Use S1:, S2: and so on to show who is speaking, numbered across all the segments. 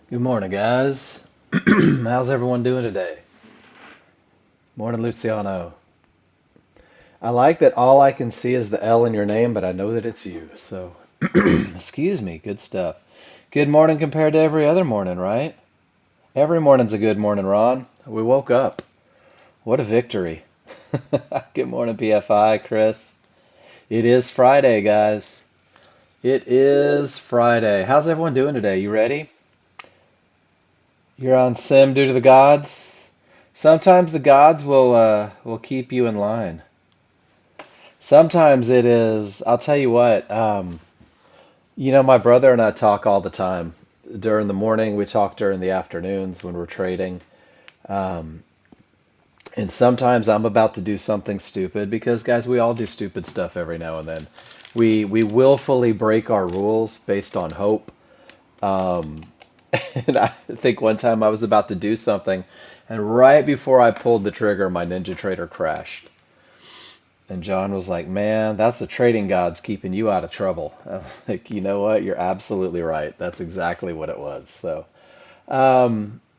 S1: Good morning, guys. How's everyone doing today? Morning, Luciano. I like that all I can see is the L in your name, but I know that it's you. So, excuse me. Good stuff. Good morning compared to every other morning, right? Every morning's a good morning, Ron. We woke up. What a victory. Good morning, PFI, Chris. It is Friday, guys. It is Friday. How's everyone doing today? You ready? You're on sim due to the gods. Sometimes the gods will keep you in line. Sometimes it is. I'll tell you what. My brother and I talk all the time. During the morning, we talk during the afternoons when we're trading. Um, and sometimes I'm about to do something stupid because, guys, we all do stupid stuff every now and then. We willfully break our rules based on hope. Um, and I think one time I was about to do something, and right before I pulled the trigger, my Ninja Trader crashed. And John was like, "Man, that's the trading gods keeping you out of trouble." I'm like, you know what? You're absolutely right. That's exactly what it was. So,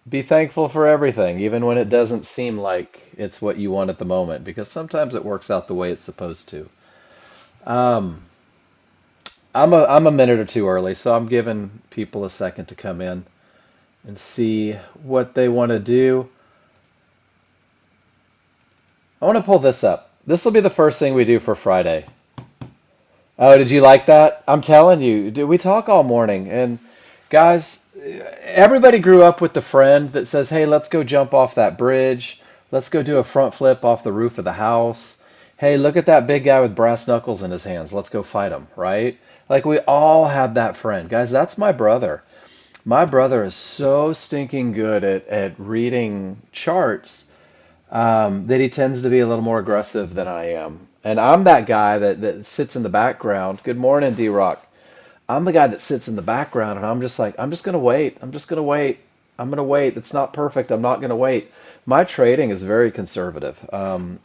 S1: be thankful for everything, even when it doesn't seem like it's what you want at the moment, because sometimes it works out the way it's supposed to. Um, I'm a minute or two early, so I'm giving people a second to come in and see what they want to do. I want to pull this up. This will be the first thing we do for Friday. Oh, did you like that? I'm telling you, dude, we talk all morning. And guys, everybody grew up with the friend that says, "Hey, let's go jump off that bridge. Let's go do a front flip off the roof of the house. Hey, look at that big guy with brass knuckles in his hands. Let's go fight him," right? Like we all had that friend. Guys, that's my brother. My brother is so stinking good at reading charts that he tends to be a little more aggressive than I am. And I'm that guy that sits in the background. Good morning, D-Rock. I'm the guy that sits in the background and I'm just like, I'm just going to wait. I'm just going to wait. I'm going to wait. It's not perfect. I'm not going to wait. My trading is very conservative.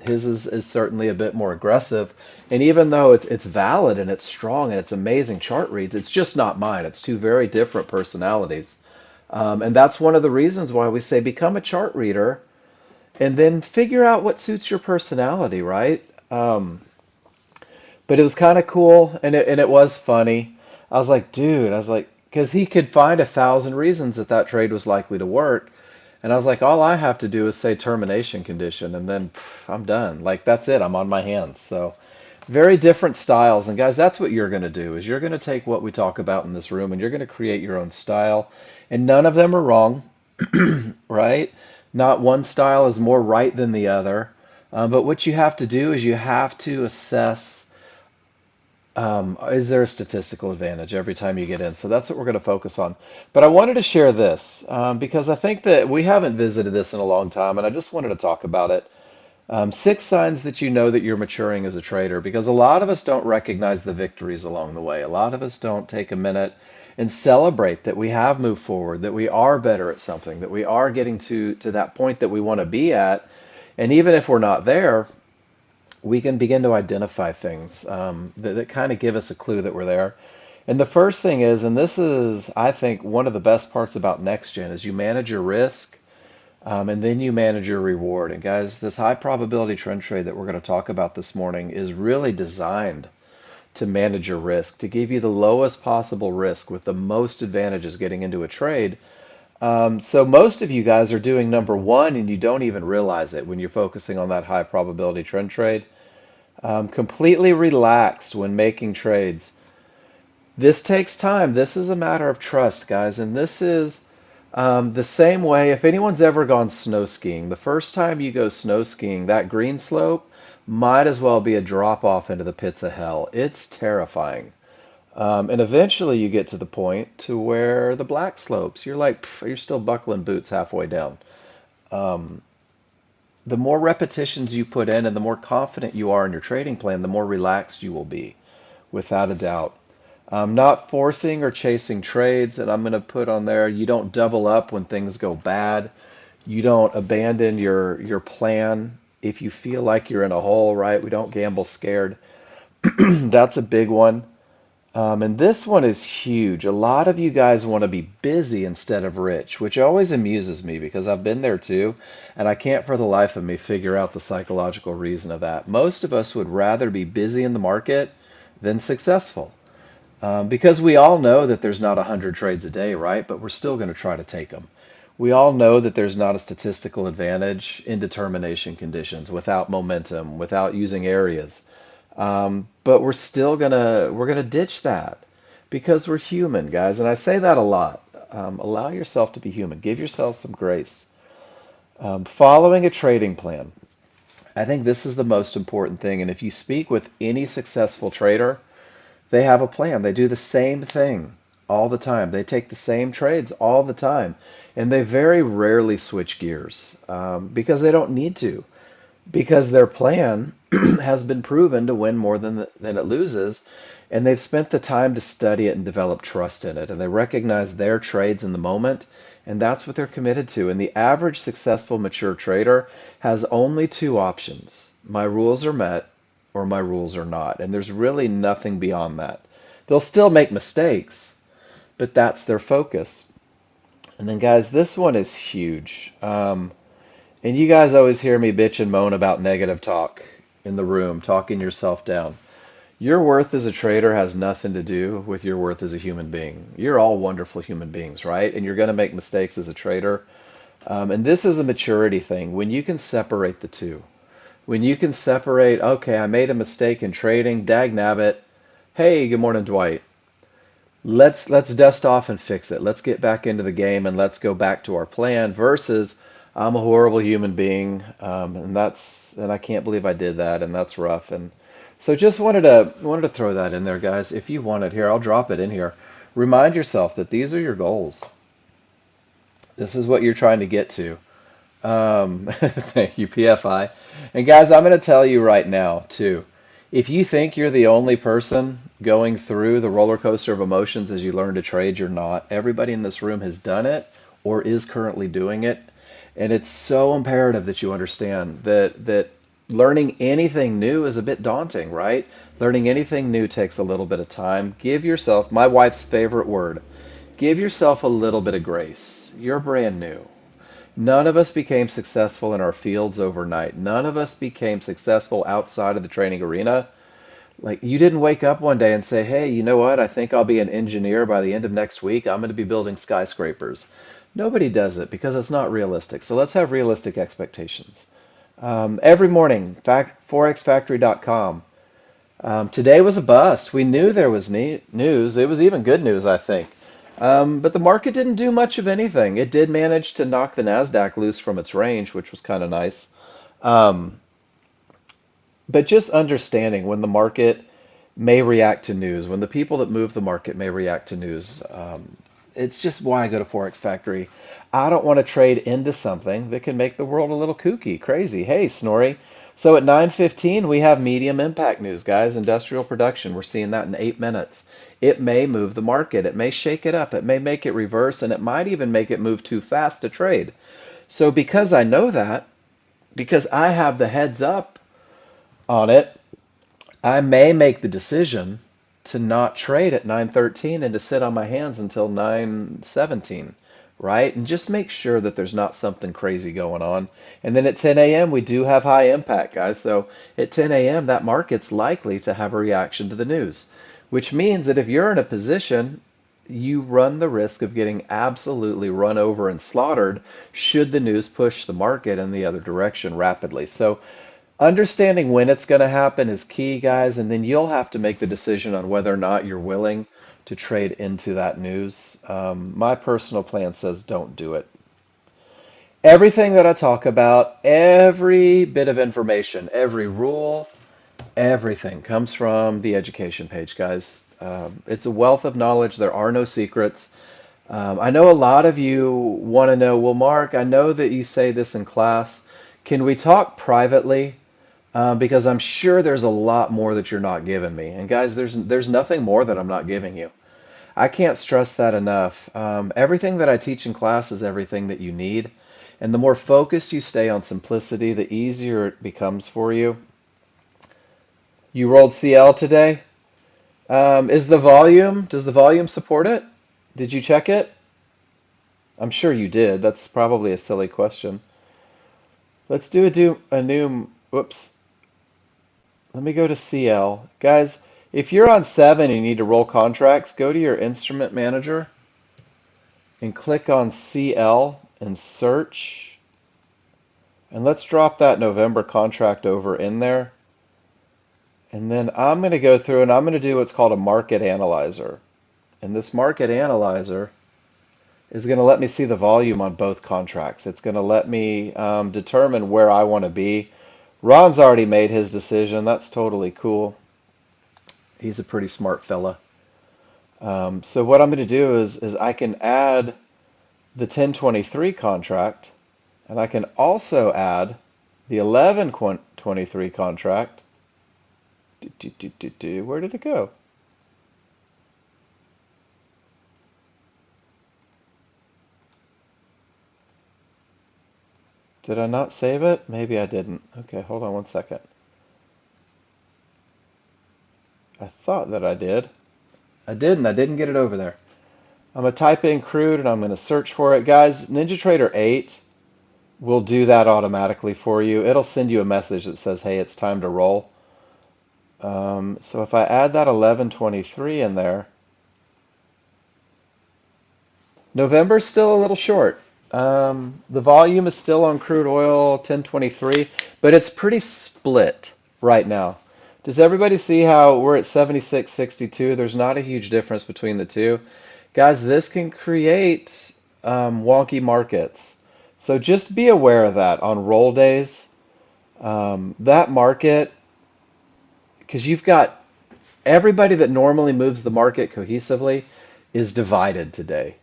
S1: His is certainly a bit more aggressive. And even though it's valid and it's strong and it's amazing chart reads, it's just not mine. It's two very different personalities. And that's one of the reasons why we say become a chart reader and then figure out what suits your personality, right? But it was kind of cool, and it was funny. I was like, because he could find 1,000 reasons that that trade was likely to work, and I was like, all I have to do is say termination condition, and then I'm done. Like that's it. I'm on my hands. So very different styles, and guys, that's what you're going to do. Is you're going to take what we talk about in this room, and you're going to create your own style, and none of them are wrong, right? Not one style is more right than the other. But what you have to do is you have to assess, is there a statistical advantage every time you get in? So that's what we're going to focus on. But I wanted to share this because I think that we haven't visited this in a long time, and I just wanted to talk about it. Six signs that you know that you're maturing as a trader, because a lot of us don't recognize the victories along the way. A lot of us don't take a minute and celebrate that we have moved forward, that we are better at something, that we are getting to that point that we want to be at. And even if we're not there, we can begin to identify things that kind of give us a clue that we're there. And the first thing is, and this is, I think, one of the best parts about Nexgen, is you manage your risk and then you manage your reward. And guys, this high probability trend trade that we're going to talk about this morning is really designed to manage your risk, to give you the lowest possible risk with the most advantages getting into a trade. So most of you guys are doing number one and you don't even realize it when you're focusing on that high probability trend trade. Completely relaxed when making trades. This takes time. This is a matter of trust, guys. And this is the same way, if anyone's ever gone snow skiing, the first time you go snow skiing, that green slope might as well be a drop off into the pits of hell. It's terrifying. And eventually you get to the point to where the black slopes, you're like, you're still buckling boots halfway down. The more repetitions you put in and the more confident you are in your trading plan, the more relaxed you will be, without a doubt. Not forcing or chasing trades, and I'm going to put on there, you don't double up when things go bad. You don't abandon your plan if you feel like you're in a hole, right? We don't gamble scared. That's a big one. And this one is huge. A lot of you guys want to be busy instead of rich, which always amuses me because I've been there too, and I can't for the life of me figure out the psychological reason of that. Most of us would rather be busy in the market than successful. Because we all know that there's not 100 trades a day, right? But we're still going to try to take them. We all know that there's not a statistical advantage in determination conditions without momentum, without using areas. But we're gonna ditch that because we're human, guys. And I say that a lot. Allow yourself to be human. Give yourself some grace. Following a trading plan. I think this is the most important thing. And if you speak with any successful trader, they have a plan. They do the same thing all the time. They take the same trades all the time. And they very rarely switch gears because they don't need to, because their plan has been proven to win more than it loses, and they've spent the time to study it and develop trust in it, and they recognize their trades in the moment, and that's what they're committed to. And the average successful mature trader has only two options: my rules are met or my rules are not, and there's really nothing beyond that. They'll still make mistakes, but that's their focus. And then, guys, this one is huge. And you guys always hear me bitch and moan about negative talk in the room, talking yourself down. Your worth as a trader has nothing to do with your worth as a human being. You're all wonderful human beings, right? And you're going to make mistakes as a trader. And this is a maturity thing. When you can separate the two, when you can separate, okay, I made a mistake in trading, dag nabbit. Hey, good morning, Dwight. Let's dust off and fix it. Let's get back into the game and let's go back to our plan versus I'm a horrible human being, and I can't believe I did that, and that's rough. And so just wanted to throw that in there, guys. If you want it here, I'll drop it in here. Remind yourself that these are your goals. This is what you're trying to get to. Thank you, PFI. And guys, I'm going to tell you right now, too. If you think you're the only person going through the roller coaster of emotions as you learn to trade, you're not. Everybody in this room has done it or is currently doing it. And it's so imperative that you understand that learning anything new is a bit daunting, right? Learning anything new takes a little bit of time. Give yourself, my wife's favorite word, give yourself a little bit of grace. You're brand new. None of us became successful in our fields overnight. None of us became successful outside of the training arena. Like, you didn't wake up one day and say, hey, you know what? I think I'll be an engineer by the end of next week. I'm going to be building skyscrapers. Nobody does it because it's not realistic. So let's have realistic expectations. Every morning, forexfactory.com. Today was a bust. We knew there was news. It was even good news, I think. But the market didn't do much of anything. It did manage to knock the NASDAQ loose from its range, which was kind of nice. Um, but just understanding when the market may react to news, when the people that move the market may react to news, it's just why I go to Forex Factory. I don't want to trade into something that can make the world a little kooky, crazy. Hey, Snorri. So at 9:15 we have medium impact news, guys. Industrial production. We're seeing that in 8 minutes. It may move the market. It may shake it up. It may make it reverse, and it might even make it move too fast to trade. So because I know that, because I have the heads up on it, I may make the decision to not trade at 9:13 and to sit on my hands until 9:17, right? And just make sure that there's not something crazy going on. And then at 10 a.m. we do have high impact, guys. So at 10 a.m. that market's likely to have a reaction to the news, which means that if you're in a position, you run the risk of getting absolutely run over and slaughtered should the news push the market in the other direction rapidly. So understanding when it's going to happen is key, guys, and then you'll have to make the decision on whether or not you're willing to trade into that news. My personal plan says don't do it. Everything that I talk about, every bit of information, every rule, everything comes from the education page, guys. It's a wealth of knowledge. There are no secrets. I know a lot of you want to know, well, Mark, I know that you say this in class. Can we talk privately? Because I'm sure there's a lot more that you're not giving me. And guys, there's nothing more that I'm not giving you. I can't stress that enough. Everything that I teach in class is everything that you need. And the more focused you stay on simplicity, the easier it becomes for you. You rolled CL today? Does the volume support it? Did you check it? I'm sure you did. That's probably a silly question. Let's do a new, whoops. Let me go to CL. Guys, if you're on 7 and you need to roll contracts, go to your instrument manager and click on CL and search. And let's drop that November contract over in there. And then I'm going to go through and I'm going to do what's called a market analyzer. And this market analyzer is going to let me see the volume on both contracts. It's going to let me determine where I want to be. Ron's already made his decision. That's totally cool. He's a pretty smart fella. So what I'm going to do is I can add the 1023 contract, and I can also add the 1123 contract. Where did it go? Did I not save it? Maybe I didn't. Okay, hold on one second. I thought that I did. I didn't. I didn't get it over there. I'm going to type in crude and I'm going to search for it. Guys, NinjaTrader 8 will do that automatically for you. It'll send you a message that says, hey, it's time to roll. So if I add that 1123 in there, November's still a little short. The volume is still on crude oil 1023, but it's pretty split right now. Does everybody see how we're at 76.62? There's not a huge difference between the two. Guys, this can create wonky markets. So just be aware of that on roll days. That market, because you've got everybody that normally moves the market cohesively is divided today.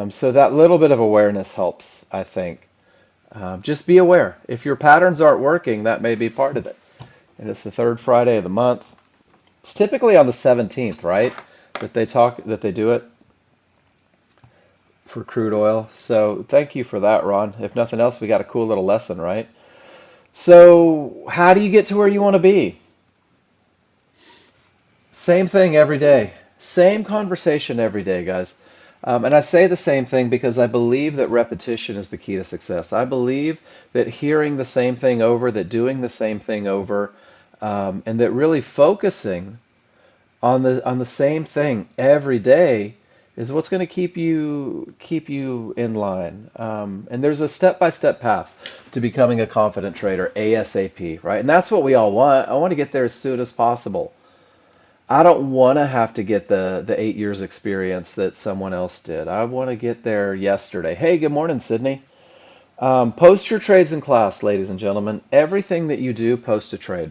S1: So that little bit of awareness helps, I think. Just be aware. If your patterns aren't working, that may be part of it. And it's the third Friday of the month. It's typically on the 17th, right? That they do it for crude oil. So thank you for that, Ron. If nothing else, we got a cool little lesson, right? So how do you get to where you want to be? Same thing every day. Same conversation every day, guys. And I say the same thing because I believe that repetition is the key to success. I believe that hearing the same thing over, that doing the same thing over, and that really focusing on the same thing every day is what's going to keep you in line. And there's a step-by-step path to becoming a confident trader ASAP, right? And that's what we all want. I want to get there as soon as possible. I don't want to have to get the 8 years experience that someone else did. I want to get there yesterday. Hey, good morning, Sydney. Post your trades in class, ladies and gentlemen. Everything that you do, post a trade.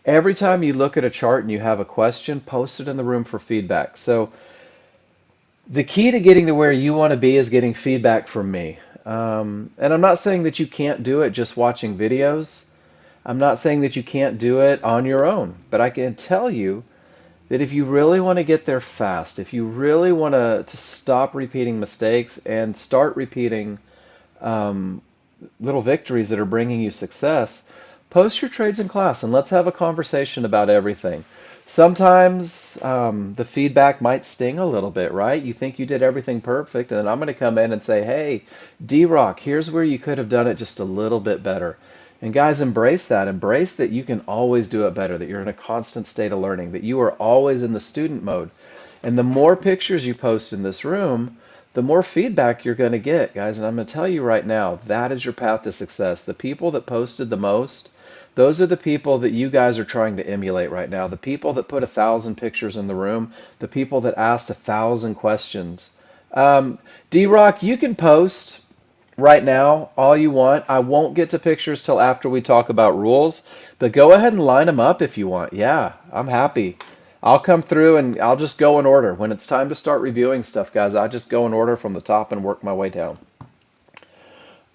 S1: Every time you look at a chart and you have a question, post it in the room for feedback. So the key to getting to where you want to be is getting feedback from me. And I'm not saying that you can't do it just watching videos. I'm not saying that you can't do it on your own, but I can tell you that if you really want to get there fast, if you really want to stop repeating mistakes and start repeating um, little victories that are bringing you success, post your trades in class and let's have a conversation about everything. Sometimes the feedback might sting a little bit, right? You think you did everything perfect, and then I'm going to come in and say, hey, D-Rock, here's where you could have done it just a little bit better. And guys, embrace that. Embrace that you can always do it better, that you're in a constant state of learning, that you are always in the student mode. And the more pictures you post in this room, the more feedback you're going to get, guys. And I'm going to tell you right now, that is your path to success. The people that posted the most, those are the people that you guys are trying to emulate right now. The people that put 1,000 pictures in the room, the people that asked 1,000 questions. Um, D-Rock, you can post right now all you want. I won't get to pictures till after we talk about rules, but go ahead and line them up if you want. Yeah, I'm happy. I'll come through and I'll just go in order. When it's time to start reviewing stuff, guys, I just go in order from the top and work my way down.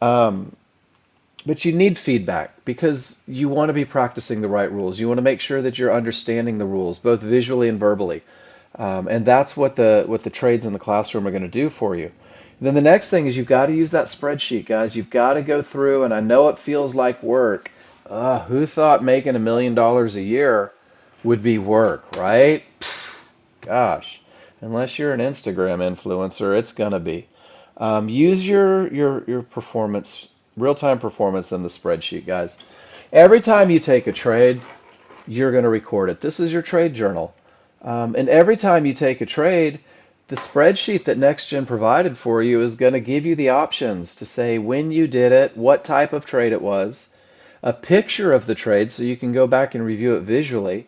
S1: Um, but you need feedback because you want to be practicing the right rules. You want to make sure that you're understanding the rules, both visually and verbally. And that's what the trades in the classroom are going to do for you. Then the next thing is you've got to use that spreadsheet, guys. You've got to go through, and I know it feels like work. Who thought making $1 million a year would be work, right? Gosh, unless you're an Instagram influencer, it's gonna be. Use your performance, real-time performance in the spreadsheet, guys. Every time you take a trade, you're going to record it. This is your trade journal. And every time you take a trade, the spreadsheet that Nexgen provided for you is going to give you the options to say when you did it, what type of trade it was, a picture of the trade so you can go back and review it visually.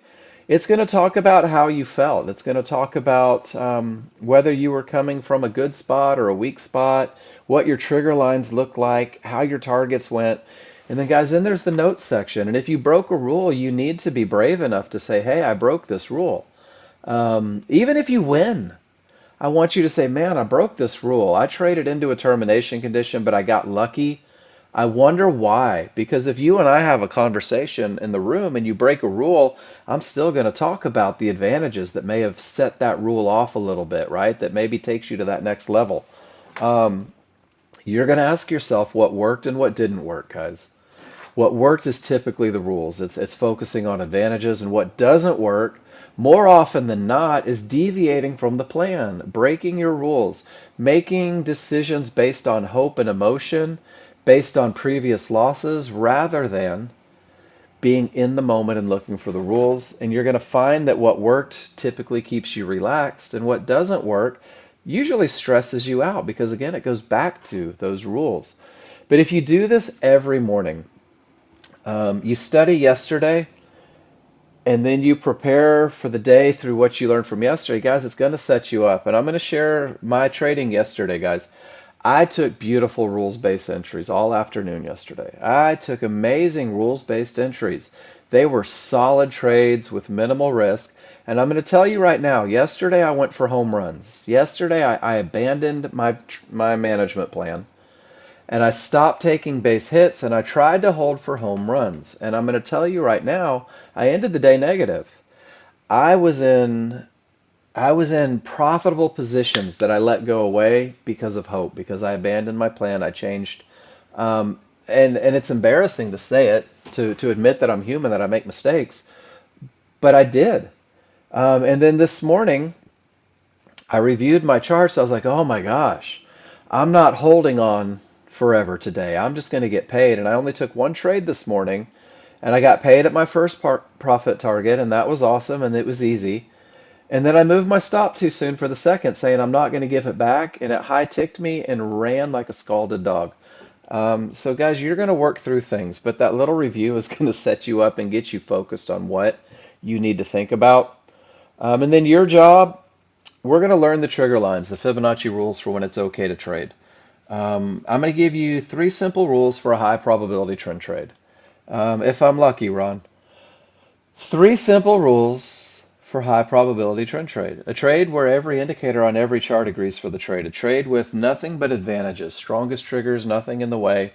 S1: It's going to talk about how you felt. It's going to talk about whether you were coming from a good spot or a weak spot, what your trigger lines look like, how your targets went. And then, guys, then there's the notes section. And if you broke a rule, you need to be brave enough to say, hey, I broke this rule. Even if you win, I want you to say, man, I broke this rule. I traded into a termination condition, but I got lucky. I wonder why. Because if you and I have a conversation in the room and you break a rule, I'm still going to talk about the advantages that may have set that rule off a little bit, right? That maybe takes you to that next level. Um, you're going to ask yourself what worked and what didn't work, guys. What worked is typically the rules. It's focusing on advantages, and what doesn't work, more often than not, is deviating from the plan, breaking your rules, making decisions based on hope and emotion, based on previous losses, rather than being in the moment and looking for the rules. And you're going to find that what worked typically keeps you relaxed, and what doesn't work usually stresses you out because, again, it goes back to those rules. But if you do this every morning, you study yesterday, and then you prepare for the day through what you learned from yesterday, guys, it's going to set you up. And I'm going to share my trading yesterday, guys. I took beautiful rules-based entries all afternoon yesterday. I took amazing rules-based entries. They were solid trades with minimal risk. And I'm going to tell you right now, yesterday I went for home runs. Yesterday I abandoned my management plan. And I stopped taking base hits and I tried to hold for home runs. And I'm going to tell you right now, I ended the day negative. I was in I was in profitable positions that I let go away because of hope, because I abandoned my plan, I changed. Um, and it's embarrassing to say it, to admit that I'm human, that I make mistakes, but I did. And then this morning, I reviewed my charts. I was like, oh my gosh, I'm not holding on forever today. I'm just going to get paid. And I only took one trade this morning, and I got paid at my first profit target, and that was awesome, and it was easy. And then I moved my stop too soon for the second, saying I'm not going to give it back, and it high ticked me and ran like a scalded dog. So, guys, you're going to work through things, but that little review is going to set you up and get you focused on what you need to think about. And then your job, we're going to learn the trigger lines, the Fibonacci rules for when it's okay to trade. I'm going to give you three simple rules for a high probability trend trade. If I'm lucky, Ron. Three simple rules for high probability trend trade. A trade where every indicator on every chart agrees for the trade. A trade with nothing but advantages, strongest triggers, nothing in the way.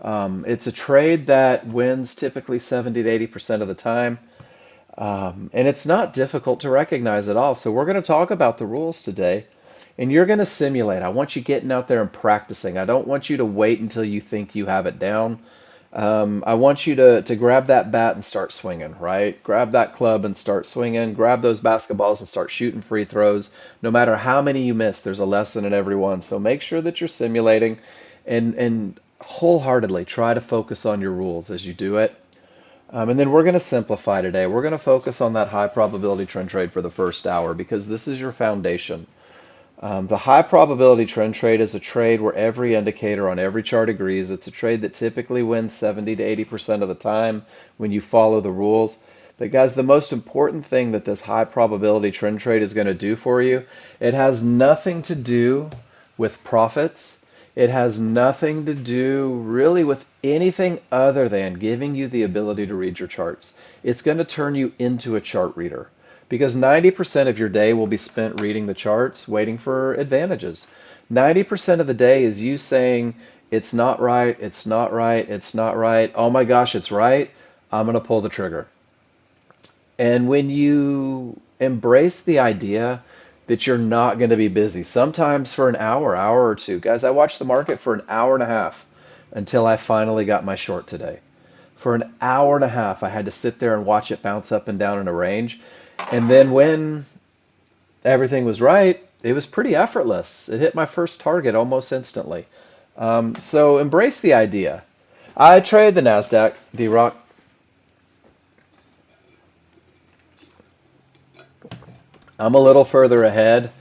S1: It's a trade that wins typically 70 to 80% of the time. And it's not difficult to recognize at all. So we're going to talk about the rules today. And you're going to simulate. I want you getting out there and practicing. I don't want you to wait until you think you have it down. I want you to grab that bat and start swinging, right? Grab that club and start swinging. Grab those basketballs and start shooting free throws. No matter how many you miss, there's a lesson in every one. So make sure that you're simulating and wholeheartedly try to focus on your rules as you do it. And then we're going to simplify today. We're going to focus on that high probability trend trade for the first hour because this is your foundation. The high probability trend trade is a trade where every indicator on every chart agrees. It's a trade that typically wins 70 to 80% of the time when you follow the rules. But guys, the most important thing that this high probability trend trade is going to do for you, it has nothing to do with profits. It has nothing to do really with anything other than giving you the ability to read your charts. It's going to turn you into a chart reader because 90% of your day will be spent reading the charts, waiting for advantages. 90% of the day is you saying, it's not right, it's not right, it's not right. Oh my gosh, it's right. I'm going to pull the trigger. And when you embrace the idea that you're not going to be busy, sometimes for an hour, hour or two. Guys, I watched the market for an hour and a half until I finally got my short today. For an hour and a half, I had to sit there and watch it bounce up and down in a range. And then when everything was right, it was pretty effortless. It hit my first target almost instantly. So embrace the idea. I trade the NASDAQ, D-Rock. I'm a little further ahead,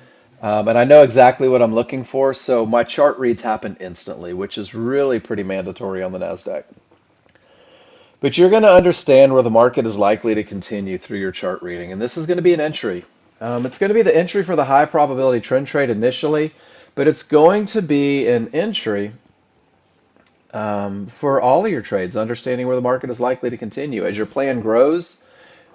S1: and I know exactly what I'm looking for, so my chart reads happen instantly, which is really pretty mandatory on the NASDAQ. But you're going to understand where the market is likely to continue through your chart reading, and this is going to be an entry. It's going to be the entry for the high probability trend trade initially, but it's going to be an entry for all of your trades, understanding where the market is likely to continue. As your plan grows,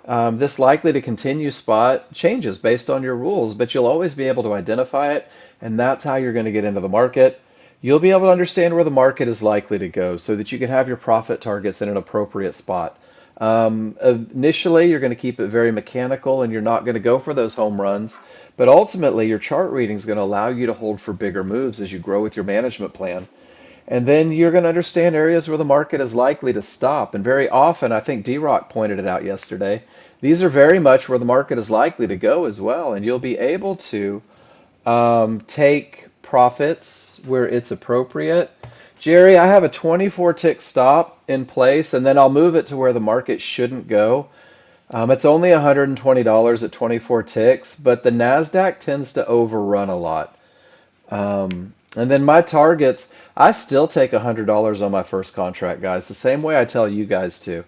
S1: this likely to continue spot changes based on your rules, but you'll always be able to identify it, and that's how you're going to get into the market. You'll be able to understand where the market is likely to go so that you can have your profit targets in an appropriate spot. Initially, you're going to keep it very mechanical and you're not going to go for those home runs, but ultimately, your chart reading is going to allow you to hold for bigger moves as you grow with your management plan. And then you're going to understand areas where the market is likely to stop. And very often, I think D-Rock pointed it out yesterday, these are very much where the market is likely to go as well. And you'll be able to take profits where it's appropriate. Jerry, I have a 24 tick stop in place, and then I'll move it to where the market shouldn't go. It's only $120 at 24 ticks, but the NASDAQ tends to overrun a lot. And then my targets, I still take $100 on my first contract, guys, the same way I tell you guys to.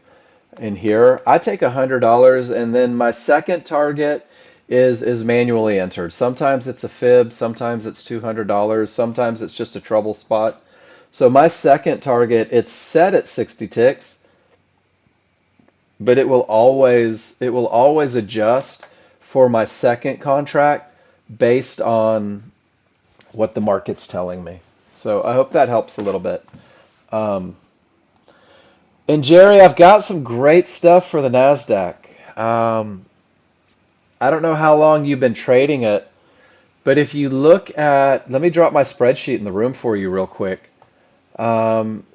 S1: In here, I take $100, and then my second target is manually entered. Sometimes it's a fib, sometimes it's $200, sometimes it's just a trouble spot. So my second target, it's set at 60 ticks, but it will always adjust for my second contract based on what the market's telling me. So I hope that helps a little bit. Um, and Jerry, I've got some great stuff for the NASDAQ. Um, I don't know how long you've been trading it, but if you look at, let me drop my spreadsheet in the room for you real quick.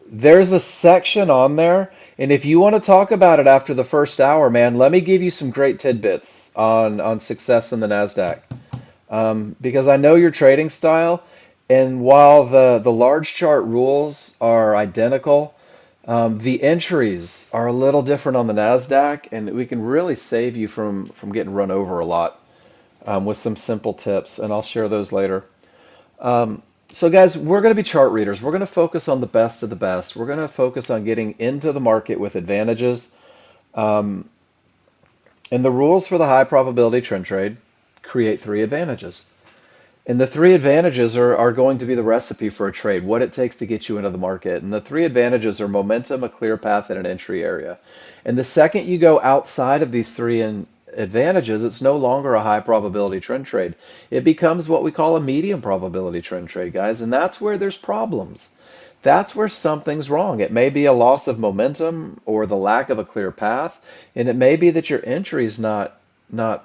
S1: There's a section on there, and if you want to talk about it after the first hour, man, let me give you some great tidbits on success in the NASDAQ. Because I know your trading style, and while the large chart rules are identical, the entries are a little different on the NASDAQ, and we can really save you from getting run over a lot with some simple tips, and I'll share those later. So guys, we're going to be chart readers. We're going to focus on the best of the best. We're going to focus on getting into the market with advantages. Um, and the rules for the high probability trend trade create three advantages. And the three advantages are going to be the recipe for a trade, what it takes to get you into the market. And the three advantages are momentum, a clear path, and an entry area. And the second you go outside of these advantages, it's no longer a high probability trend trade. It becomes what we call a medium probability trend trade, guys. And that's where there's problems. That's where something's wrong. It may be a loss of momentum or the lack of a clear path, and it may be that your entry is not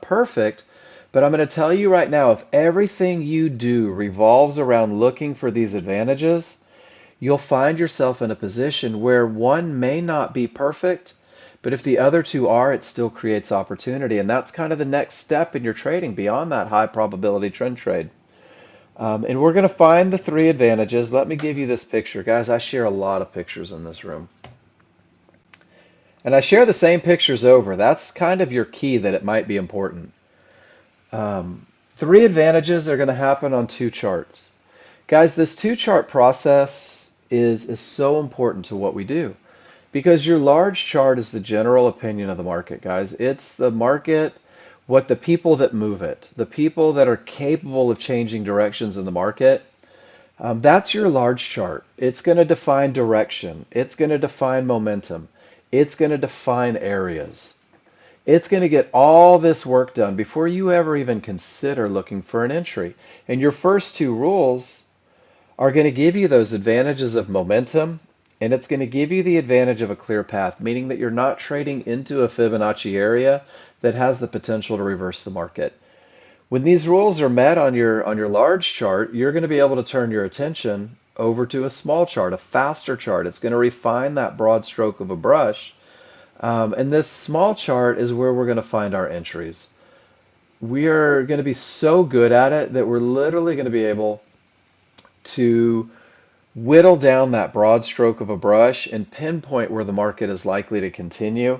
S1: perfect. But I'm going to tell you right now, if everything you do revolves around looking for these advantages, you'll find yourself in a position where one may not be perfect, but if the other two are, it still creates opportunity. And that's kind of the next step in your trading beyond that high probability trend trade. And we're going to find the three advantages. Let me give you this picture. Guys, I share a lot of pictures in this room. And I share the same pictures over. That's kind of your key that it might be important. Three advantages are going to happen on two charts. Guys, this two chart process is so important to what we do because your large chart is the general opinion of the market, guys. It's the market, what the people that move it, the people that are capable of changing directions in the market. That's your large chart. It's going to define direction. It's going to define momentum. It's going to define areas. It's going to get all this work done before you ever even consider looking for an entry. And your first two rules are going to give you those advantages of momentum, and it's going to give you the advantage of a clear path, meaning that you're not trading into a Fibonacci area that has the potential to reverse the market. When these rules are met on your large chart, you're going to be able to turn your attention over to a small chart, a faster chart. It's going to refine that broad stroke of a brush. And this small chart is where we're going to find our entries. we are going to be so good at it that we're literally going to be able to whittle down that broad stroke of a brush and pinpoint where the market is likely to continue.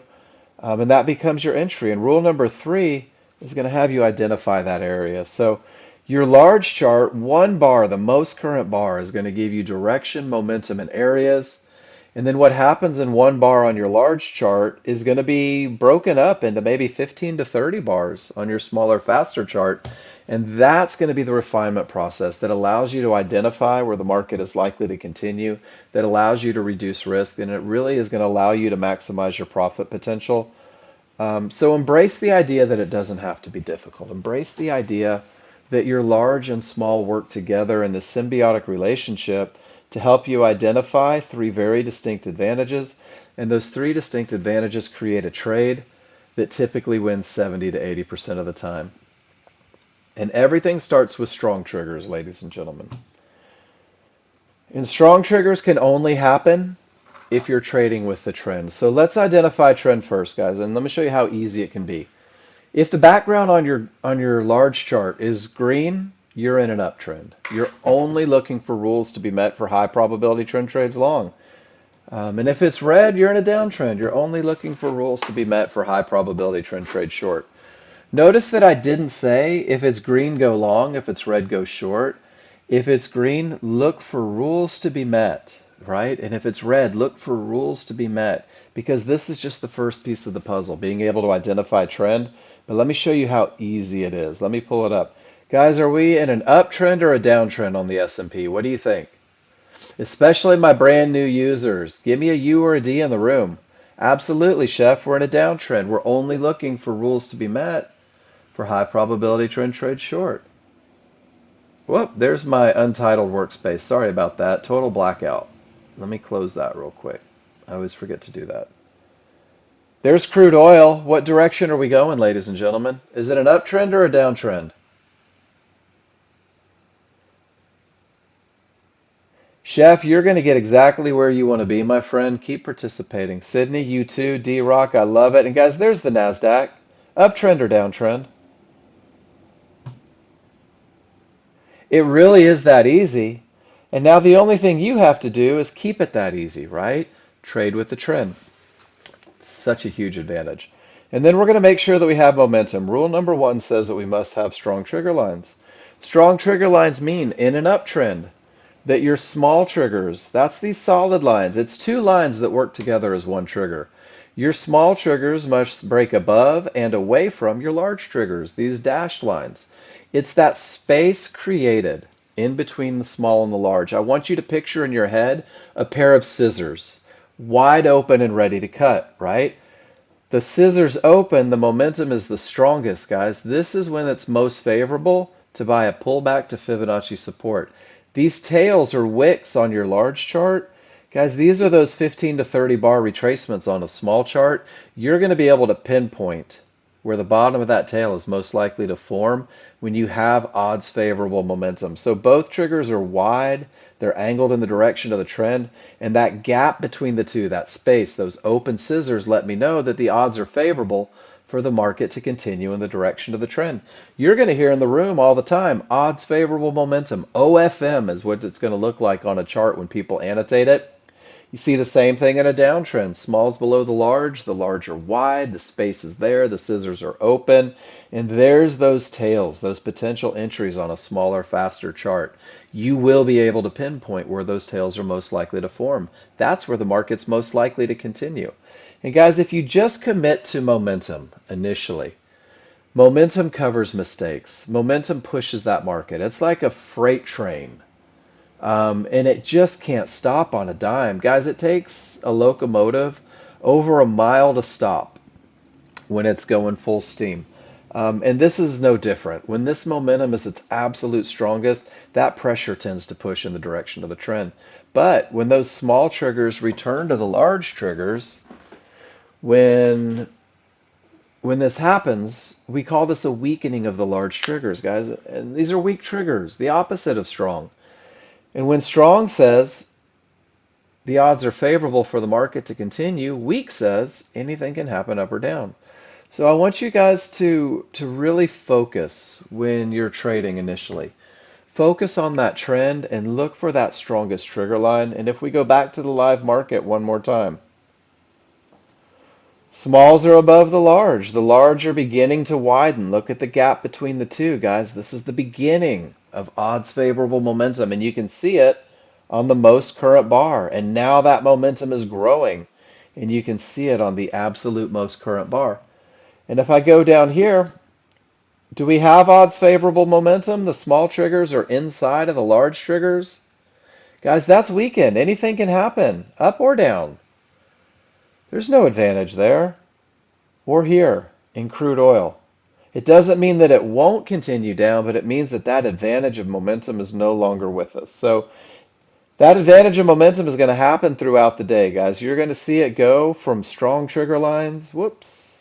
S1: And that becomes your entry. And rule number three is going to have you identify that area. So your large chart, one bar, the most current bar, is going to give you direction, momentum, and areas. And then what happens in one bar on your large chart is going to be broken up into maybe 15 to 30 bars on your smaller, faster chart. And that's going to be the refinement process that allows you to identify where the market is likely to continue, that allows you to reduce risk, and it really is going to allow you to maximize your profit potential. So embrace the idea that it doesn't have to be difficult. Embrace the idea that your large and small work together in this symbiotic relationship to help you identify three very distinct advantages. And those three distinct advantages create a trade that typically wins 70 to 80% of the time. And everything starts with strong triggers, ladies and gentlemen. And strong triggers can only happen if you're trading with the trend. So let's identify trend first, guys, and let me show you how easy it can be. If the background on your large chart is green, you're in an uptrend. You're only looking for rules to be met for high probability trend trades long. And if it's red, you're in a downtrend. You're only looking for rules to be met for high probability trend trade short. Notice that I didn't say if it's green, go long, if it's red, go short. If it's green, look for rules to be met, right? And if it's red, look for rules to be met, because this is just the first piece of the puzzle, being able to identify trend. But let me show you how easy it is. Let me pull it up. Guys, are we in an uptrend or a downtrend on the S&P? What do you think? Especially my brand new users. Give me a U or a D in the room. Absolutely, Chef. We're in a downtrend. We're only looking for rules to be met for high probability trend trade short. Whoop, there's my untitled workspace. Sorry about that. Total blackout. Let me close that real quick. I always forget to do that. There's crude oil. What direction are we going, ladies and gentlemen? Is it an uptrend or a downtrend? Chef, you're going to get exactly where you want to be, my friend. Keep participating. Sydney, you too. D-Rock, I love it. And guys, there's the NASDAQ. Uptrend or downtrend? It really is that easy. And now the only thing you have to do is keep it that easy, right? Trade with the trend. Such a huge advantage. And then we're going to make sure that we have momentum. Rule number one says that we must have strong trigger lines. Strong trigger lines mean in an uptrend that your small triggers, that's these solid lines. It's two lines that work together as one trigger. Your small triggers must break above and away from your large triggers, these dashed lines. It's that space created in between the small and the large. I want you to picture in your head a pair of scissors, wide open and ready to cut, right? The scissors open, the momentum is the strongest, guys. This is when it's most favorable to buy a pullback to Fibonacci support. These tails or wicks on your large chart, guys, these are those 15 to 30 bar retracements on a small chart. You're going to be able to pinpoint where the bottom of that tail is most likely to form when you have odds favorable momentum. So both triggers are wide, they're angled in the direction of the trend, and that gap between the two, that space, those open scissors let me know that the odds are favorable for the market to continue in the direction of the trend. You're going to hear in the room all the time, odds favorable momentum. OFM is what it's going to look like on a chart when people annotate it. You see the same thing in a downtrend. Small's below the large are wide, the space is there, the scissors are open, and there's those tails, those potential entries on a smaller, faster chart. You will be able to pinpoint where those tails are most likely to form. That's where the market's most likely to continue. And guys, if you just commit to momentum initially, momentum covers mistakes. Momentum pushes that market. It's like a freight train. And it just can't stop on a dime. Guys, it takes a locomotive over a mile to stop when it's going full steam. And this is no different. When this momentum is its absolute strongest, that pressure tends to push in the direction of the trend. But when those small triggers return to the large triggers, when this happens, we call this a weakening of the large triggers, guys. And these are weak triggers, the opposite of strong. And when strong says the odds are favorable for the market to continue, weak says anything can happen up or down. So I want you guys to really focus when you're trading initially. Focus on that trend and look for that strongest trigger line. And if we go back to the live market one more time, smalls are above the large. The large are beginning to widen. Look at the gap between the two, guys. This is the beginning of odds favorable momentum, and you can see it on the most current bar. And now that momentum is growing, and you can see it on the absolute most current bar. And if I go down here, do we have odds favorable momentum? The small triggers are inside of the large triggers. Guys, that's weekend. Anything can happen, up or down. There's no advantage there or here in crude oil. It doesn't mean that it won't continue down, but it means that that advantage of momentum is no longer with us. So that advantage of momentum is going to happen throughout the day, guys. You're going to see it go from strong trigger lines, whoops,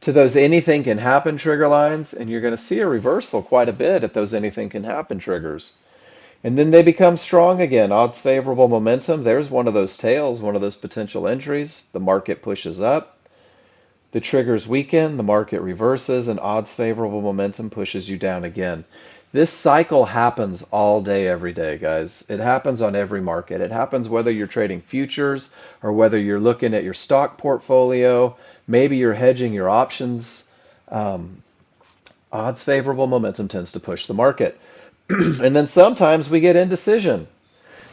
S1: to those anything can happen trigger lines, and you're going to see a reversal quite a bit at those anything can happen triggers. And then they become strong again. Odds favorable momentum. There's one of those tails, one of those potential entries. The market pushes up. The triggers weaken, the market reverses, and odds favorable momentum pushes you down again. This cycle happens all day, every day, guys. It happens on every market. It happens whether you're trading futures or whether you're looking at your stock portfolio. Maybe you're hedging your options. Um, Odds favorable momentum tends to push the market. And then sometimes we get indecision.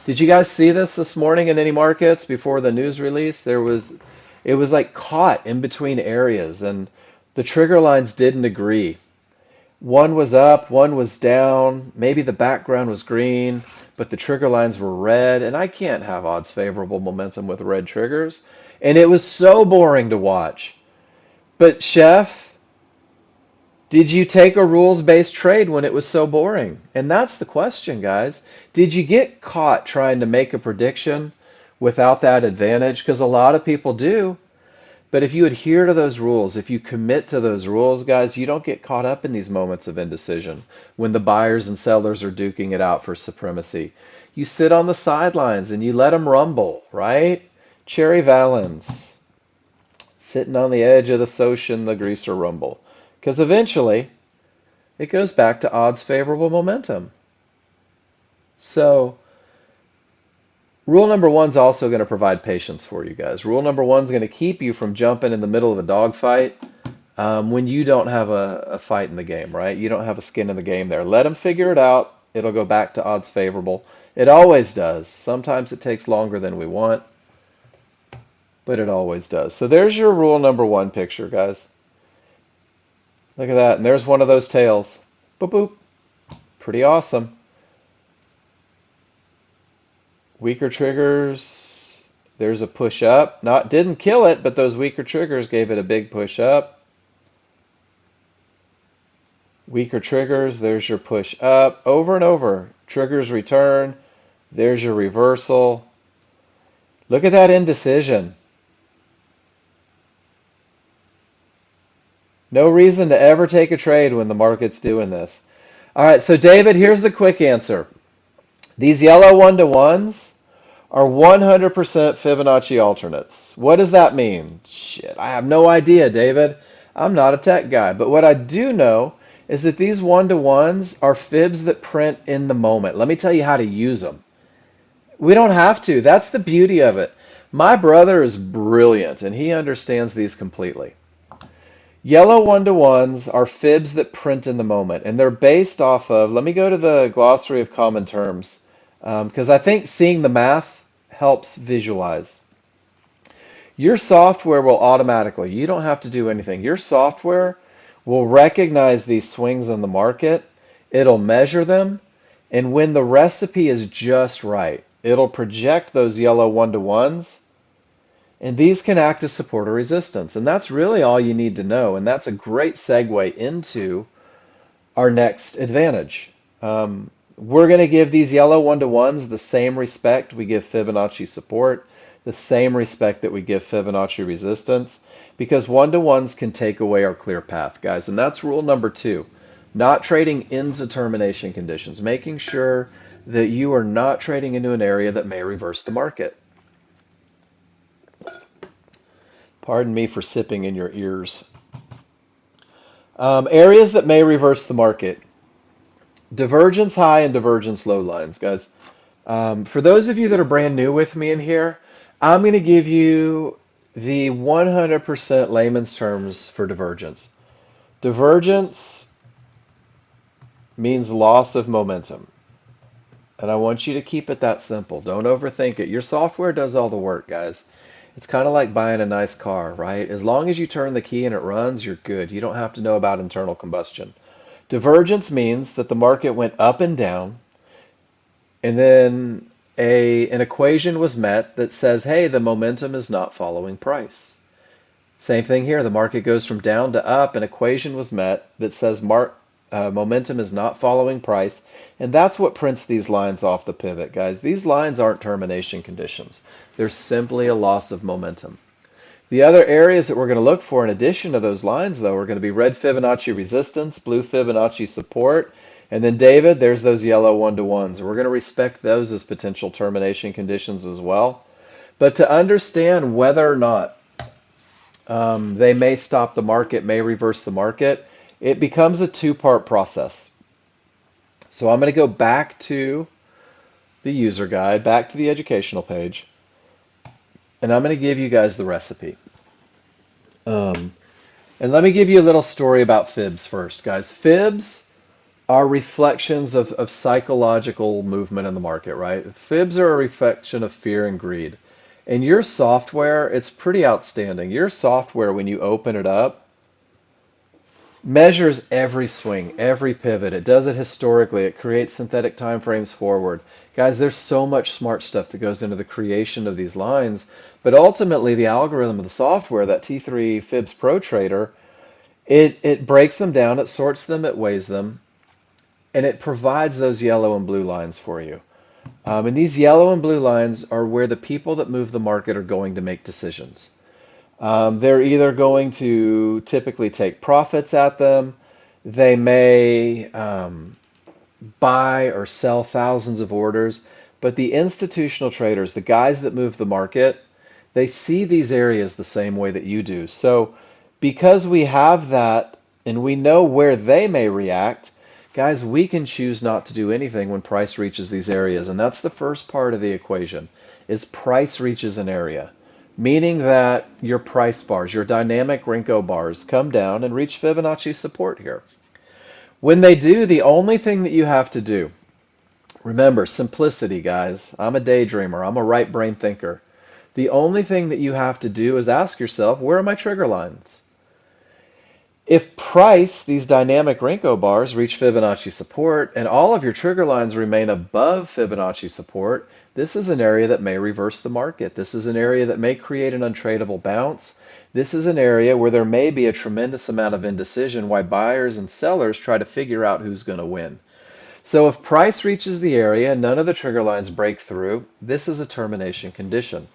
S1: Did you guys see this morning in any markets before the news release? It was like caught in between areas, and the trigger lines didn't agree. One was up, one was down. Maybe the background was green, but the trigger lines were red, and I can't have odds favorable momentum with red triggers. And it was so boring to watch. But Chef, did you take a rules-based trade when it was so boring? And that's the question, guys. Did you get caught trying to make a prediction without that advantage? Because a lot of people do. But if you adhere to those rules, if you commit to those rules, guys, you don't get caught up in these moments of indecision when the buyers and sellers are duking it out for supremacy. You sit on the sidelines and you let them rumble, right? Cherry Valens, sitting on the edge of the Socian, the greaser rumble. Because eventually, it goes back to odds favorable momentum. So, rule number one is also going to provide patience for you guys. Rule number one is going to keep you from jumping in the middle of a dogfight when you don't have a fight in the game, right? You don't have a skin in the game there. Let them figure it out. It'll go back to odds favorable. It always does. Sometimes it takes longer than we want, but it always does. So there's your rule number one picture, guys. Look at that. And there's one of those tails. Boop, boop. Pretty awesome. Weaker triggers. There's a push up. Didn't kill it, but those weaker triggers gave it a big push up. Weaker triggers, there's your push up. Over and over. Triggers return. There's your reversal. Look at that indecision. No reason to ever take a trade when the market's doing this. All right, so David, here's the quick answer. These yellow one-to-ones are 100% Fibonacci alternates. What does that mean? Shit, I have no idea, David. I'm not a tech guy. But what I do know is that these one-to-ones are fibs that print in the moment. Let me tell you how to use them. We don't have to. That's the beauty of it. My brother is brilliant, and he understands these completely. Yellow one-to-ones are fibs that print in the moment, and they're based off of, let me go to the glossary of common terms, because I think seeing the math helps visualize. Your software will automatically, you don't have to do anything, your software will recognize these swings in the market, it'll measure them, and when the recipe is just right, it'll project those yellow one-to-ones. And these can act as support or resistance. And that's really all you need to know. And that's a great segue into our next advantage. We're going to give these yellow one-to-ones the same respect we give Fibonacci support, the same respect that we give Fibonacci resistance, because one-to-ones can take away our clear path, guys. And that's rule number two. Not trading into termination conditions, making sure that you are not trading into an area that may reverse the market. Pardon me for sipping in your ears. Areas that may reverse the market. Divergence high and divergence low lines, guys. For those of you that are brand new with me in here, I'm going to give you the 100% layman's terms for divergence. Divergence means loss of momentum. And I want you to keep it that simple. Don't overthink it. Your software does all the work, guys. It's kind of like buying a nice car, right? As long as you turn the key and it runs, you're good. You don't have to know about internal combustion. Divergence means that the market went up and down, and then an equation was met that says, hey, the momentum is not following price. Same thing here. The market goes from down to up. An equation was met that says momentum is not following price. And that's what prints these lines off the pivot, guys. These lines aren't termination conditions. They're simply a loss of momentum. The other areas that we're going to look for in addition to those lines, though, are going to be red Fibonacci resistance, blue Fibonacci support, and then, David, there's those yellow one-to-ones. We're going to respect those as potential termination conditions as well. But to understand whether or not they may stop the market, may reverse the market, it becomes a two-part process. So I'm going to go back to the user guide, back to the educational page, and I'm going to give you guys the recipe. Um, And let me give you a little story about fibs first, guys. Fibs are reflections of psychological movement in the market, right? Fibs are a reflection of fear and greed. And your software, it's pretty outstanding. Your software, when you open it up, measures every swing, every pivot. It does it historically. It creates synthetic time frames forward. Guys, there's so much smart stuff that goes into the creation of these lines. But ultimately, the algorithm of the software, that T3 Fibs Pro Trader, it breaks them down, it sorts them, it weighs them, and it provides those yellow and blue lines for you. And these yellow and blue lines are where the people that move the market are going to make decisions. They're either going to typically take profits at them, they may buy or sell thousands of orders, but the institutional traders, the guys that move the market, they see these areas the same way that you do. So because we have that and we know where they may react, guys, we can choose not to do anything when price reaches these areas. And that's the first part of the equation, is price reaches an area, meaning that your price bars, your dynamic Renko bars, come down and reach Fibonacci support here. When they do, the only thing that you have to do, remember, simplicity, guys. I'm a daydreamer. I'm a right brain thinker. The only thing that you have to do is ask yourself, where are my trigger lines? If price, these dynamic Renko bars, reach Fibonacci support and all of your trigger lines remain above Fibonacci support, this is an area that may reverse the market. This is an area that may create an untradeable bounce. This is an area where there may be a tremendous amount of indecision, why buyers and sellers try to figure out who's going to win. So if price reaches the area and none of the trigger lines break through, this is a termination condition.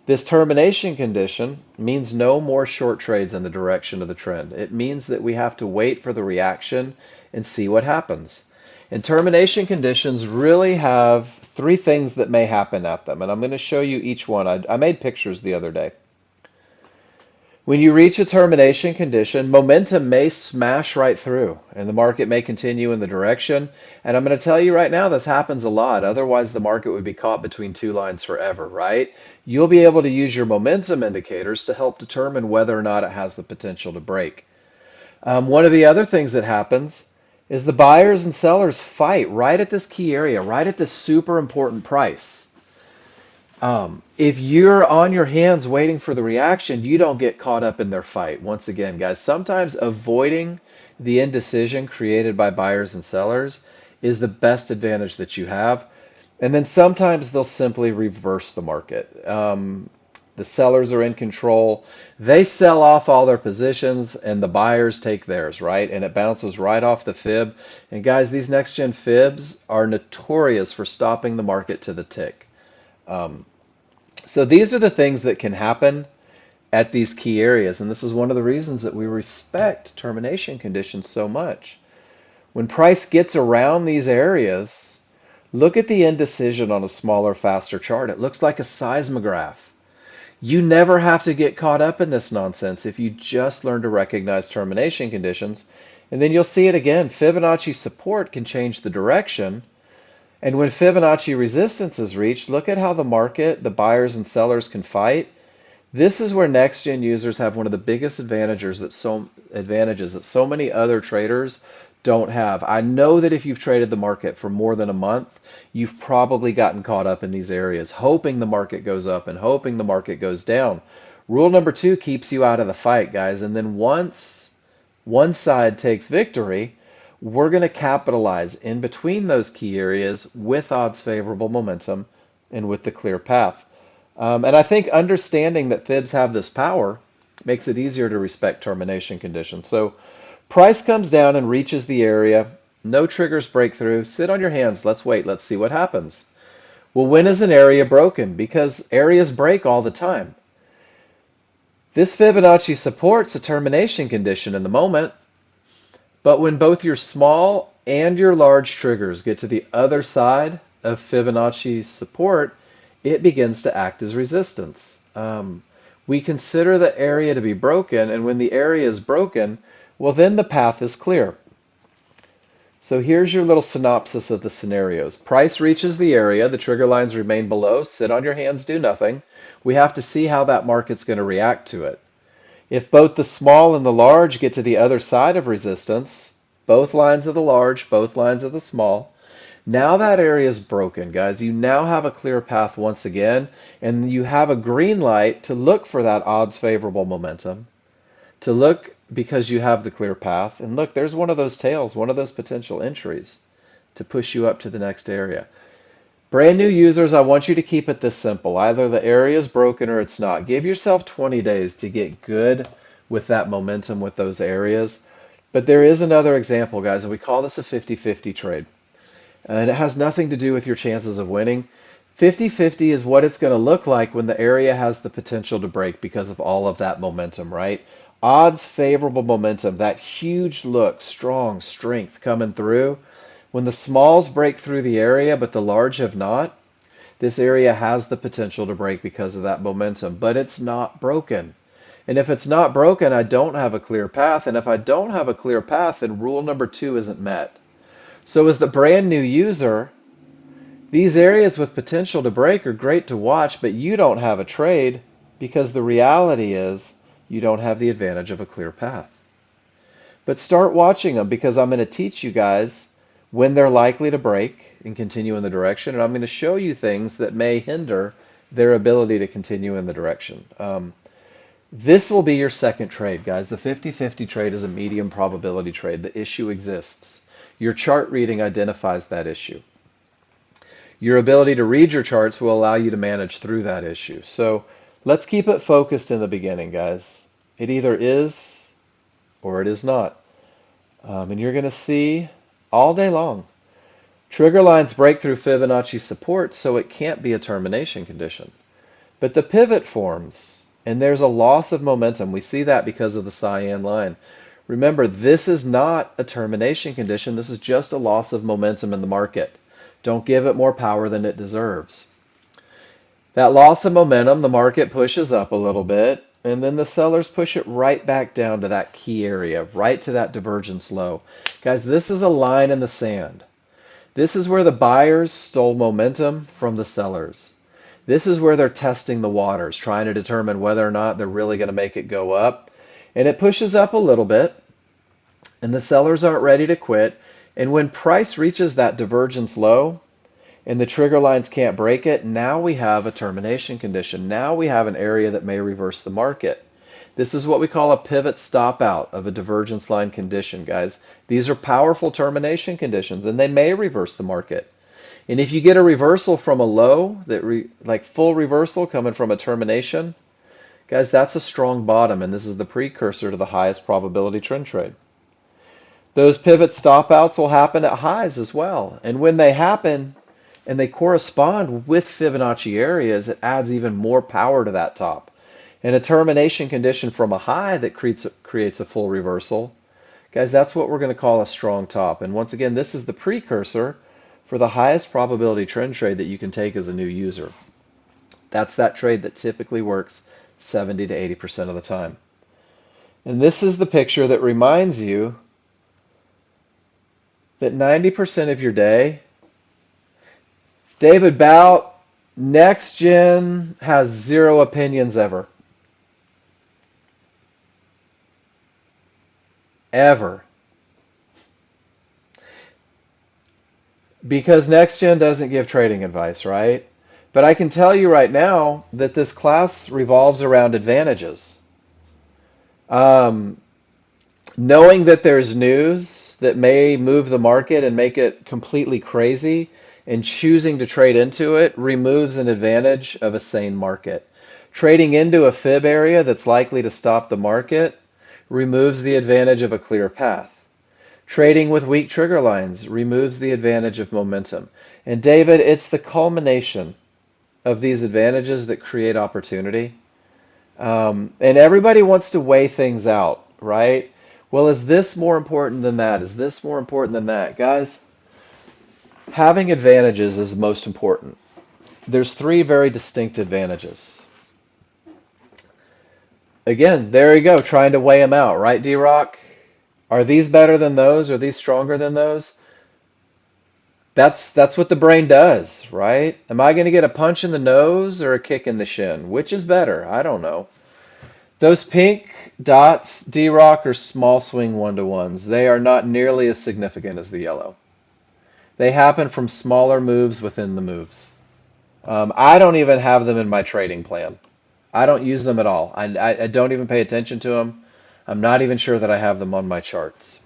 S1: This termination condition means no more short trades in the direction of the trend. It means that we have to wait for the reaction and see what happens. And termination conditions really have three things that may happen at them. And I'm going to show you each one. I made pictures the other day. When you reach a termination condition, momentum may smash right through and the market may continue in the direction. And I'm going to tell you right now, this happens a lot. Otherwise, the market would be caught between two lines forever, right? You'll be able to use your momentum indicators to help determine whether or not it has the potential to break. One of the other things that happens is the buyers and sellers fight right at this key area, right at this super important price. If you're on your hands waiting for the reaction, you don't get caught up in their fight. Once again, guys, sometimes avoiding the indecision created by buyers and sellers is the best advantage that you have. And then sometimes they'll simply reverse the market. The sellers are in control. They sell off all their positions and the buyers take theirs, right? And it bounces right off the fib. And guys, these next gen fibs are notorious for stopping the market to the tick. So these are the things that can happen at these key areas, and this is one of the reasons that we respect termination conditions so much. When price gets around these areas, look at the indecision on a smaller, faster chart. It looks like a seismograph. You never have to get caught up in this nonsense if you just learn to recognize termination conditions. And then you'll see it again. Fibonacci support can change the direction. And when Fibonacci resistance is reached, look at how the market, the buyers and sellers can fight. This is where next-gen users have one of the biggest advantages that so many other traders don't have. I know that if you've traded the market for more than a month, you've probably gotten caught up in these areas, hoping the market goes up and hoping the market goes down. Rule number two keeps you out of the fight, guys. And then once one side takes victory, we're going to capitalize in between those key areas with odds favorable momentum and with the clear path. And I think understanding that fibs have this power makes it easier to respect termination conditions. So price comes down and reaches the area. No triggers break through. Sit on your hands. Let's wait. Let's see what happens. Well, when is an area broken? Because areas break all the time. This Fibonacci supports a termination condition in the moment, but when both your small and your large triggers get to the other side of Fibonacci support, it begins to act as resistance. We consider the area to be broken, and when the area is broken, well, then the path is clear. So here's your little synopsis of the scenarios. Price reaches the area, the trigger lines remain below, sit on your hands, do nothing. We have to see how that market's going to react to it. If both the small and the large get to the other side of resistance, both lines of the large, both lines of the small, now that area is broken, guys. You now have a clear path once again, and you have a green light to look for that odds favorable momentum, to look because you have the clear path. And look, there's one of those tails, one of those potential entries to push you up to the next area. Brand new users, I want you to keep it this simple. Either the area is broken or it's not. Give yourself 20 days to get good with that momentum with those areas. But there is another example, guys, and we call this a 50-50 trade. And it has nothing to do with your chances of winning. 50-50 is what it's going to look like when the area has the potential to break because of all of that momentum, right? Odds favorable momentum, that huge look, strong strength coming through. When the smalls break through the area, but the large have not, this area has the potential to break because of that momentum, but it's not broken. And if it's not broken, I don't have a clear path. And if I don't have a clear path, then rule number two isn't met. So as the brand new user, these areas with potential to break are great to watch, but you don't have a trade because the reality is you don't have the advantage of a clear path. But start watching them because I'm going to teach you guys when they're likely to break and continue in the direction, and I'm going to show you things that may hinder their ability to continue in the direction. This will be your second trade, guys. The 50-50 trade is a medium probability trade. The issue exists. Your chart reading identifies that issue. Your ability to read your charts will allow you to manage through that issue. So let's keep it focused in the beginning, guys. It either is or it is not. And you're going to see all day long. Trigger lines break through Fibonacci support, so it can't be a termination condition. But the pivot forms, and there's a loss of momentum. We see that because of the cyan line. Remember, this is not a termination condition. This is just a loss of momentum in the market. Don't give it more power than it deserves. That loss of momentum, the market pushes up a little bit, and then the sellers push it right back down to that key area, right to that divergence low. Guys, this is a line in the sand. This is where the buyers stole momentum from the sellers. This is where they're testing the waters, trying to determine whether or not they're really going to make it go up. And it pushes up a little bit, and the sellers aren't ready to quit. And when price reaches that divergence low and the trigger lines can't break it, now we have a termination condition. Now we have an area that may reverse the market. This is what we call a pivot stop out of a divergence line condition, guys. These are powerful termination conditions, and they may reverse the market. And if you get a reversal from a low, like full reversal coming from a termination, guys, that's a strong bottom, and this is the precursor to the highest probability trend trade. Those pivot stop outs will happen at highs as well. And when they happen and they correspond with Fibonacci areas, it adds even more power to that top. And a termination condition from a high that creates a full reversal, guys, that's what we're going to call a strong top. And once again, this is the precursor for the highest probability trend trade that you can take as a new user. That's that trade that typically works 70 to 80% of the time. And this is the picture that reminds you that 90% of your day, David Bout, Nexgen has zero opinions ever. Ever. Because Nexgen doesn't give trading advice, right? But I can tell you right now that this class revolves around advantages. Um, Knowing that there's news that may move the market and make it completely crazy and choosing to trade into it removes an advantage of a sane market. Trading into a fib area that's likely to stop the market removes the advantage of a clear path. Trading with weak trigger lines removes the advantage of momentum. And David, it's the culmination of these advantages that create opportunity. And everybody wants to weigh things out, right? Well, is this more important than that? Is this more important than that? Guys, having advantages is most important. There's three very distinct advantages. Again, there you go, trying to weigh them out, right, D-Rock? Are these better than those? Are these stronger than those? That's what the brain does, right? Am I going to get a punch in the nose or a kick in the shin? Which is better? I don't know. Those pink dots, D-Rock, are small swing one-to-ones. They are not nearly as significant as the yellow. They happen from smaller moves within the moves. I don't even have them in my trading plan. I don't use them at all. I don't even pay attention to them. I'm not even sure that I have them on my charts.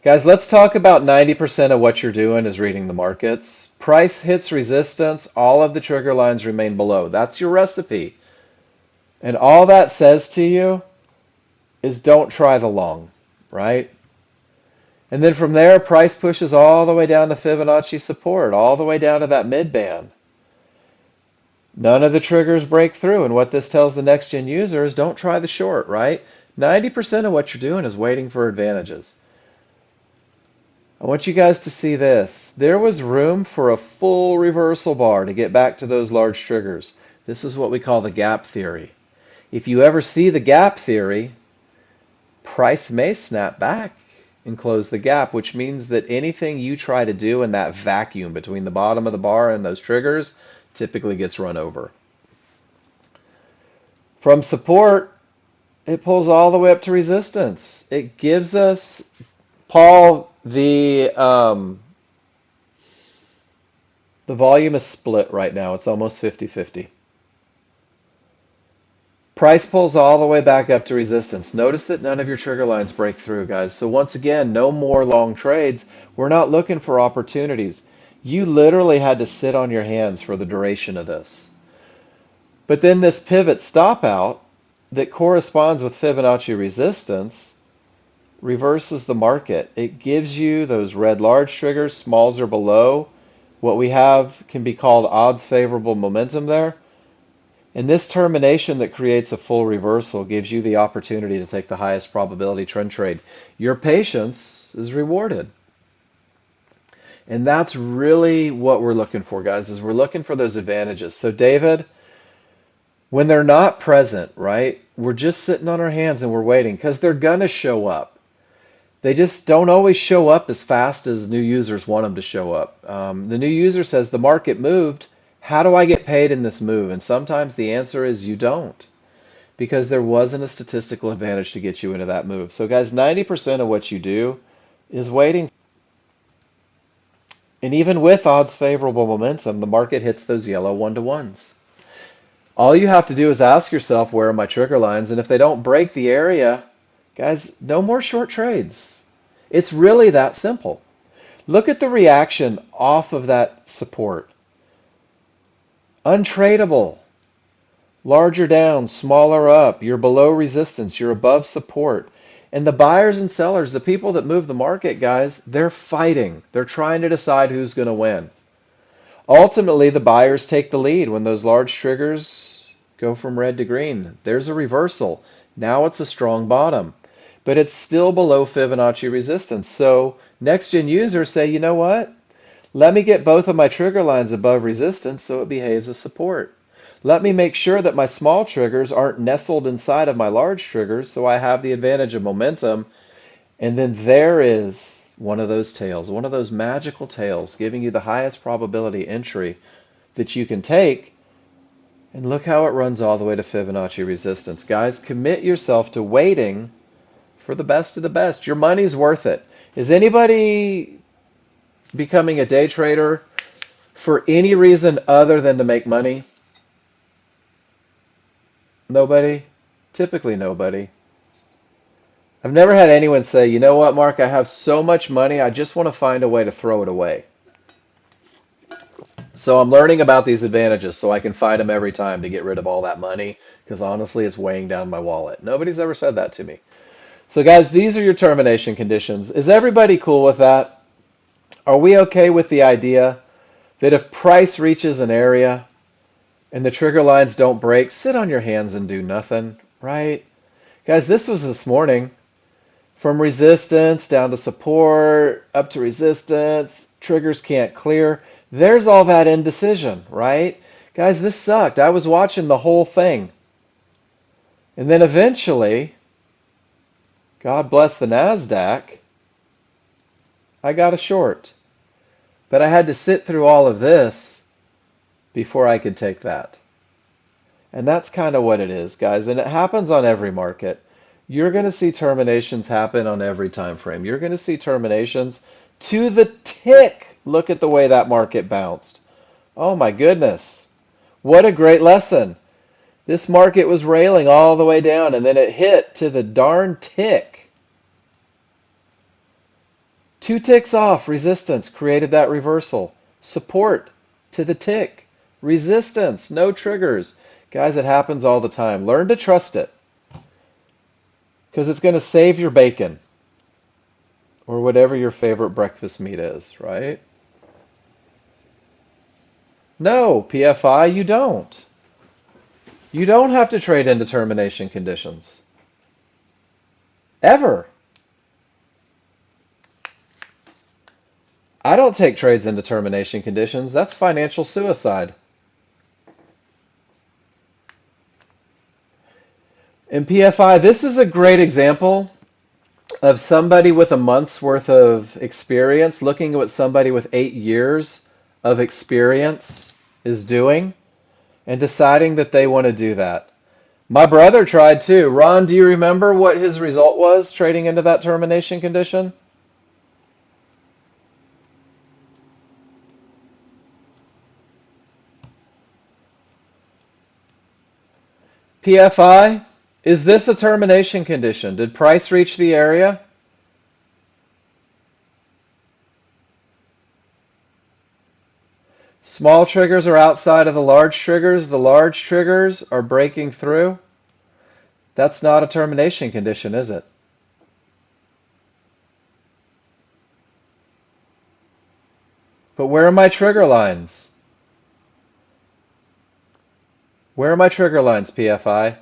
S1: Guys, let's talk about 90% of what you're doing is reading the markets. Price hits resistance, all of the trigger lines remain below. That's your recipe. And all that says to you is don't try the long, right? And then from there, price pushes all the way down to Fibonacci support, all the way down to that mid band. None of the triggers break through. And what this tells the next gen user is don't try the short, right? 90% of what you're doing is waiting for advantages. I want you guys to see this. There was room for a full reversal bar to get back to those large triggers. This is what we call the gap theory. If you ever see the gap theory, price may snap back and close the gap, which means that anything you try to do in that vacuum between the bottom of the bar and those triggers typically gets run over. From support, it pulls all the way up to resistance. It gives us, Paul, the volume is split right now. It's almost 50-50. Price pulls all the way back up to resistance. Notice that none of your trigger lines break through, guys. So once again, no more long trades. We're not looking for opportunities. You literally had to sit on your hands for the duration of this. But then this pivot stop out that corresponds with Fibonacci resistance reverses the market. It gives you those red large triggers, smalls are below. What we have can be called odds favorable momentum there. And this termination that creates a full reversal gives you the opportunity to take the highest probability trend trade. Your patience is rewarded. And that's really what we're looking for, guys, is we're looking for those advantages. So David, when they're not present, right, we're just sitting on our hands and we're waiting because they're going to show up. They just don't always show up as fast as new users want them to show up. The new user says the market moved. How do I get paid in this move? And sometimes the answer is you don't, because there wasn't a statistical advantage to get you into that move. So guys, 90% of what you do is waiting. And even with odds favorable momentum, the market hits those yellow one-to-ones. All you have to do is ask yourself, where are my trigger lines? And if they don't break the area, guys, no more short trades. It's really that simple. Look at the reaction off of that support. Untradeable. Larger down, smaller up. You're below resistance. You're above support. And the buyers and sellers, the people that move the market, guys, they're fighting. They're trying to decide who's going to win. Ultimately, the buyers take the lead when those large triggers go from red to green. There's a reversal. Now it's a strong bottom, but it's still below Fibonacci resistance. So next gen users say, you know what? Let me get both of my trigger lines above resistance so it behaves as support. Let me make sure that my small triggers aren't nestled inside of my large triggers so I have the advantage of momentum. And then there is one of those tails, one of those magical tails giving you the highest probability entry that you can take. And look how it runs all the way to Fibonacci resistance. Guys, commit yourself to waiting for the best of the best. Your money's worth it. Is anybody becoming a day trader for any reason other than to make money? Nobody? Typically nobody. I've never had anyone say, you know what, Mark, I have so much money, I just want to find a way to throw it away. So I'm learning about these advantages so I can fight them every time to get rid of all that money because honestly, it's weighing down my wallet. Nobody's ever said that to me. So guys, these are your termination conditions. Is everybody cool with that? Are we okay with the idea that if price reaches an area and the trigger lines don't break, sit on your hands and do nothing, right? Guys, this was this morning. From resistance down to support, up to resistance, triggers can't clear. There's all that indecision, right? Guys, this sucked. I was watching the whole thing. And then eventually, God bless the NASDAQ, I got a short. But I had to sit through all of this before I could take that. And that's kind of what it is, guys. And it happens on every market. You're going to see terminations happen on every time frame. You're going to see terminations to the tick. Look at the way that market bounced. Oh my goodness. What a great lesson. This market was railing all the way down and then it hit to the darn tick. 2 ticks off resistance created that reversal. Support to the tick. Resistance, no triggers. Guys, it happens all the time. Learn to trust it because it's going to save your bacon or whatever your favorite breakfast meat is, right? No, PFI, you don't. You don't have to trade into termination conditions. Ever. I don't take trades into termination conditions. That's financial suicide. In PFI, this is a great example of somebody with a month's worth of experience looking at what somebody with 8 years of experience is doing and deciding that they want to do that. My brother tried too. Ron, do you remember what his result was trading into that termination condition? PFI, is this a termination condition? Did price reach the area? Small triggers are outside of the large triggers. The large triggers are breaking through. That's not a termination condition, is it? But where are my trigger lines? Where are my trigger lines, PFI?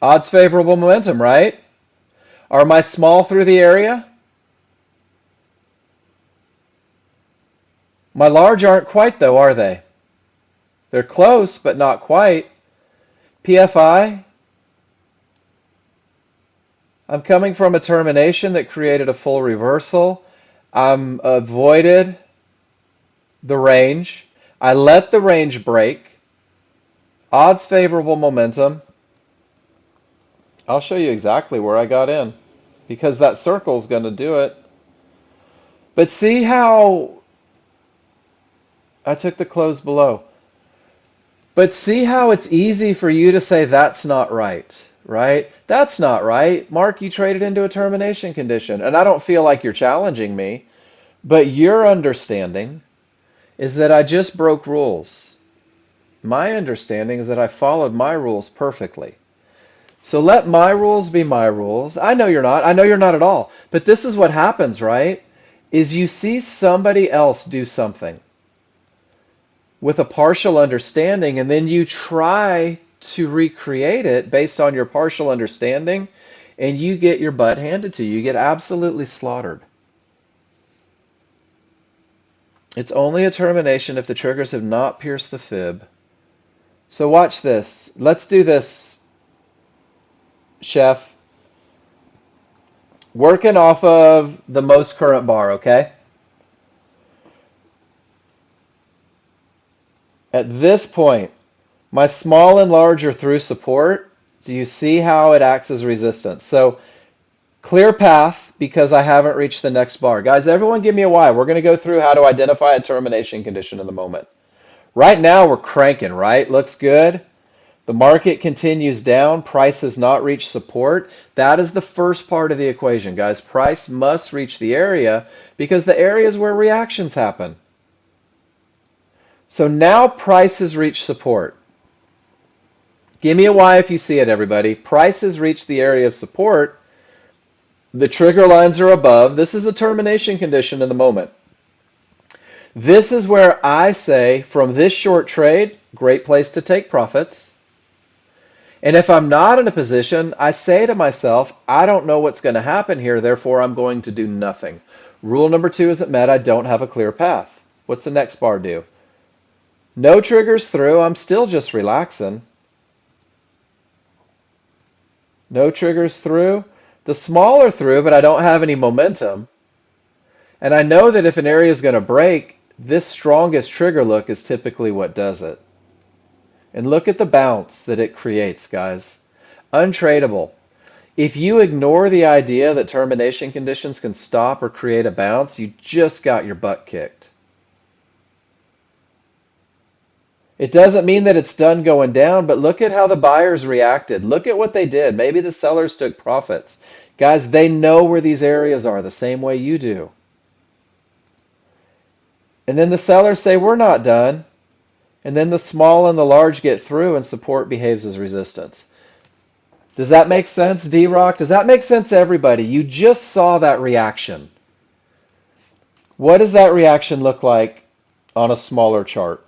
S1: Odds favorable momentum, right? Are my small through the area? My large aren't quite though, are they? They're close, but not quite. PFI, I'm coming from a termination that created a full reversal. I'm avoided the range. I let the range break. Odds favorable momentum. I'll show you exactly where I got in because that circle is going to do it. But see how I took the close below. But see how it's easy for you to say that's not right, right? That's not right. Mark, you traded into a termination condition. And I don't feel like you're challenging me, but your understanding is that I just broke rules. My understanding is that I followed my rules perfectly. So let my rules be my rules. I know you're not. I know you're not at all. But this is what happens, right? Is you see somebody else do something with a partial understanding, and then you try to recreate it based on your partial understanding, and you get your butt handed to you. You get absolutely slaughtered. It's only a termination if the triggers have not pierced the fib. So watch this. Let's do this, Chef. Working off of the most current bar, okay? At this point, my small and large are through support. Do you see how it acts as resistance? So clear path because I haven't reached the next bar. Guys, everyone give me a why. We're going to go through how to identify a termination condition in the moment. Right now, we're cranking, right? Looks good. The market continues down. Price has not reached support. That is the first part of the equation, guys. Price must reach the area because the area is where reactions happen. So now price has reached support. Give me a Y if you see it, everybody. Price has reached the area of support. The trigger lines are above. This is a termination condition in the moment. This is where I say, from this short trade, great place to take profits. And if I'm not in a position, I say to myself, I don't know what's going to happen here, therefore I'm going to do nothing. Rule number 2 isn't met. I don't have a clear path. What's the next bar do? No triggers through. I'm still just relaxing. No triggers through. The smaller through, but I don't have any momentum. And I know that if an area is going to break, this strongest trigger look is typically what does it. And look at the bounce that it creates, guys. Untradeable. If you ignore the idea that termination conditions can stop or create a bounce, you just got your butt kicked. It doesn't mean that it's done going down, but look at how the buyers reacted. Look at what they did. Maybe the sellers took profits. Guys, they know where these areas are the same way you do. And then the sellers say, we're not done. And then the small and the large get through and support behaves as resistance. Does that make sense, D-Rock? Does that make sense to everybody? You just saw that reaction. What does that reaction look like on a smaller chart?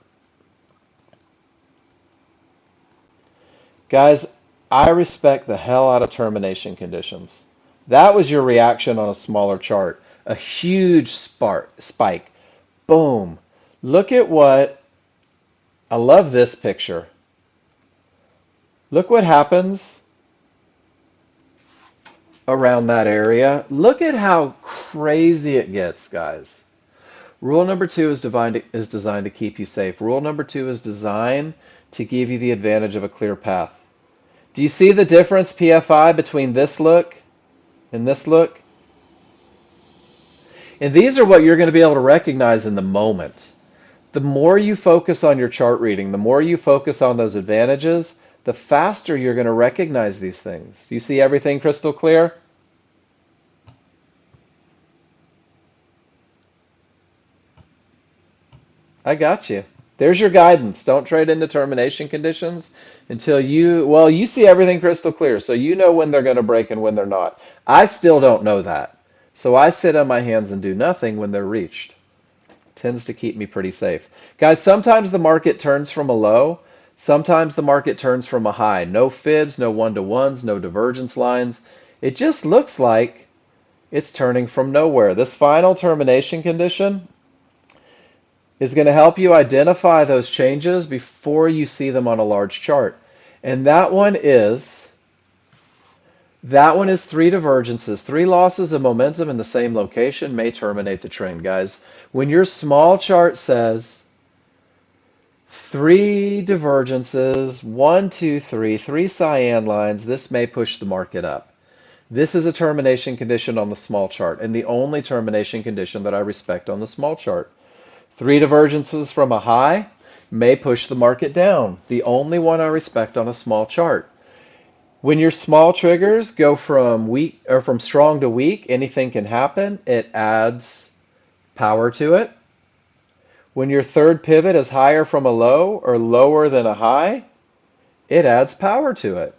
S1: Guys, I respect the hell out of termination conditions. That was your reaction on a smaller chart. A huge spike. Boom. Look at what, I love this picture. Look what happens around that area. Look at how crazy it gets, guys. Rule number 2 is designed to keep you safe. Rule number 2 is designed to give you the advantage of a clear path. Do you see the difference, PFI, between this look and this look? And these are what you're going to be able to recognize in the moment. The more you focus on your chart reading, the more you focus on those advantages, the faster you're going to recognize these things. Do you see everything crystal clear? I got you. There's your guidance. Don't trade into termination conditions until you see everything crystal clear. So you know when they're going to break and when they're not. I still don't know that. So I sit on my hands and do nothing when they're reached. Tends to keep me pretty safe. Guys, sometimes the market turns from a low. Sometimes the market turns from a high. No fibs, no one-to-ones, no divergence lines. It just looks like it's turning from nowhere. This final termination condition is going to help you identify those changes before you see them on a large chart. And that one is 3 divergences. 3 losses of momentum in the same location may terminate the trend, guys. When your small chart says 3 divergences, 1, 2, 3, 3 cyan lines, this may push the market up. This is a termination condition on the small chart, and the only termination condition that I respect on the small chart. 3 divergences from a high may push the market down. The only one I respect on a small chart. When your small triggers go from weak or from strong to weak, anything can happen. It adds power to it. When your third pivot is higher from a low or lower than a high, it adds power to it.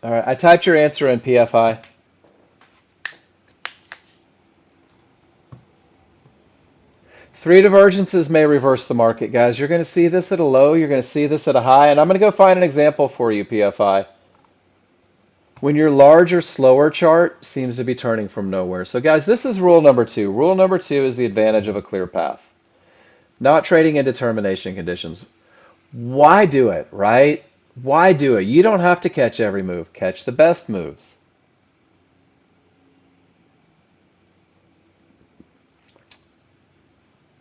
S1: All right, I typed your answer in, PFI. Three divergences may reverse the market, guys. You're going to see this at a low, you're going to see this at a high, and I'm going to go find an example for you, PFI. When your larger, slower chart seems to be turning from nowhere. So guys, this is rule number two. Rule number two is the advantage of a clear path. Not trading in determination conditions. Why do it, right? Why do it? You don't have to catch every move. Catch the best moves.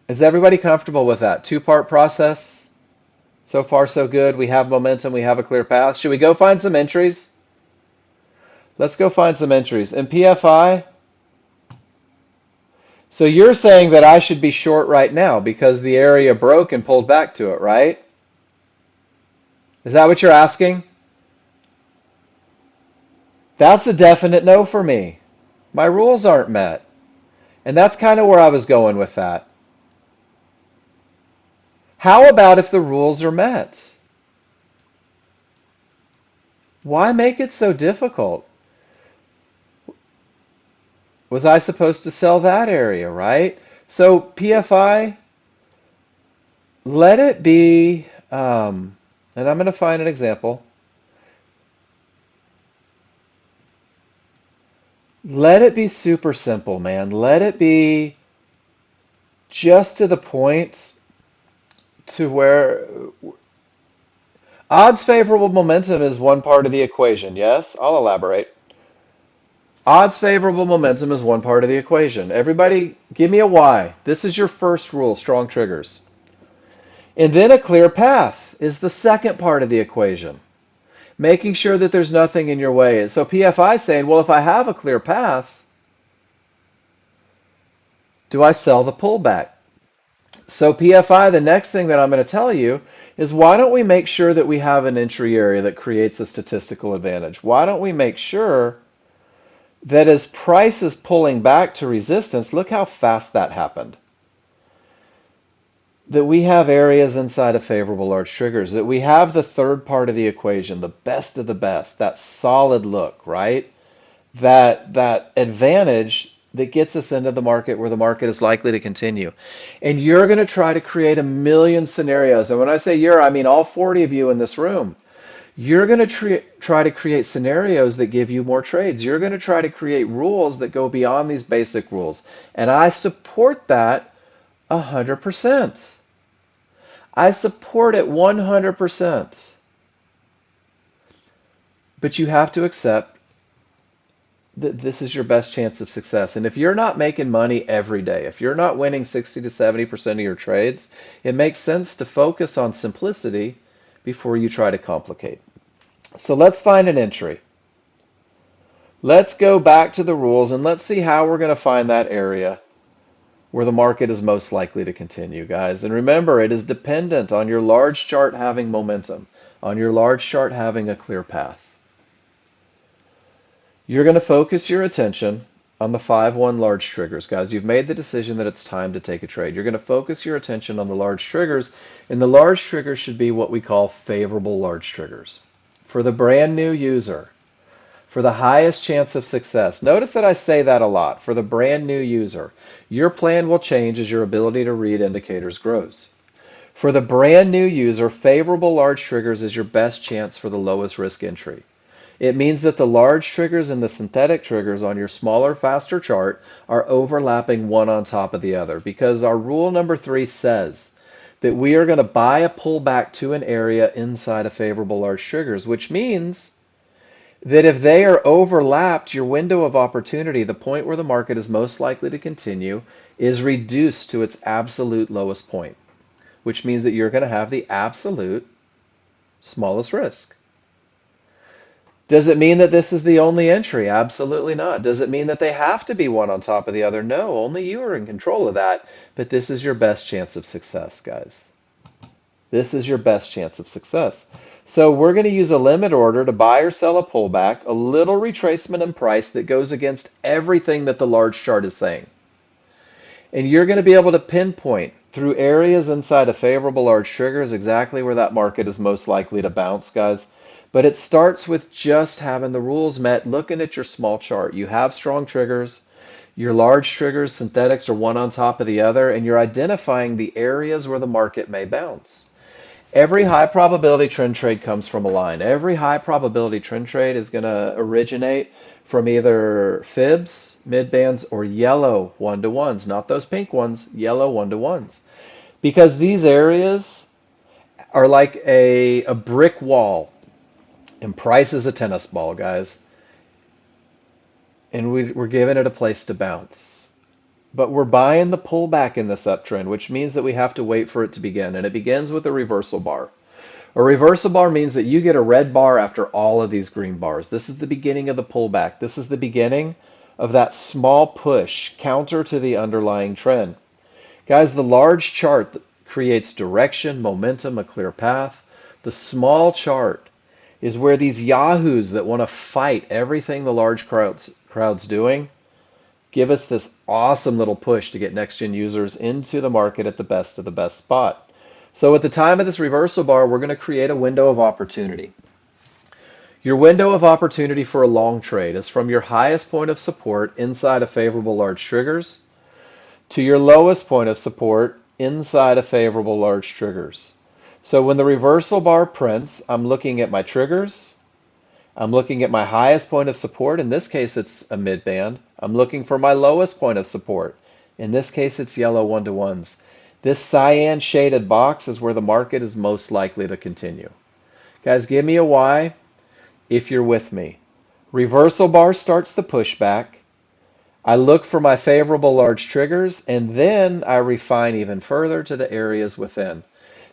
S1: Is everybody comfortable with that? Two-part process? So far, so good. We have momentum. We have a clear path. Should we go find some entries? Let's go find some entries. In PFI, so you're saying that I should be short right now because the area broke and pulled back to it, right? Is that what you're asking? That's a definite no for me. My rules aren't met. And that's kind of where I was going with that. How about if the rules are met? Why make it so difficult? Was I supposed to sell that area, right? So PFI, let it be, and I'm going to find an example. Let it be super simple, man. Let it be just to the point to where odds favorable momentum is one part of the equation. Yes, I'll elaborate. Odds favorable momentum is one part of the equation. Everybody, give me a why. This is your first rule, strong triggers. And then a clear path is the second part of the equation. Making sure that there's nothing in your way. So PFI is saying, well, if I have a clear path, do I sell the pullback? So PFI, the next thing that I'm going to tell you is why don't we make sure that we have an entry area that creates a statistical advantage? Why don't we make sure that as price is pulling back to resistance, look how fast that happened. That we have areas inside of favorable large triggers, that we have the third part of the equation, the best of the best, that solid look, right? That advantage that gets us into the market where the market is likely to continue. And you're going to try to create a million scenarios. And when I say you're, I mean all 40 of you in this room. You're going to try to create scenarios that give you more trades. You're going to try to create rules that go beyond these basic rules. And I support that 100%. I support it 100%. But you have to accept that this is your best chance of success. And if you're not making money every day, if you're not winning 60 to 70% of your trades, it makes sense to focus on simplicity before you try to complicate. So let's find an entry. Let's go back to the rules and let's see how we're going to find that area where the market is most likely to continue, guys. And remember, it is dependent on your large chart having momentum, on your large chart having a clear path. You're going to focus your attention on the 5-1 large triggers, guys. You've made the decision that it's time to take a trade. You're going to focus your attention on the large triggers, and the large triggers should be what we call favorable large triggers. For the brand new user, for the highest chance of success. Notice that I say that a lot. For the brand new user, your plan will change as your ability to read indicators grows. For the brand new user, favorable large triggers is your best chance for the lowest risk entry. It means that the large triggers and the synthetic triggers on your smaller, faster chart are overlapping one on top of the other because our rule number 3 says that we are going to buy a pullback to an area inside of favorable large triggers, which means that if they are overlapped, your window of opportunity, the point where the market is most likely to continue, is reduced to its absolute lowest point, which means that you're going to have the absolute smallest risk. Does it mean that this is the only entry? Absolutely not. Does it mean that they have to be one on top of the other? No, only you are in control of that, but this is your best chance of success, guys. This is your best chance of success. So we're going to use a limit order to buy or sell a pullback, a little retracement in price that goes against everything that the large chart is saying. And you're going to be able to pinpoint through areas inside of favorable large triggers exactly where that market is most likely to bounce, guys. But it starts with just having the rules met, looking at your small chart. You have strong triggers. Your large triggers, synthetics are one on top of the other, and you're identifying the areas where the market may bounce. Every high probability trend trade comes from a line. Every high probability trend trade is going to originate from either fibs, mid bands, or yellow one-to-ones, not those pink ones, yellow one-to-ones. Because these areas are like a brick wall, and price is a tennis ball, guys. And we're giving it a place to bounce. But we're buying the pullback in this uptrend, which means that we have to wait for it to begin. And it begins with a reversal bar. A reversal bar means that you get a red bar after all of these green bars. This is the beginning of the pullback. This is the beginning of that small push counter to the underlying trend. Guys, the large chart creates direction, momentum, a clear path. The small chart is where these yahoos that want to fight everything the large crowd's doing give us this awesome little push to get next gen users into the market at the best of the best spot. So at the time of this reversal bar, we're going to create a window of opportunity. Your window of opportunity for a long trade is from your highest point of support inside of favorable large triggers to your lowest point of support inside of favorable large triggers. So when the reversal bar prints, I'm looking at my triggers. I'm looking at my highest point of support. In this case, it's a mid band. I'm looking for my lowest point of support. In this case, it's yellow one-to-ones. This cyan shaded box is where the market is most likely to continue. Guys, give me a Y if you're with me. Reversal bar starts the pushback. I look for my favorable large triggers, and then I refine even further to the areas within.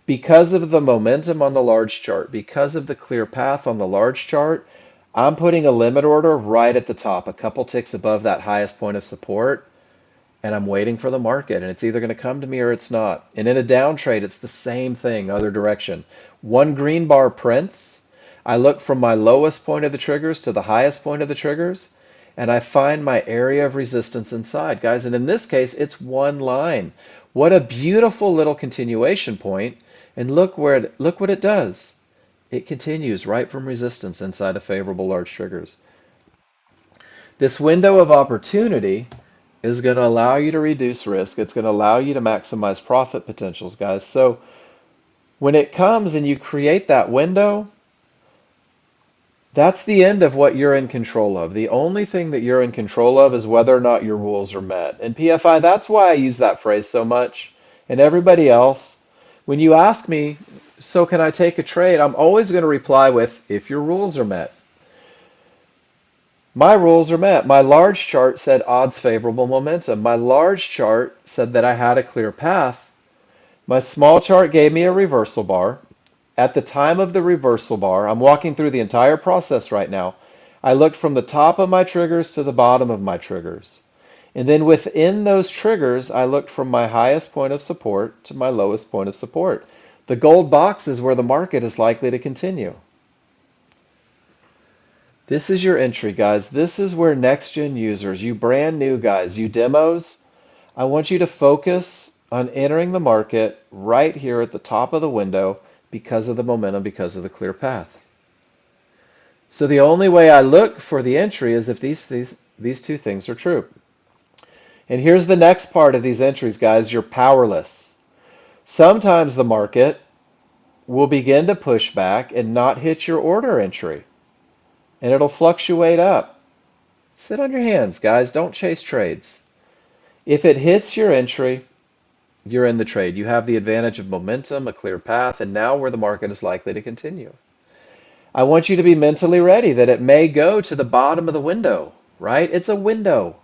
S1: Because of the momentum on the large chart, because of the clear path on the large chart, I'm putting a limit order right at the top, a couple ticks above that highest point of support, and I'm waiting for the market, and it's either going to come to me or it's not. And in a down trade, it's the same thing, other direction. One green bar prints, I look from my lowest point of the triggers to the highest point of the triggers, and I find my area of resistance inside, guys. And in this case, it's one line. What a beautiful little continuation point. And look what it does. It continues right from resistance inside of favorable large triggers. This window of opportunity is going to allow you to reduce risk. It's going to allow you to maximize profit potentials, guys. So when it comes and you create that window, that's the end of what you're in control of. The only thing that you're in control of is whether or not your rules are met. And PFI, that's why I use that phrase so much. And everybody else, when you ask me, so can I take a trade? I'm always going to reply with, if your rules are met. My rules are met. My large chart said odds favorable momentum. My large chart said that I had a clear path. My small chart gave me a reversal bar. At the time of the reversal bar, I'm walking through the entire process right now. I looked from the top of my triggers to the bottom of my triggers. And then within those triggers, I looked from my highest point of support to my lowest point of support. The gold box is where the market is likely to continue. This is your entry, guys. This is where next gen users, you brand new guys, you demos, I want you to focus on entering the market right here at the top of the window because of the momentum, because of the clear path. So the only way I look for the entry is if these two things are true. And here's the next part of these entries, guys. You're powerless. Sometimes the market will begin to push back and not hit your order entry, and it'll fluctuate up. Sit on your hands, guys. Don't chase trades. If it hits your entry, you're in the trade. You have the advantage of momentum, a clear path, and now where the market is likely to continue. I want you to be mentally ready that it may go to the bottom of the window, right? It's a window.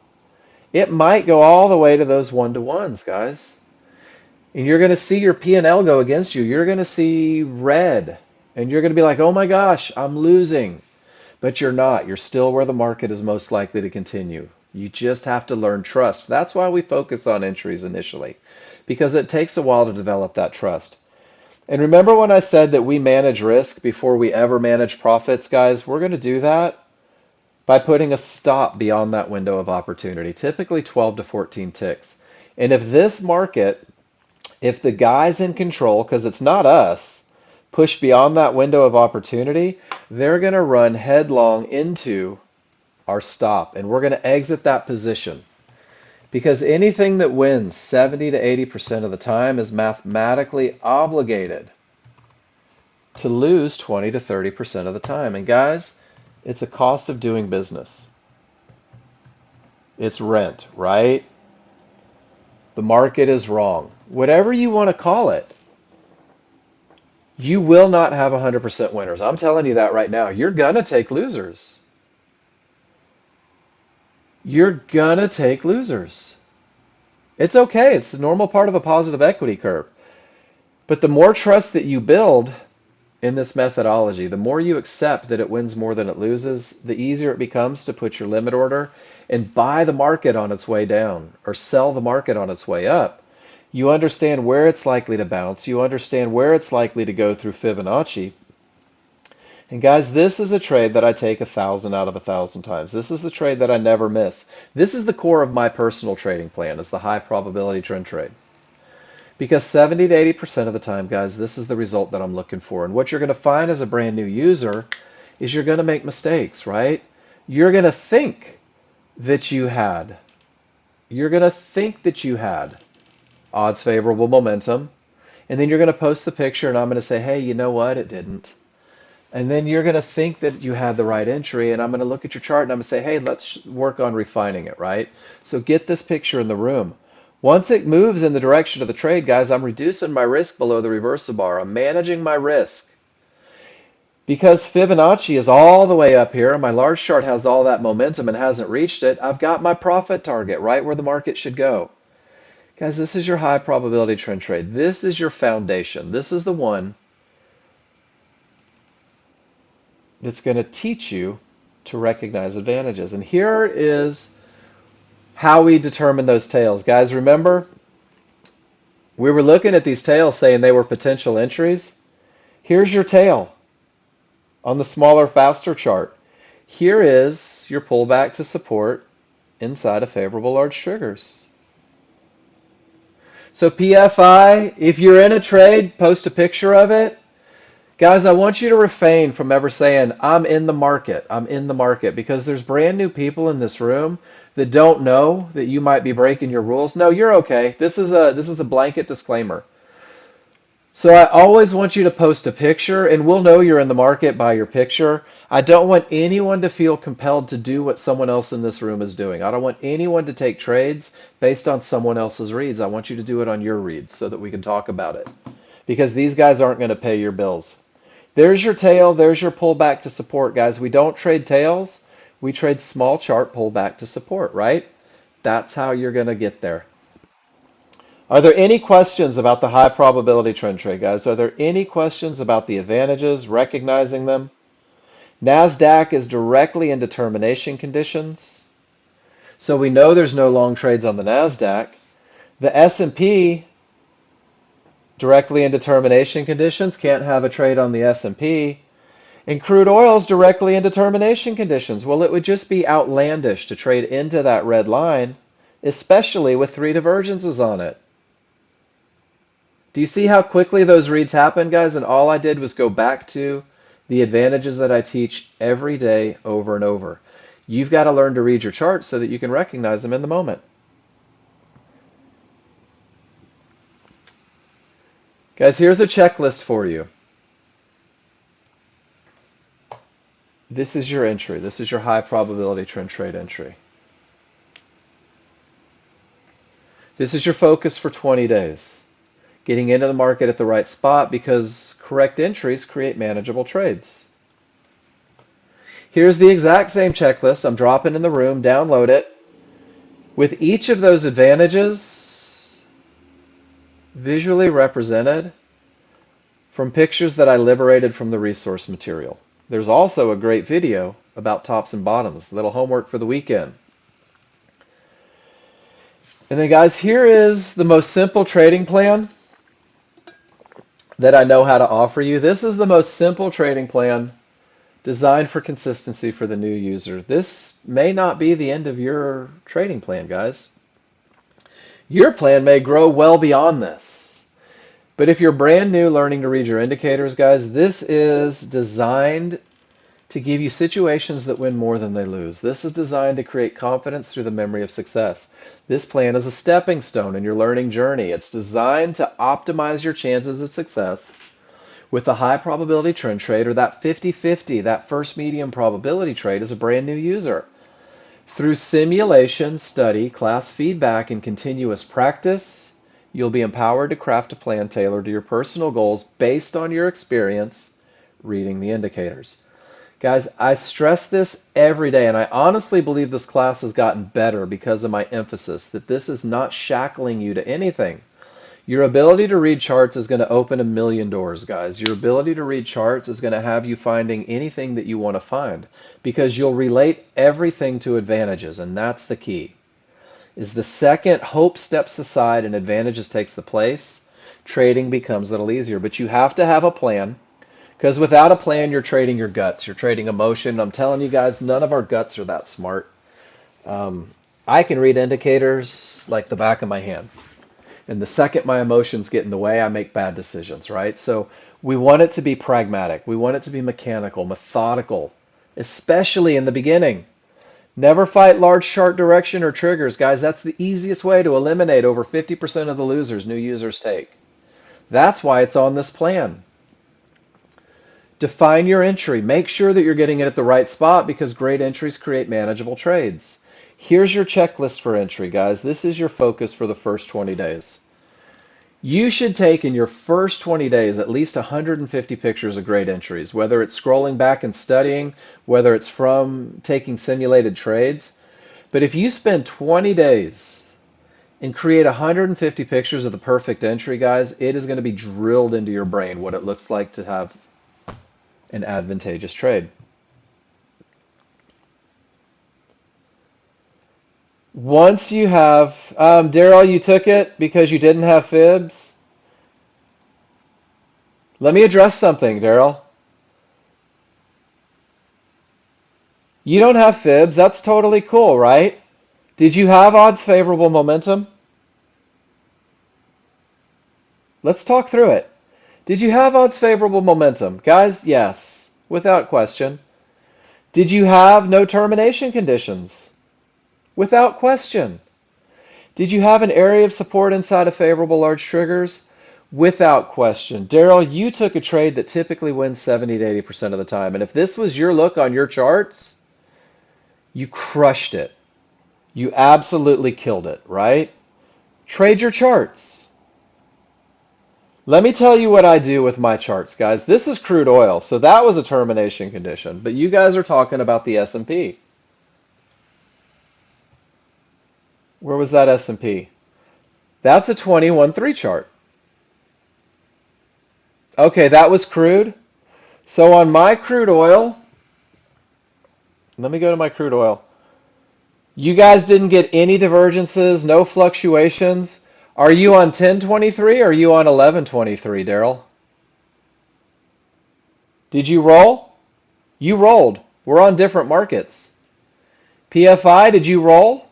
S1: It might go all the way to those one-to-ones, guys. And you're going to see your P&L go against you. You're going to see red. And you're going to be like, oh my gosh, I'm losing. But you're not. You're still where the market is most likely to continue. You just have to learn trust. That's why we focus on entries initially, because it takes a while to develop that trust. And remember when I said that we manage risk before we ever manage profits, guys? We're going to do that by putting a stop beyond that window of opportunity, typically 12 to 14 ticks. And if this market, if the guys in control, because it's not us, push beyond that window of opportunity, they're going to run headlong into our stop, and we're going to exit that position. Because anything that wins 70 to 80% of the time is mathematically obligated to lose 20 to 30% of the time. And guys, it's a cost of doing business. It's rent, right? The market is wrong. Whatever you want to call it, you will not have 100% winners. I'm telling you that right now. You're going to take losers. You're going to take losers. It's okay. It's a normal part of a positive equity curve. But the more trust that you build in this methodology, the more you accept that it wins more than it loses, the easier it becomes to put your limit order and buy the market on its way down or sell the market on its way up. You understand where it's likely to bounce. You understand where it's likely to go through Fibonacci. And guys, this is a trade that I take 1,000 out of 1,000 times. This is the trade that I never miss. This is the core of my personal trading plan, is the high probability trend trade. Because 70 to 80% of the time, guys, this is the result that I'm looking for. And what you're going to find as a brand new user is you're going to make mistakes, right? You're going to think that you had. You're going to think that you had odds favorable momentum. And then you're going to post the picture and I'm going to say, hey, you know what? It didn't. And then you're going to think that you had the right entry, and I'm going to look at your chart and I'm going to say, hey, let's work on refining it, right? So get this picture in the room. Once it moves in the direction of the trade, guys, I'm reducing my risk below the reversal bar. I'm managing my risk. Because Fibonacci is all the way up here, and my large chart has all that momentum and hasn't reached it, I've got my profit target right where the market should go. Guys, this is your high probability trend trade. This is your foundation. This is the one that's going to teach you to recognize advantages. And here is how we determine those tails. Guys, remember, we were looking at these tails saying they were potential entries. Here's your tail on the smaller, faster chart. Here is your pullback to support inside of favorable large triggers. So PFI, if you're in a trade, post a picture of it. Guys, I want you to refrain from ever saying, I'm in the market. I'm in the market, because there's brand new people in this room that don't know that you might be breaking your rules. No, you're okay. This is a blanket disclaimer. So I always want you to post a picture, and we'll know you're in the market by your picture. I don't want anyone to feel compelled to do what someone else in this room is doing. I don't want anyone to take trades based on someone else's reads. I want you to do it on your reads so that we can talk about it, because these guys aren't going to pay your bills. There's your tail. There's your pullback to support, guys. We don't trade tails. We trade small chart pullback to support, right? That's how you're going to get there. Are there any questions about the high probability trend trade, guys? Are there any questions about the advantages, recognizing them? NASDAQ is directly in determination conditions. So we know there's no long trades on the NASDAQ. The S&P, directly in determination conditions, can't have a trade on the S&P. And crude oil's directly in determination conditions. Well, it would just be outlandish to trade into that red line, especially with 3 divergences on it. Do you see how quickly those reads happen, guys? And all I did was go back to the advantages that I teach every day over and over. You've got to learn to read your charts so that you can recognize them in the moment. Guys, here's a checklist for you. This is your entry. This is your high probability trend trade entry. This is your focus for 20 days. Getting into the market at the right spot, because correct entries create manageable trades. Here's the exact same checklist. I'm dropping in the room. Download it. With each of those advantages visually represented from pictures that I liberated from the resource material. There's also a great video about tops and bottoms, a little homework for the weekend. And then, guys, here is the most simple trading plan that I know how to offer you. This is the most simple trading plan designed for consistency for the new user. This may not be the end of your trading plan, guys. Your plan may grow well beyond this. But if you're brand new learning to read your indicators, guys, this is designed to give you situations that win more than they lose. This is designed to create confidence through the memory of success. This plan is a stepping stone in your learning journey. It's designed to optimize your chances of success with a high probability trend trade or that 50-50, that first medium probability trade as a brand new user. Through simulation, study, class feedback, and continuous practice, you'll be empowered to craft a plan tailored to your personal goals based on your experience reading the indicators. Guys, I stress this every day, and I honestly believe this class has gotten better because of my emphasis that this is not shackling you to anything. Your ability to read charts is going to open a million doors, guys. Your ability to read charts is going to have you finding anything that you want to find because you'll relate everything to advantages, and that's the key. Is the second hope steps aside and advantages takes the place, trading becomes a little easier. But you have to have a plan because without a plan, you're trading your guts. You're trading emotion. I'm telling you guys, none of our guts are that smart. I can read indicators like the back of my hand. And the second my emotions get in the way, I make bad decisions, right? So we want it to be pragmatic. We want it to be mechanical, methodical, especially in the beginning. Never fight large chart direction or triggers, guys. That's the easiest way to eliminate over 50% of the losers new users take. That's why it's on this plan. Define your entry. Make sure that you're getting it at the right spot because great entries create manageable trades. Here's your checklist for entry, guys. This is your focus for the first 20 days. You should take in your first 20 days at least 150 pictures of great entries, whether it's scrolling back and studying, whether it's from taking simulated trades. But if you spend 20 days and create 150 pictures of the perfect entry, guys, it is going to be drilled into your brain what it looks like to have an advantageous trade. Once you have, Daryl, you took it because you didn't have fibs. Let me address something, Daryl. You don't have fibs. That's totally cool, right? Did you have odds favorable momentum? Let's talk through it. Did you have odds favorable momentum? Guys, yes, without question. Did you have no termination conditions? Without question. Did you have an area of support inside of favorable large triggers? Without question. Daryl, you took a trade that typically wins 70 to 80% of the time. And if this was your look on your charts, you crushed it. You absolutely killed it, right? Trade your charts. Let me tell you what I do with my charts, guys. This is crude oil, so that was a termination condition. But you guys are talking about the S&P. Where was that S&P? That's a 21-3 chart. Okay, that was crude. So on my crude oil, let me go to my crude oil. You guys didn't get any divergences, no fluctuations. Are you on 1023 or are you on 1123, Daryl? Did you roll? You rolled. We're on different markets. PFI, did you roll?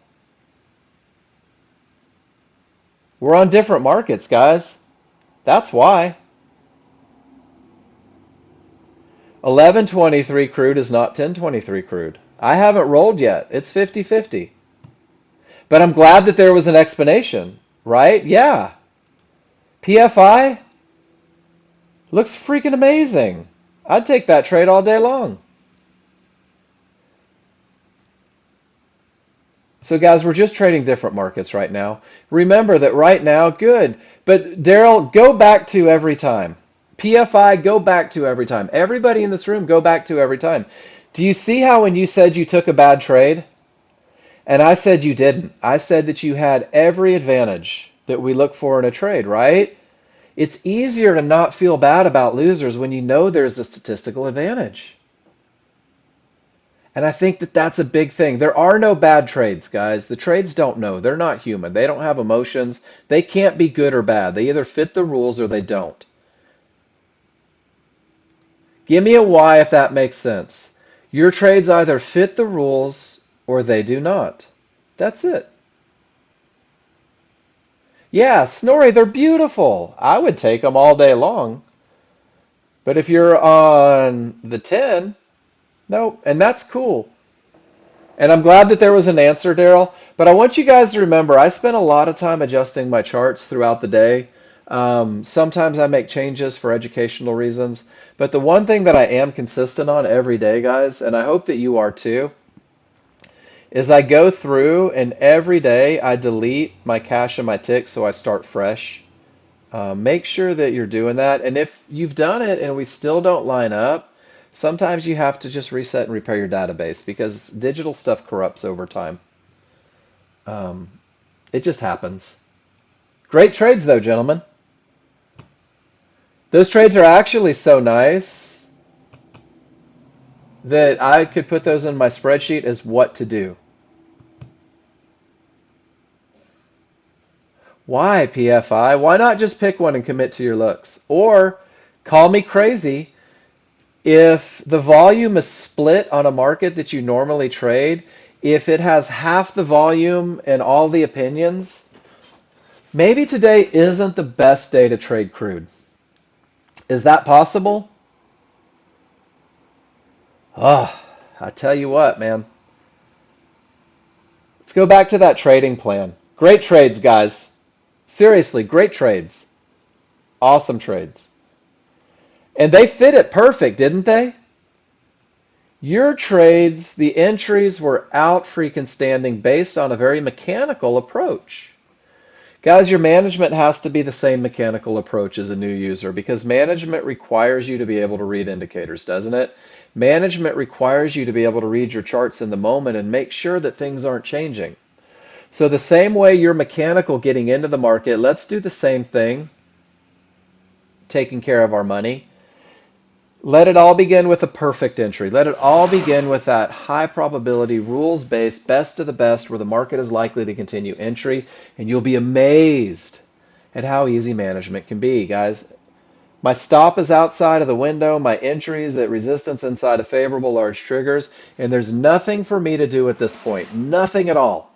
S1: We're on different markets, guys. That's why. 1123 crude is not 1023 crude. I haven't rolled yet. It's 50-50. But I'm glad that there was an explanation, right? Yeah. PFI looks freaking amazing. I'd take that trade all day long. So guys, we're just trading different markets right now. Remember that right now, good. But Daryl, go back to every time. PFI, go back to every time. Everybody in this room, go back to every time. Do you see how when you said you took a bad trade? And I said you didn't. I said that you had every advantage that we look for in a trade, right? It's easier to not feel bad about losers when you know there's a statistical advantage. And I think that that's a big thing. There are no bad trades, guys. The trades don't know. They're not human. They don't have emotions. They can't be good or bad. They either fit the rules or they don't. Give me a why if that makes sense. Your trades either fit the rules or they do not. That's it. Yeah, Snorri, they're beautiful. I would take them all day long. But if you're on the 10, Nope. And that's cool. And I'm glad that there was an answer, Daryl. But I want you guys to remember, I spend a lot of time adjusting my charts throughout the day. Sometimes I make changes for educational reasons. But the one thing that I am consistent on every day, guys, and I hope that you are too, is I go through and every day I delete my cash and my ticks so I start fresh. Make sure that you're doing that. And if you've done it and we still don't line up, sometimes you have to just reset and repair your database because digital stuff corrupts over time. Um, it just happens. Great trades, though, gentlemen. Those trades are actually so nice that I could put those in my spreadsheet as what to do. Why, PFI? Why not just pick one and commit to your looks? Or call me crazy. If the volume is split on a market that you normally trade, if it has half the volume and all the opinions, maybe today isn't the best day to trade crude. Is that possible? Oh, I tell you what, man. Let's go back to that trading plan. Great trades, guys. Seriously, great trades. Awesome trades. And they fit it perfect, didn't they? Your trades, the entries were out freaking standing based on a very mechanical approach. Guys, your management has to be the same mechanical approach as a new user because management requires you to be able to read indicators, doesn't it? Management requires you to be able to read your charts in the moment and make sure that things aren't changing. So the same way you're mechanical getting into the market, let's do the same thing, taking care of our money. Let it all begin with a perfect entry. Let it all begin with that high probability, rules based, best of the best, where the market is likely to continue entry. And you'll be amazed at how easy management can be, guys. My stop is outside of the window. My entry is at resistance inside of favorable large triggers. And there's nothing for me to do at this point. Nothing at all.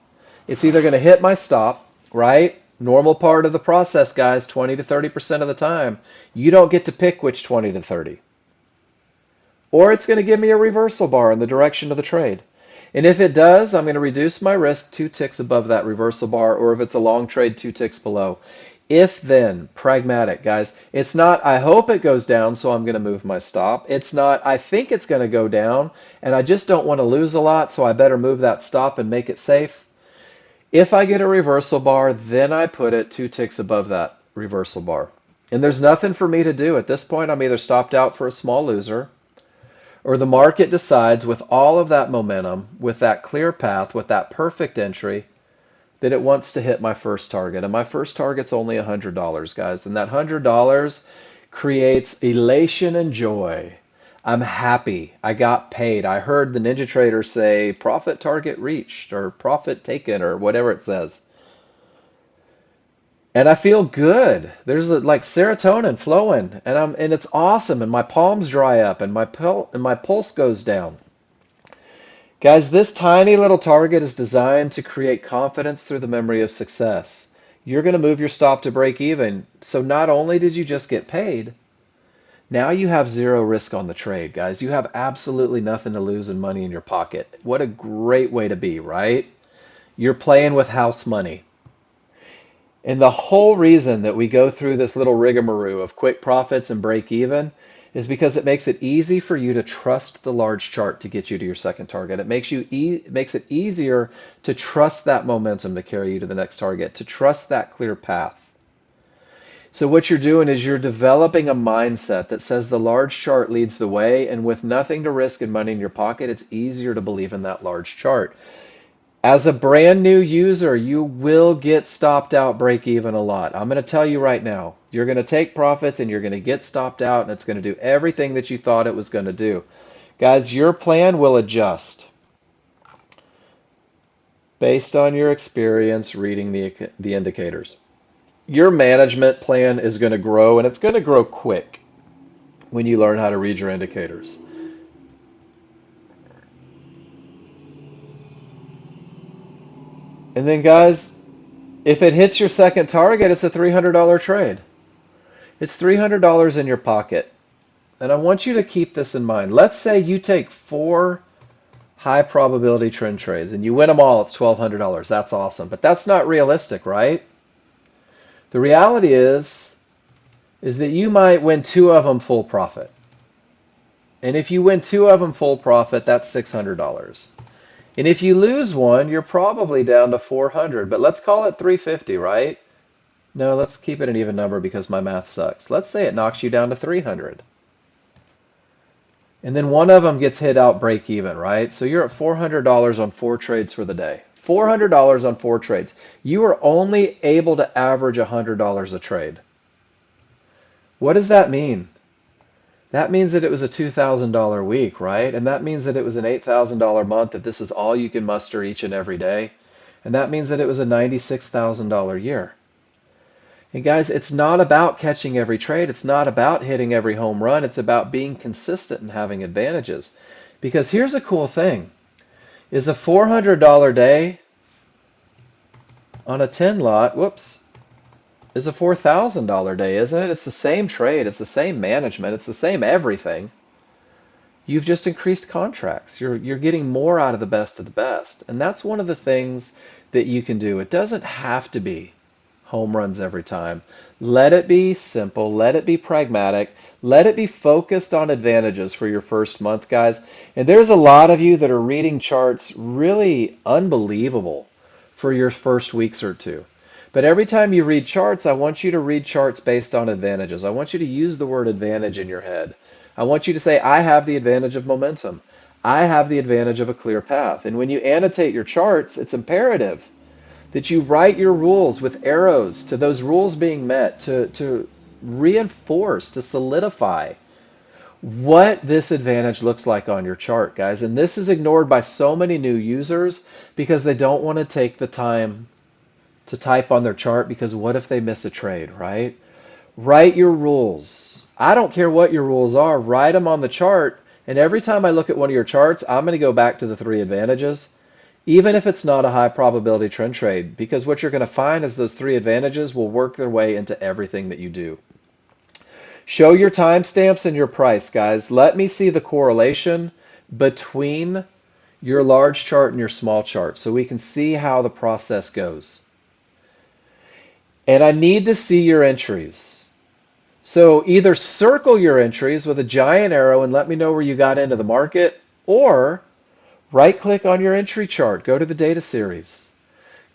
S1: It's either going to hit my stop, right? Normal part of the process, guys, 20 to 30% of the time. You don't get to pick which 20 to 30. Or it's going to give me a reversal bar in the direction of the trade. And if it does, I'm going to reduce my risk 2 ticks above that reversal bar, or if it's a long trade, 2 ticks below. If then, pragmatic, guys. It's not, I hope it goes down, so I'm going to move my stop. It's not, I think it's going to go down, and I just don't want to lose a lot, so I better move that stop and make it safe. If I get a reversal bar, then I put it 2 ticks above that reversal bar. And there's nothing for me to do. At this point, I'm either stopped out for a small loser, or the market decides with all of that momentum, with that clear path, with that perfect entry, that it wants to hit my first target. And my first target's only $100, guys. And that $100 creates elation and joy. I'm happy. I got paid. I heard the Ninja Trader say profit target reached or profit taken or whatever it says. And I feel good. There's like serotonin flowing and it's awesome and my palms dry up and my pulse goes down. Guys, this tiny little target is designed to create confidence through the memory of success. You're going to move your stop to break even. So not only did you just get paid, now you have zero risk on the trade, guys. You have absolutely nothing to lose and money in your pocket. What a great way to be, right? You're playing with house money. And the whole reason that we go through this little rigmarole of quick profits and break even is because it makes it easy for you to trust the large chart to get you to your second target. It makes it easier to trust that momentum to carry you to the next target, to trust that clear path. So what you're doing is you're developing a mindset that says the large chart leads the way, and with nothing to risk and money in your pocket, it's easier to believe in that large chart. As a brand new user, you will get stopped out break even a lot. I'm going to tell you right now, you're going to take profits and you're going to get stopped out and it's going to do everything that you thought it was going to do. Guys, your plan will adjust based on your experience reading the indicators. Your management plan is going to grow and it's going to grow quick when you learn how to read your indicators. And then guys, if it hits your second target, it's a $300 trade. It's $300 in your pocket. And I want you to keep this in mind. Let's say you take 4 high probability trend trades and you win them all, it's $1,200. That's awesome. But that's not realistic, right? The reality is that you might win 2 of them full profit. And if you win 2 of them full profit, that's $600. And if you lose one, you're probably down to 400, but let's call it 350, right? No, let's keep it an even number because my math sucks. Let's say it knocks you down to 300. And then one of them gets hit out break even, right? So you're at $400 on 4 trades for the day. $400 on 4 trades. You are only able to average $100 a trade. What does that mean? That means that it was a $2,000 week, right? And that means that it was an $8,000 month if this is all you can muster each and every day. And that means that it was a $96,000 year. And guys, it's not about catching every trade. It's not about hitting every home run. It's about being consistent and having advantages. Because here's a cool thing. Is a $400 day on a 10 lot, whoops, is a $4,000 day, isn't it? It's the same trade. It's the same management. It's the same everything. You've just increased contracts. You're getting more out of the best of the best. And that's one of the things that you can do. It doesn't have to be home runs every time. Let it be simple. Let it be pragmatic. Let it be focused on advantages for your first month, guys. And there's a lot of you that are reading charts really unbelievable for your first weeks or two. But every time you read charts, I want you to read charts based on advantages. I want you to use the word advantage in your head. I want you to say, I have the advantage of momentum. I have the advantage of a clear path. And when you annotate your charts, it's imperative that you write your rules with arrows to those rules being met, to reinforce, to solidify what this advantage looks like on your chart, guys. And this is ignored by so many new users because they don't want to take the time to type on their chart because what if they miss a trade, right? Write your rules. I don't care what your rules are, write them on the chart. And every time I look at one of your charts, I'm going to go back to the 3 advantages, even if it's not a high probability trend trade, because what you're going to find is those 3 advantages will work their way into everything that you do. Show your timestamps and your price, guys. Let me see the correlation between your large chart and your small chart so we can see how the process goes. And I need to see your entries. So either circle your entries with a giant arrow and let me know where you got into the market, or right-click on your entry chart, go to the data series.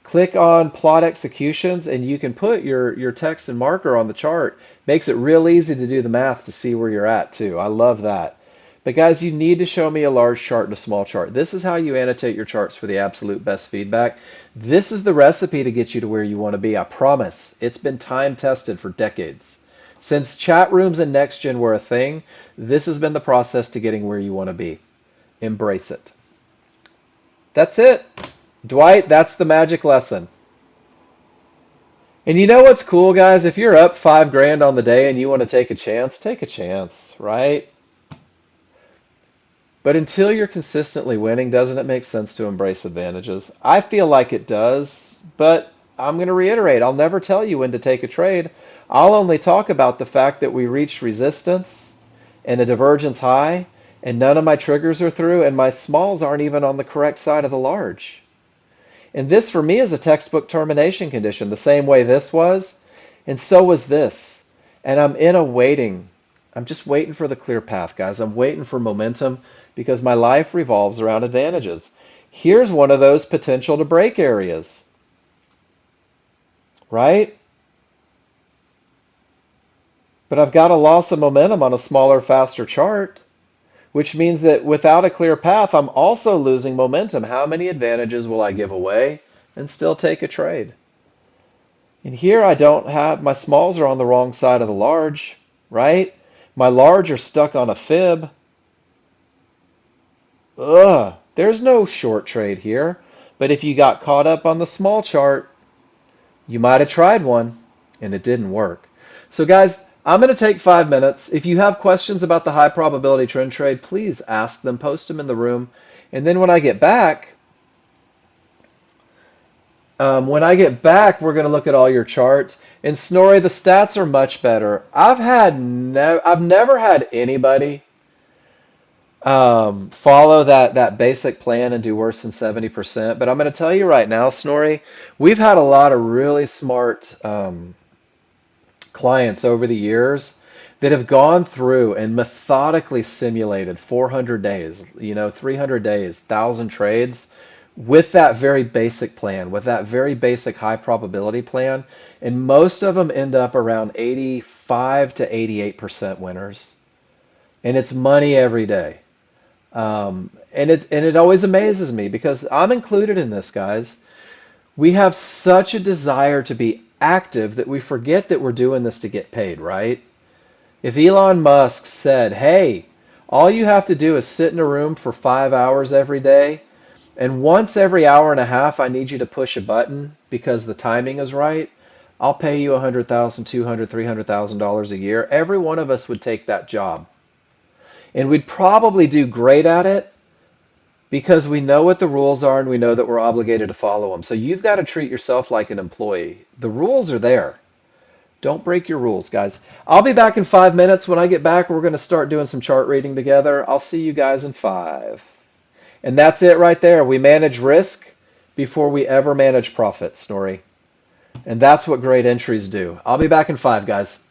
S1: Click on plot executions and you can put your text and marker on the chart. Makes it real easy to do the math to see where you're at too. I love that. But guys, you need to show me a large chart and a small chart. This is how you annotate your charts for the absolute best feedback. This is the recipe to get you to where you want to be. I promise. It's been time tested for decades. Since chat rooms and Nexgen were a thing, this has been the process to getting where you want to be. Embrace it. That's it. Dwight, that's the magic lesson. And you know what's cool, guys? If you're up 5 grand on the day and you want to take a chance, right? But until you're consistently winning, doesn't it make sense to embrace advantages? I feel like it does, but I'm going to reiterate, I'll never tell you when to take a trade. I'll only talk about the fact that we reached resistance and a divergence high, and none of my triggers are through, and my smalls aren't even on the correct side of the large. And this for me is a textbook termination condition, the same way this was, and so was this. And I'm in a waiting. I'm just waiting for the clear path, guys. I'm waiting for momentum because my life revolves around advantages. Here's one of those potential to break areas, right? But I've got a loss of momentum on a smaller, faster chart, which means that without a clear path, I'm also losing momentum. How many advantages will I give away and still take a trade? And here I don't have, my smalls are on the wrong side of the large, right? My large are stuck on a fib. Ugh, there's no short trade here. But if you got caught up on the small chart, you might have tried one and it didn't work. So guys, I'm going to take 5 minutes. If you have questions about the high probability trend trade, please ask them, post them in the room. And then when I get back, we're going to look at all your charts. And Snorri, the stats are much better. I've never had anybody follow that basic plan and do worse than 70%. But I'm going to tell you right now, Snorri, we've had a lot of really smart clients over the years that have gone through and methodically simulated 400 days, 300 days, 1,000 trades with that very basic plan, with that very basic high probability plan. And most of them end up around 85 to 88% winners. And it's money every day. And it always amazes me because I'm included in this, guys. We have such a desire to be active that we forget that we're doing this to get paid, right? If Elon Musk said, hey, all you have to do is sit in a room for 5 hours every day, and once every hour and a half, I need you to push a button because the timing is right, I'll pay you $100,000, $200,000, $300,000 a year. Every one of us would take that job. And we'd probably do great at it because we know what the rules are and we know that we're obligated to follow them. So you've got to treat yourself like an employee. The rules are there. Don't break your rules, guys. I'll be back in 5 minutes. When I get back, we're going to start doing some chart reading together. I'll see you guys in 5. And that's it right there. We manage risk before we ever manage profit, Snorri. And that's what great entries do. I'll be back in 5, guys.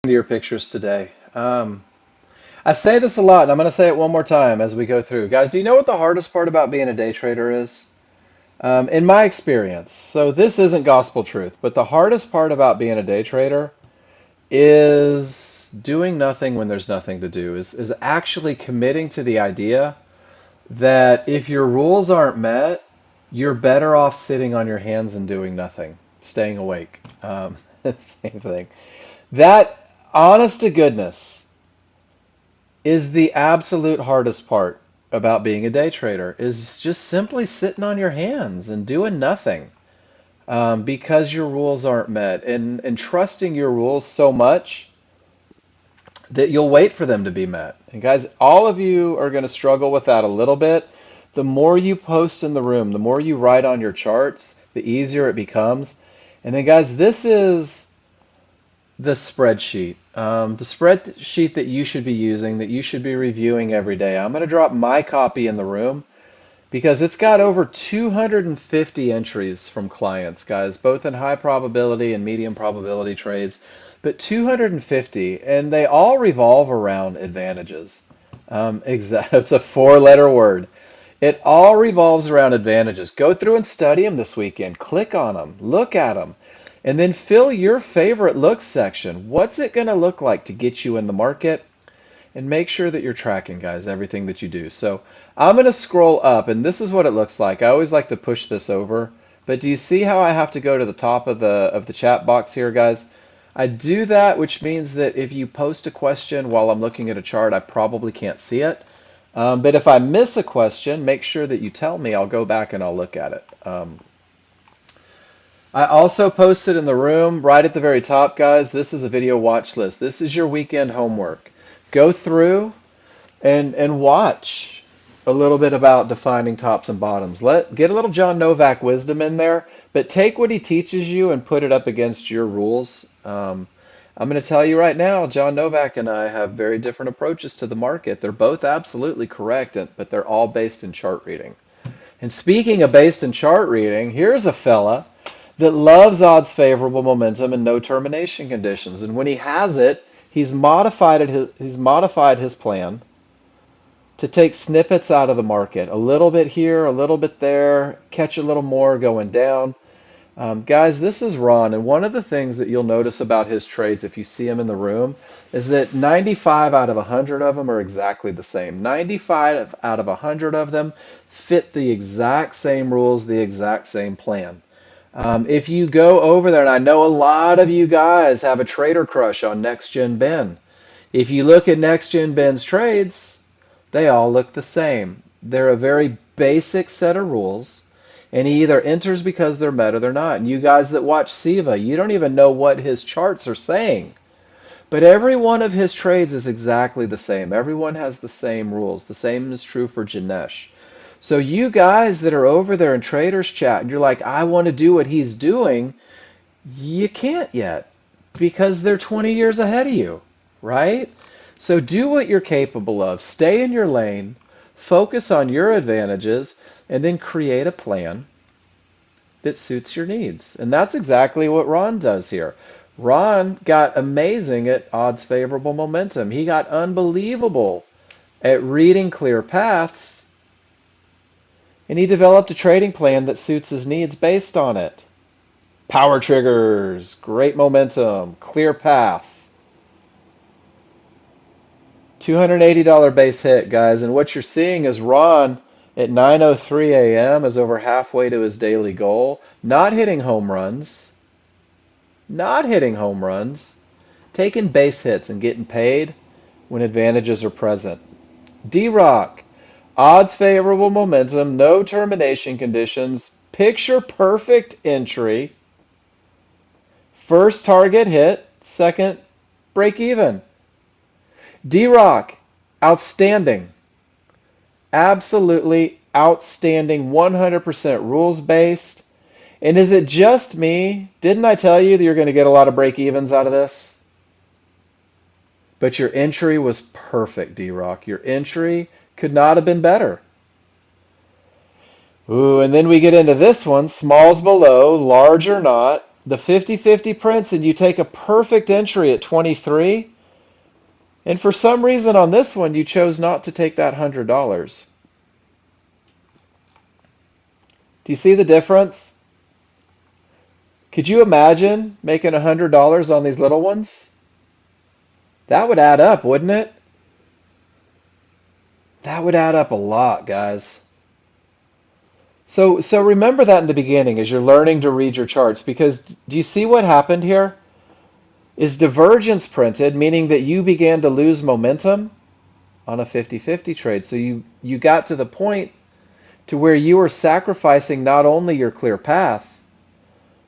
S1: Your pictures today. I say this a lot, and I'm going to say it one more time as we go through. Guys, do you know what the hardest part about being a day trader is? In my experience, so this isn't gospel truth, but the hardest part about being a day trader is doing nothing when there's nothing to do, is actually committing to the idea that if your rules aren't met, you're better off sitting on your hands and doing nothing, staying awake. Same thing. That, honest to goodness, is the absolute hardest part about being a day trader, is just simply sitting on your hands and doing nothing because your rules aren't met and trusting your rules so much that you'll wait for them to be met. And guys, all of you are going to struggle with that a little bit. The more you post in the room, the more you write on your charts, the easier it becomes. And then guys, this is the spreadsheet. The spreadsheet that you should be using, that you should be reviewing every day. I'm going to drop my copy in the room because it's got over 250 entries from clients, guys, both in high probability and medium probability trades, but 250, and they all revolve around advantages. It's a four-letter word. It all revolves around advantages. Go through and study them this weekend. Click on them, look at them, and then fill your favorite looks section. What's it going to look like to get you in the market? And make sure that you're tracking, guys, everything that you do. So I'm going to scroll up, and this is what it looks like. I always like to push this over, but do you see how I have to go to the top of the chat box here, guys? I do that, which means that if you post a question while I'm looking at a chart, I probably can't see it. But if I miss a question, make sure that you tell me. I'll go back and I'll look at it. I also posted in the room right at the very top, guys. This is a video watch list. This is your weekend homework. Go through and watch a little bit about defining tops and bottoms. Get a little John Novak wisdom in there, but take what he teaches you and put it up against your rules. I'm going to tell you right now, John Novak and I have very different approaches to the market. They're both absolutely correct, but they're all based in chart reading. And speaking of based in chart reading, here's a fella that loves odds favorable momentum and no termination conditions. And when he has it, he's modified his plan to take snippets out of the market. A little bit here, a little bit there, catch a little more going down. Guys, this is Ron, and one of the things that you'll notice about his trades if you see him in the room is that 95 out of 100 of them are exactly the same. 95 out of 100 of them fit the exact same rules, the exact same plan. If you go over there, and I know a lot of you guys have a trader crush on Nexgen Ben. If you look at Nexgen Ben's trades, they all look the same. They're a very basic set of rules. And he either enters because they're met or they're not. And you guys that watch Siva, you don't even know what his charts are saying. But every one of his trades is exactly the same. Everyone has the same rules. The same is true for Janesh. So you guys that are over there in Traders Chat, and you're like, I want to do what he's doing, you can't yet because they're 20 years ahead of you, right? So do what you're capable of. Stay in your lane. Focus on your advantages and then create a plan that suits your needs. And that's exactly what Ron does here. Ron got amazing at odds favorable momentum. He got unbelievable at reading clear paths, and he developed a trading plan that suits his needs based on it. Power triggers, great momentum, clear path. $280 base hit, guys. And what you're seeing is Ron at 9:03 a.m. is over halfway to his daily goal. Not hitting home runs. Not hitting home runs. Taking base hits and getting paid when advantages are present. D-Rock. Odds favorable momentum. No termination conditions. Picture perfect entry. First target hit. Second break even. D-Rock, outstanding. Absolutely outstanding, 100% rules-based. And is it just me? Didn't I tell you that you're going to get a lot of break-evens out of this? But your entry was perfect, D-Rock. Your entry could not have been better. Ooh, and then we get into this one, smalls below, large or not. The 50-50 prints, and you take a perfect entry at 23. And for some reason on this one, you chose not to take that $100. Do you see the difference? Could you imagine making $100 on these little ones? That would add up, wouldn't it? That would add up a lot, guys. So remember that in the beginning as you're learning to read your charts, because do you see what happened here? Is divergence printed, meaning that you began to lose momentum on a 50-50 trade. So you got to the point to where you were sacrificing not only your clear path,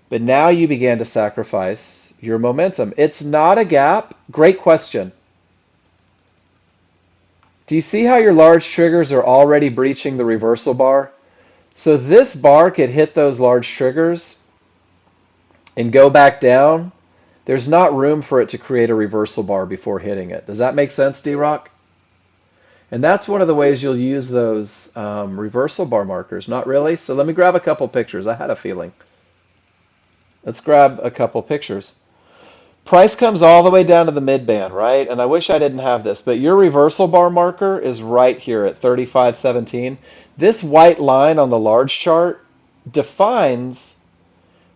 S1: but now you began to sacrifice your momentum. It's not a gap. Great question. Do you see how your large triggers are already breaching the reversal bar? So this bar could hit those large triggers and go back down, there's not room for it to create a reversal bar before hitting it. Does that make sense, D-Rock? And that's one of the ways you'll use those reversal bar markers. Not really? So let me grab a couple pictures. I had a feeling. Let's grab a couple pictures. Price comes all the way down to the mid band, right? And I wish I didn't have this, but your reversal bar marker is right here at 35.17. This white line on the large chart defines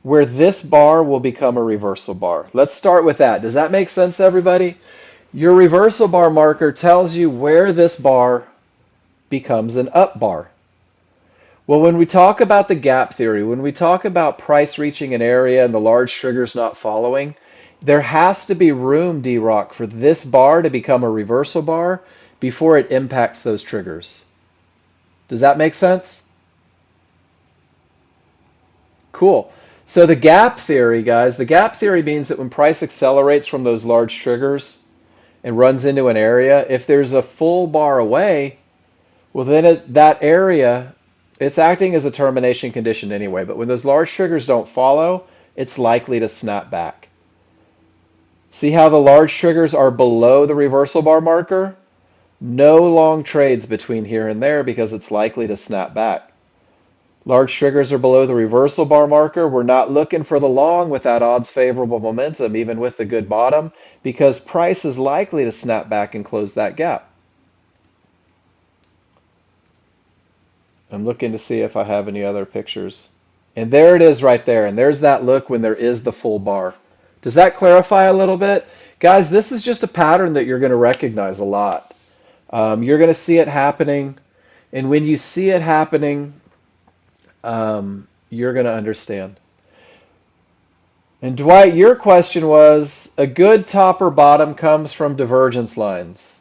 S1: where this bar will become a reversal bar. Let's start with that. Does that make sense, everybody? Your reversal bar marker tells you where this bar becomes an up bar. Well, when we talk about the gap theory, when we talk about price reaching an area and the large triggers not following, there has to be room, D-Rock, for this bar to become a reversal bar before it impacts those triggers. Does that make sense? Cool. So the gap theory, guys, the gap theory means that when price accelerates from those large triggers and runs into an area, if there's a full bar away, well, then that area, it's acting as a termination condition anyway. But when those large triggers don't follow, it's likely to snap back. See how the large triggers are below the reversal bar marker? No long trades between here and there because it's likely to snap back. Large triggers are below the reversal bar marker. We're not looking for the long with that odds favorable momentum, even with the good bottom, because price is likely to snap back and close that gap. I'm looking to see if I have any other pictures. And there it is right there. And there's that look when there is the full bar. Does that clarify a little bit? Guys, this is just a pattern that you're going to recognize a lot. You're going to see it happening. And when you see it happening, you're going to understand. And Dwight, your question was, a good top or bottom comes from divergence lines.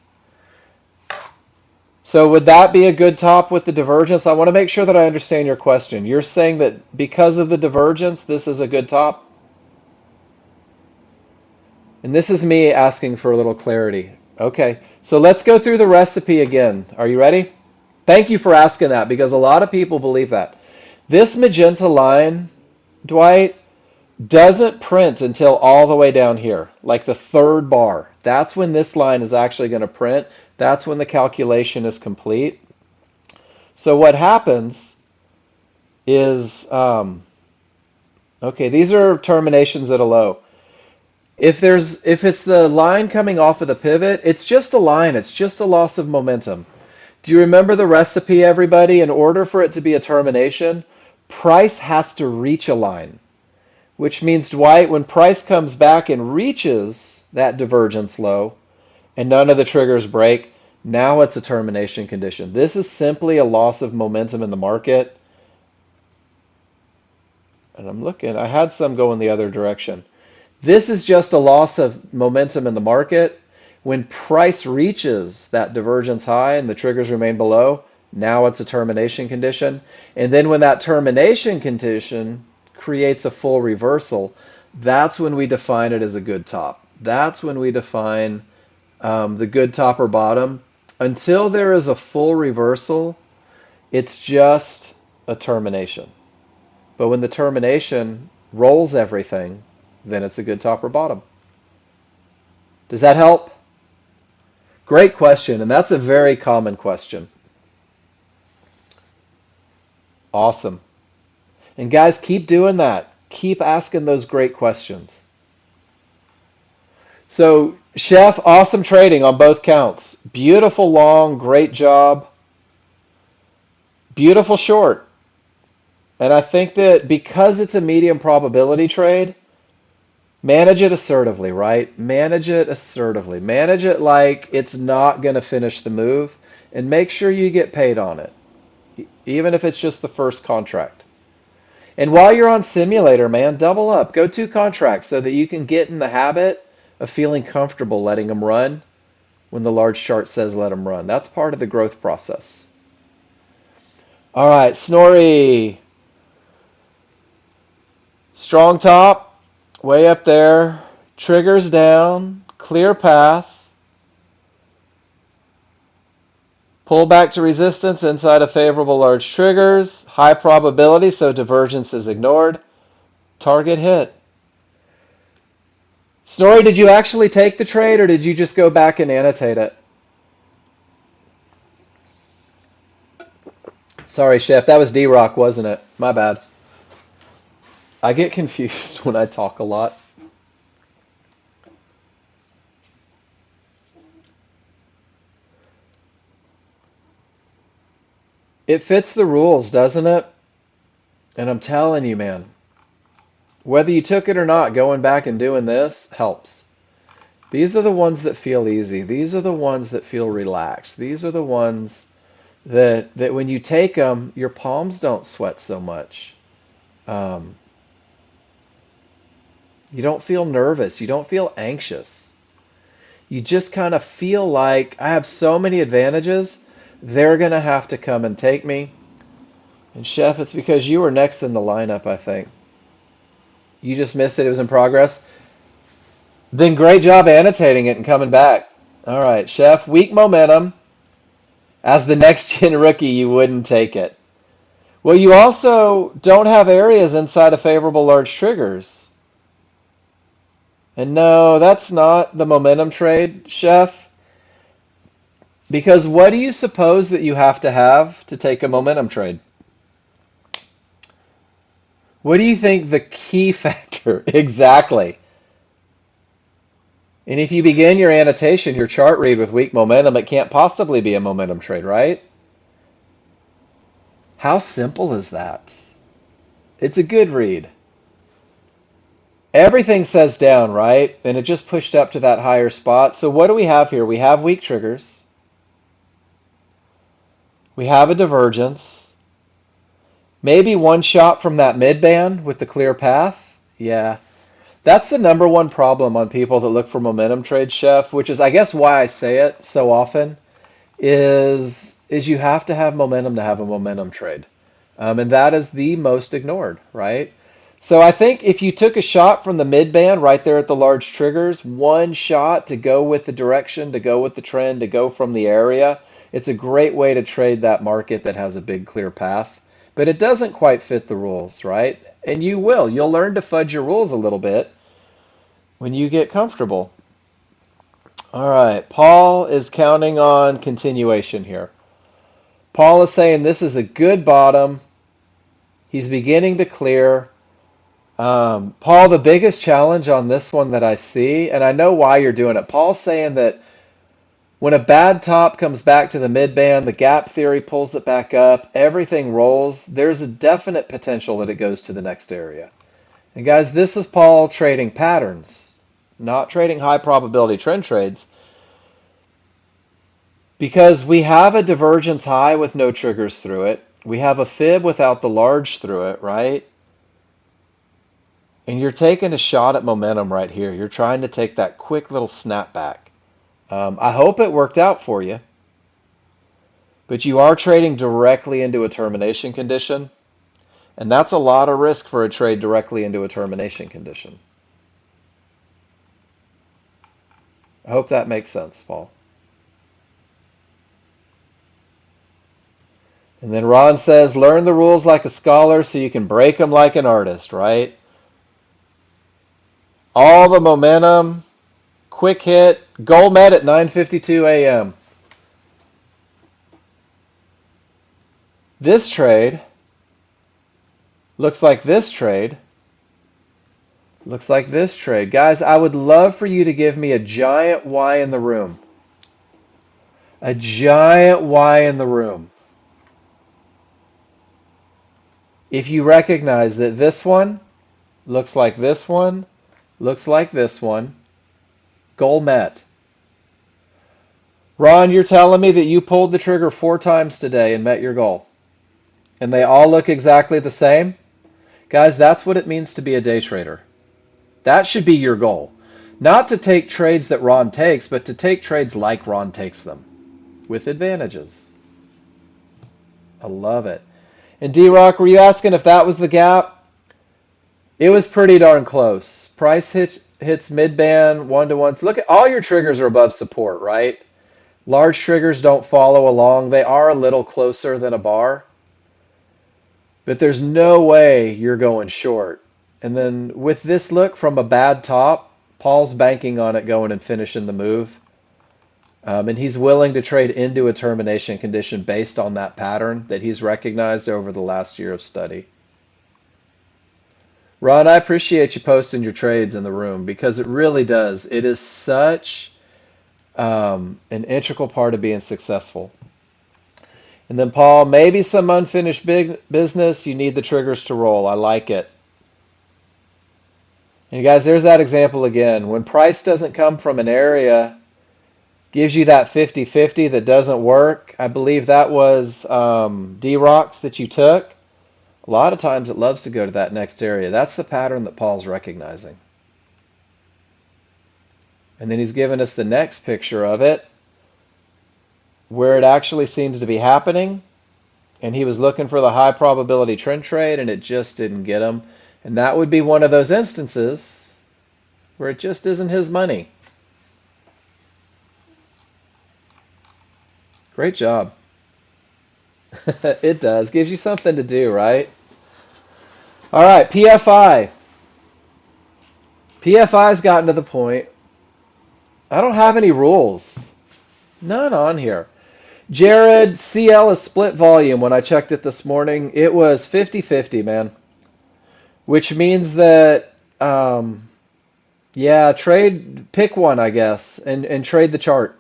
S1: So would that be a good top with the divergence? I want to make sure that I understand your question. You're saying that because of the divergence, this is a good top? And this is me asking for a little clarity. Okay, so let's go through the recipe again. Are you ready? Thank you for asking that because a lot of people believe that. This magenta line, Dwight, doesn't print until all the way down here, like the third bar. That's when this line is actually going to print. That's when the calculation is complete. So what happens is, okay, these are terminations at a low. If it's the line coming off of the pivot, it's just a line. It's just a loss of momentum. Do you remember the recipe, everybody? In order for it to be a termination, price has to reach a line, which means, Dwight, when price comes back and reaches that divergence low and none of the triggers break, now it's a termination condition. This is simply a loss of momentum in the market. And I'm looking, I had some going the other direction. This is just a loss of momentum in the market. When price reaches that divergence high and the triggers remain below, now it's a termination condition. And then when that termination condition creates a full reversal, that's when we define it as a good top. That's when we define the good top or bottom. Until there is a full reversal, it's just a termination. But when the termination rolls everything, then it's a good top or bottom. Does that help? Great question, and that's a very common question. Awesome. And guys, keep doing that. Keep asking those great questions. So, Chef, awesome trading on both counts. Beautiful long, great job. Beautiful short. And I think that because it's a medium probability trade, manage it assertively, right? Manage it assertively. Manage it like it's not going to finish the move, and make sure you get paid on it, even if it's just the first contract. And while you're on simulator, man, double up. Go 2 contracts so that you can get in the habit of feeling comfortable letting them run when the large chart says let them run. That's part of the growth process. All right, Snorri. Strong top, way up there. Triggers down, clear path. Pull back to resistance inside of favorable large triggers. High probability, so divergence is ignored. Target hit. Story, did you actually take the trade or did you just go back and annotate it? Sorry, Chef. That was D-Rock, wasn't it? My bad. I get confused when I talk a lot. It fits the rules, doesn't it? And I'm telling you, man, whether you took it or not, going back and doing this helps. These are the ones that feel easy. These are the ones that feel relaxed. These are the ones that when you take them, your palms don't sweat so much. Um, you don't feel nervous. You don't feel anxious. You just kind of feel like I have so many advantages. They're going to have to come and take me. And Chef, it's because you were next in the lineup, I think. You just missed it. It was in progress. Then great job annotating it and coming back. All right, Chef, weak momentum. As the next gen rookie, you wouldn't take it. Well, you also don't have areas inside of favorable large triggers. And no, that's not the momentum trade, Chef. Because what do you suppose that you have to take a momentum trade? What do you think the key factor? Exactly. And if you begin your annotation, your chart read with weak momentum, it can't possibly be a momentum trade, right? How simple is that? It's a good read. Everything says down, right? And it just pushed up to that higher spot. So what do we have here? We have weak triggers. We have a divergence. Maybe one shot from that mid band with the clear path. Yeah. That's the number one problem on people that look for momentum trades, Chef, which is I guess why I say it so often, is you have to have momentum to have a momentum trade. And that is the most ignored, right? So I think if you took a shot from the mid band right there at the large triggers, one shot to go with the direction, to go with the trend, to go from the area, it's a great way to trade that market that has a big clear path. But it doesn't quite fit the rules, right? And you will. You'll learn to fudge your rules a little bit when you get comfortable. All right, Paul is counting on continuation here. Paul is saying this is a good bottom. He's beginning to clear. Paul, the biggest challenge on this one that I see, and I know why you're doing it. Paul's saying that when a bad top comes back to the midband, the gap theory pulls it back up, everything rolls. There's a definite potential that it goes to the next area. And guys, this is Paul trading patterns, not trading high probability trend trades, because we have a divergence high with no triggers through it. We have a fib without the large through it, right? And you're taking a shot at momentum right here. You're trying to take that quick little snapback. I hope it worked out for you, but you are trading directly into a termination condition, and that's a lot of risk for a trade directly into a termination condition. I hope that makes sense, Paul. And then Ron says, learn the rules like a scholar so you can break them like an artist, right? All the momentum, quick hit, goal met at 9:52 a.m. This trade looks like this trade. Looks like this trade. Guys, I would love for you to give me a giant Y in the room. A giant Y in the room. If you recognize that this one looks like this one, looks like this one, goal met. Ron, you're telling me that you pulled the trigger 4 times today and met your goal. And they all look exactly the same? Guys, that's what it means to be a day trader. That should be your goal. Not to take trades that Ron takes, but to take trades like Ron takes them, with advantages. I love it. And D-Rock, were you asking if that was the gap? It was pretty darn close. Price hits mid-band, one-to-ones. Look at all your triggers are above support, right? Large triggers don't follow along. They are a little closer than a bar. But there's no way you're going short. And then with this look from a bad top, Paul's banking on it going and finishing the move. And he's willing to trade into a termination condition based on that pattern that he's recognized over the last year of study. Ron, I appreciate you posting your trades in the room because it really does. It is such an integral part of being successful. And then Paul, maybe some unfinished big business. You need the triggers to roll. I like it. And guys, there's that example again. When price doesn't come from an area, gives you that 50-50 that doesn't work. I believe that was D-Rocks that you took. A lot of times it loves to go to that next area. That's the pattern that Paul's recognizing. And then he's given us the next picture of it, where it actually seems to be happening. And he was looking for the high probability trend trade, and it just didn't get him. And that would be one of those instances where it just isn't his money. Great job. It does. Gives you something to do, right? All right, PFI. PFI's gotten to the point. I don't have any rules. None on here. Jared, CL is split volume. When I checked it this morning, it was 50-50, man. Which means that, yeah, pick one, I guess, and trade the chart.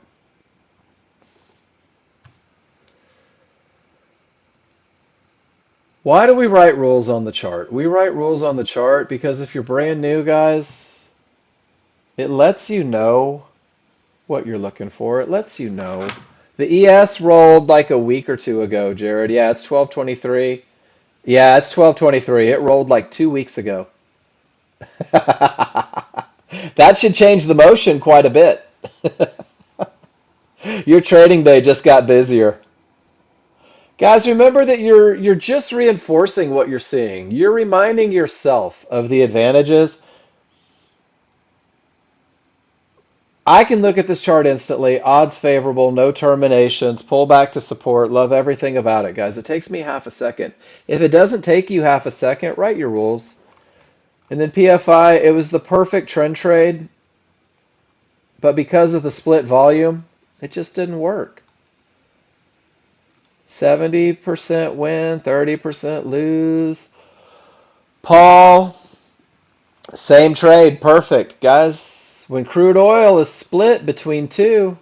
S1: Why do we write rules on the chart? We write rules on the chart because if you're brand new, guys, it lets you know what you're looking for. It lets you know. The ES rolled like a week or two ago, Jared. Yeah, it's 12:23. Yeah, it's 12:23. It rolled like 2 weeks ago. That should change the motion quite a bit. Your trading day just got busier. Guys, remember that you're just reinforcing what you're seeing. You're reminding yourself of the advantages. I can look at this chart instantly. Odds favorable, no terminations, pull back to support. Love everything about it, guys. It takes me half a second. If it doesn't take you half a second, write your rules. And then PFI, it was the perfect trend trade, but because of the split volume, it just didn't work. 70% win, 30% lose. Paul, same trade, perfect. Guys, when crude oil is split between two,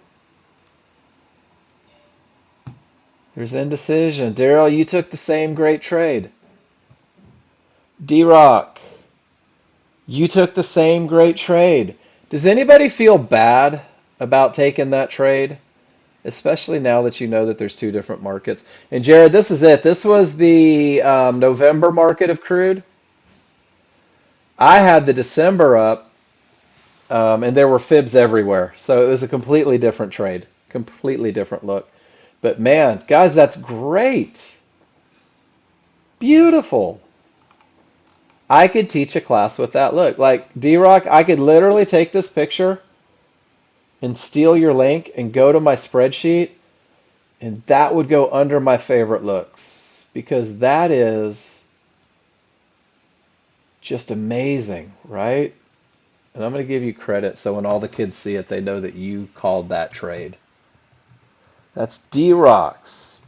S1: there's indecision. Daryl, you took the same great trade. D-Rock, you took the same great trade. Does anybody feel bad about taking that trade? Especially now that you know that there's two different markets. And Jared, this is it. This was the November market of crude. I had the December up, and there were fibs everywhere. So it was a completely different trade, completely different look. But man, guys, that's great. Beautiful. I could teach a class with that look. Like D-Rock, I could literally take this picture and steal your link and go to my spreadsheet, and that would go under my favorite looks because that is just amazing, right? And I'm going to give you credit so when all the kids see it, they know that you called that trade. That's D-Rock's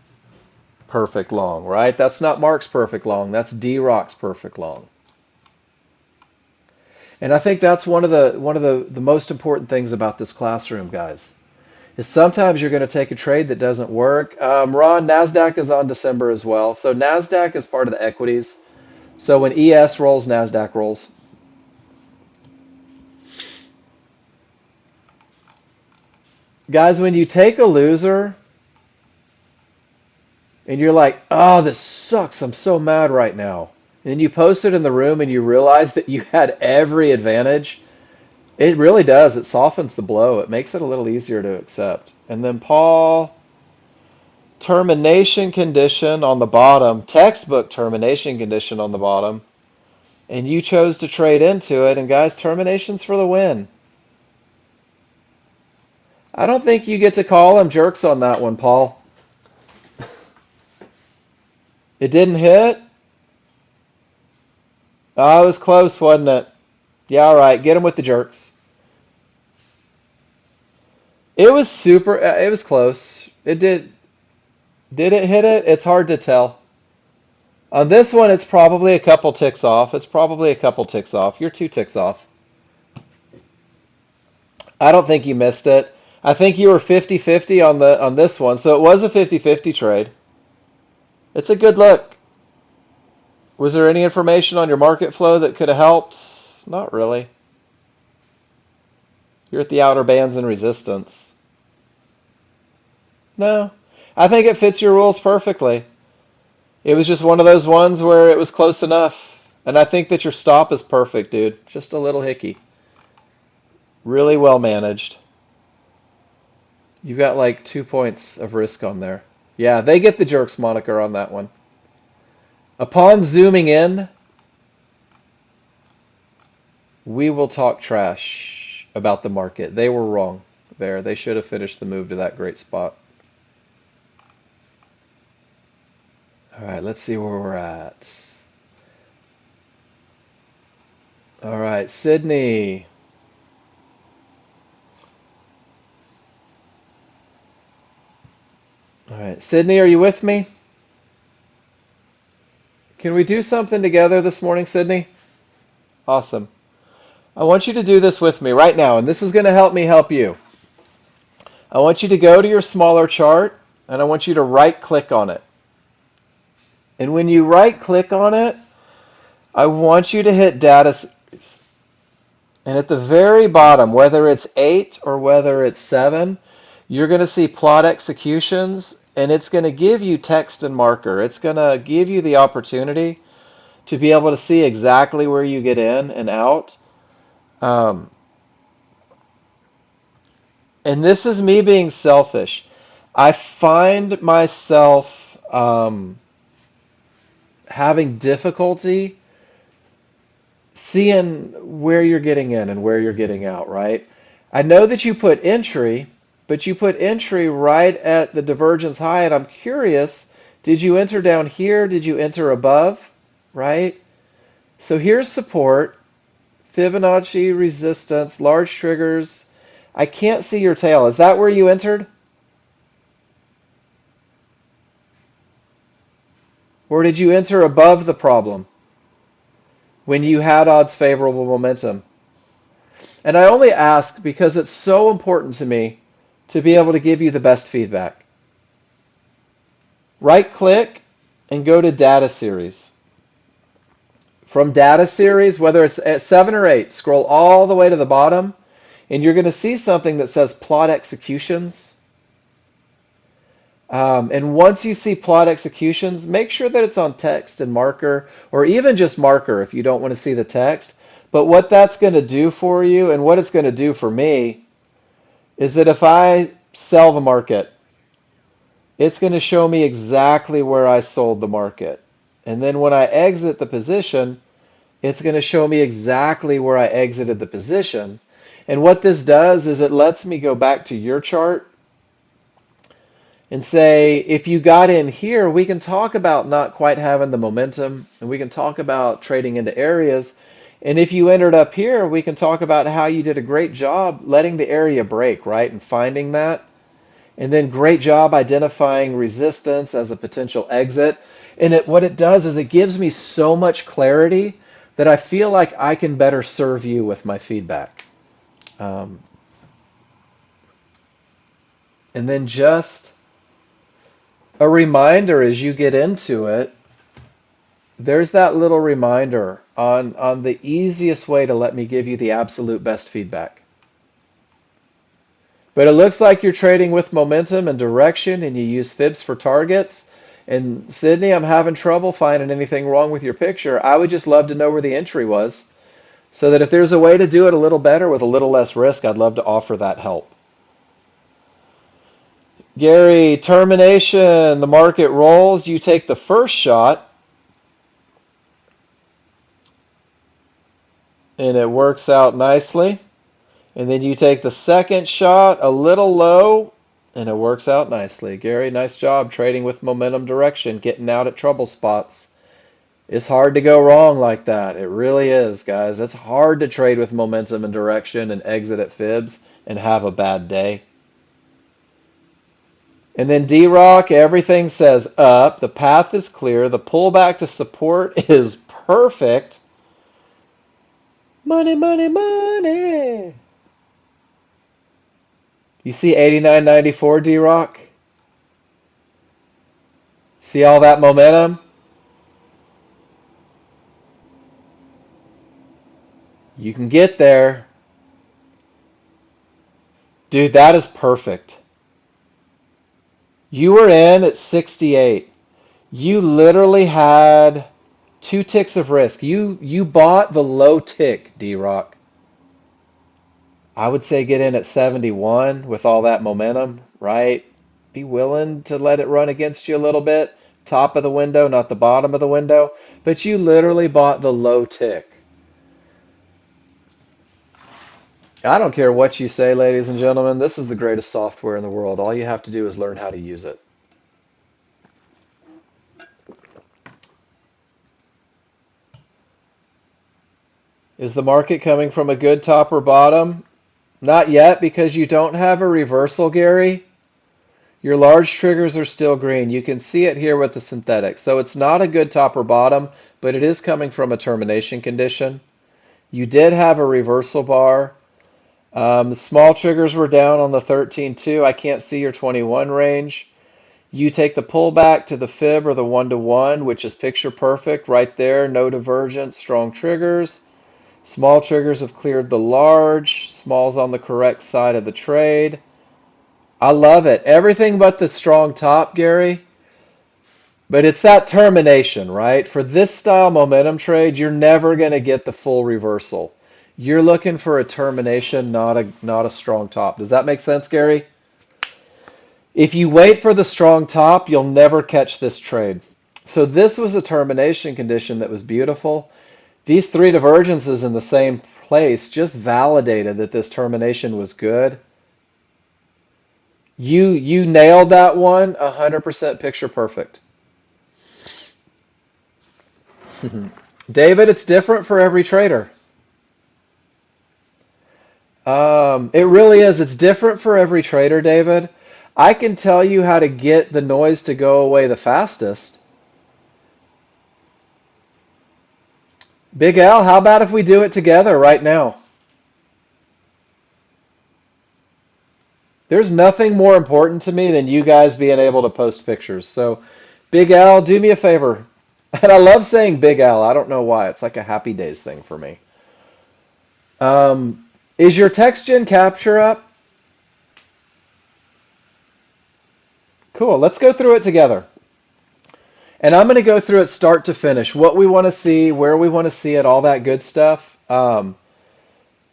S1: perfect long, right? That's not Mark's perfect long. That's D-Rock's perfect long. And I think that's one of the most important things about this classroom, guys, is sometimes you're going to take a trade that doesn't work. Ron, NASDAQ is on December as well. So NASDAQ is part of the equities. So when ES rolls, NASDAQ rolls. Guys, when you take a loser and you're like, oh, this sucks. I'm so mad right now. And you post it in the room and you realize that you had every advantage. It really does. It softens the blow. It makes it a little easier to accept. And then Paul, termination condition on the bottom, textbook termination condition on the bottom. And you chose to trade into it. And guys, terminations for the win. I don't think you get to call them jerks on that one, Paul. It didn't hit? Oh, it was close, wasn't it? Yeah, all right. Get them with the jerks. It was super, it was close. Did it hit it? It's hard to tell. On this one, it's probably a couple ticks off. It's probably a couple ticks off. You're 2 ticks off. I don't think you missed it. I think you were 50-50 on this one. So it was a 50-50 trade. It's a good look. Was there any information on your market flow that could have helped? Not really. You're at the outer bands and resistance. No. I think it fits your rules perfectly. It was just one of those ones where it was close enough. And I think that your stop is perfect, dude. Just a little hickey. Really well managed. You've got like 2 points of risk on there. Yeah, they get the jerks moniker on that one. Upon zooming in, we will talk trash about the market. They were wrong there. They should have finished the move to that great spot. All right, let's see where we're at. All right, Sydney. All right, Sydney, are you with me? Can we do something together this morning, Sydney? Awesome. I want you to do this with me right now, and this is going to help me help you. I want you to go to your smaller chart, and I want you to right-click on it. And when you right-click on it, I want you to hit Data Series. And at the very bottom, whether it's 8 or whether it's 7, you're going to see Plot Executions, and it's going to give you text and marker. It's going to give you the opportunity to be able to see exactly where you get in and out. Um, and this is me being selfish. I find myself having difficulty seeing where you're getting in and where you're getting out, right? I know that you put entry, but you put entry right at the divergence high, and I'm curious, did you enter down here? Did you enter above, right? So here's support, Fibonacci resistance, large triggers. I can't see your tail. Is that where you entered? Or did you enter above the problem when you had odds favorable momentum? And I only ask because it's so important to me to be able to give you the best feedback. Right click and go to Data Series. From Data Series, whether it's at 7 or 8, scroll all the way to the bottom, and you're going to see something that says Plot Executions. And once you see Plot Executions, make sure that it's on text and marker, or even just marker if you don't want to see the text. But what that's going to do for you, and what it's going to do for me, is that if I sell the market, it's going to show me exactly where I sold the market. And then when I exit the position, it's going to show me exactly where I exited the position. And what this does is it lets me go back to your chart and say, if you got in here, we can talk about not quite having the momentum, and we can talk about trading into areas. And if you entered up here, we can talk about how you did a great job letting the area break, right, and finding that. And then great job identifying resistance as a potential exit. And what it does is it gives me so much clarity that I feel like I can better serve you with my feedback. Um, and then just a reminder as you get into it, there's that little reminder on the easiest way to let me give you the absolute best feedback. But it looks like you're trading with momentum and direction, and you use fibs for targets. And Sydney, I'm having trouble finding anything wrong with your picture. I would just love to know where the entry was, so that if there's a way to do it a little better with a little less risk, I'd love to offer that help. Gary, termination, the market rolls. You take the first shot, and it works out nicely. And then you take the second shot a little low, and it works out nicely. Gary, nice job trading with momentum direction, getting out at trouble spots. It's hard to go wrong like that. It really is, guys. It's hard to trade with momentum and direction and exit at fibs and have a bad day. And then D-Rock, everything says up. The path is clear. The pullback to support is perfect. Money, money, money. You see 89.94, D-Rock? See all that momentum? You can get there. Dude, that is perfect. You were in at 68. You literally had 2 ticks of risk. You bought the low tick, D-Rock. I would say get in at 71 with all that momentum, right? Be willing to let it run against you a little bit. Top of the window, not the bottom of the window. But you literally bought the low tick. I don't care what you say, ladies and gentlemen. This is the greatest software in the world. All you have to do is learn how to use it. Is the market coming from a good top or bottom? Not yet, because you don't have a reversal, Gary. Your large triggers are still green. You can see it here with the synthetic. So it's not a good top or bottom, but it is coming from a termination condition. You did have a reversal bar. The small triggers were down on the 13.2. I can't see your 21 range. You take the pullback to the fib or the 1-to-1, which is picture perfect right there. No divergence, strong triggers. Small triggers have cleared the large. Small's on the correct side of the trade. I love it. Everything but the strong top, Gary. But it's that termination, right? For this style momentum trade, you're never going to get the full reversal. You're looking for a termination, not a strong top. Does that make sense, Gary? If you wait for the strong top, you'll never catch this trade. So this was a termination condition that was beautiful. These 3 divergences in the same place just validated that this termination was good. You nailed that one 100% picture perfect. David, it's different for every trader. It really is. It's different for every trader, David. I can tell you how to get the noise to go away the fastest. Big Al, how about if we do it together right now? There's nothing more important to me than you guys being able to post pictures. So, Big Al, do me a favor. And I love saying Big Al. I don't know why. It's like a Happy Days thing for me. Is your TextGen capture up? Cool. Let's go through it together. And I'm going to go through it start to finish. What we want to see, where we want to see it, all that good stuff.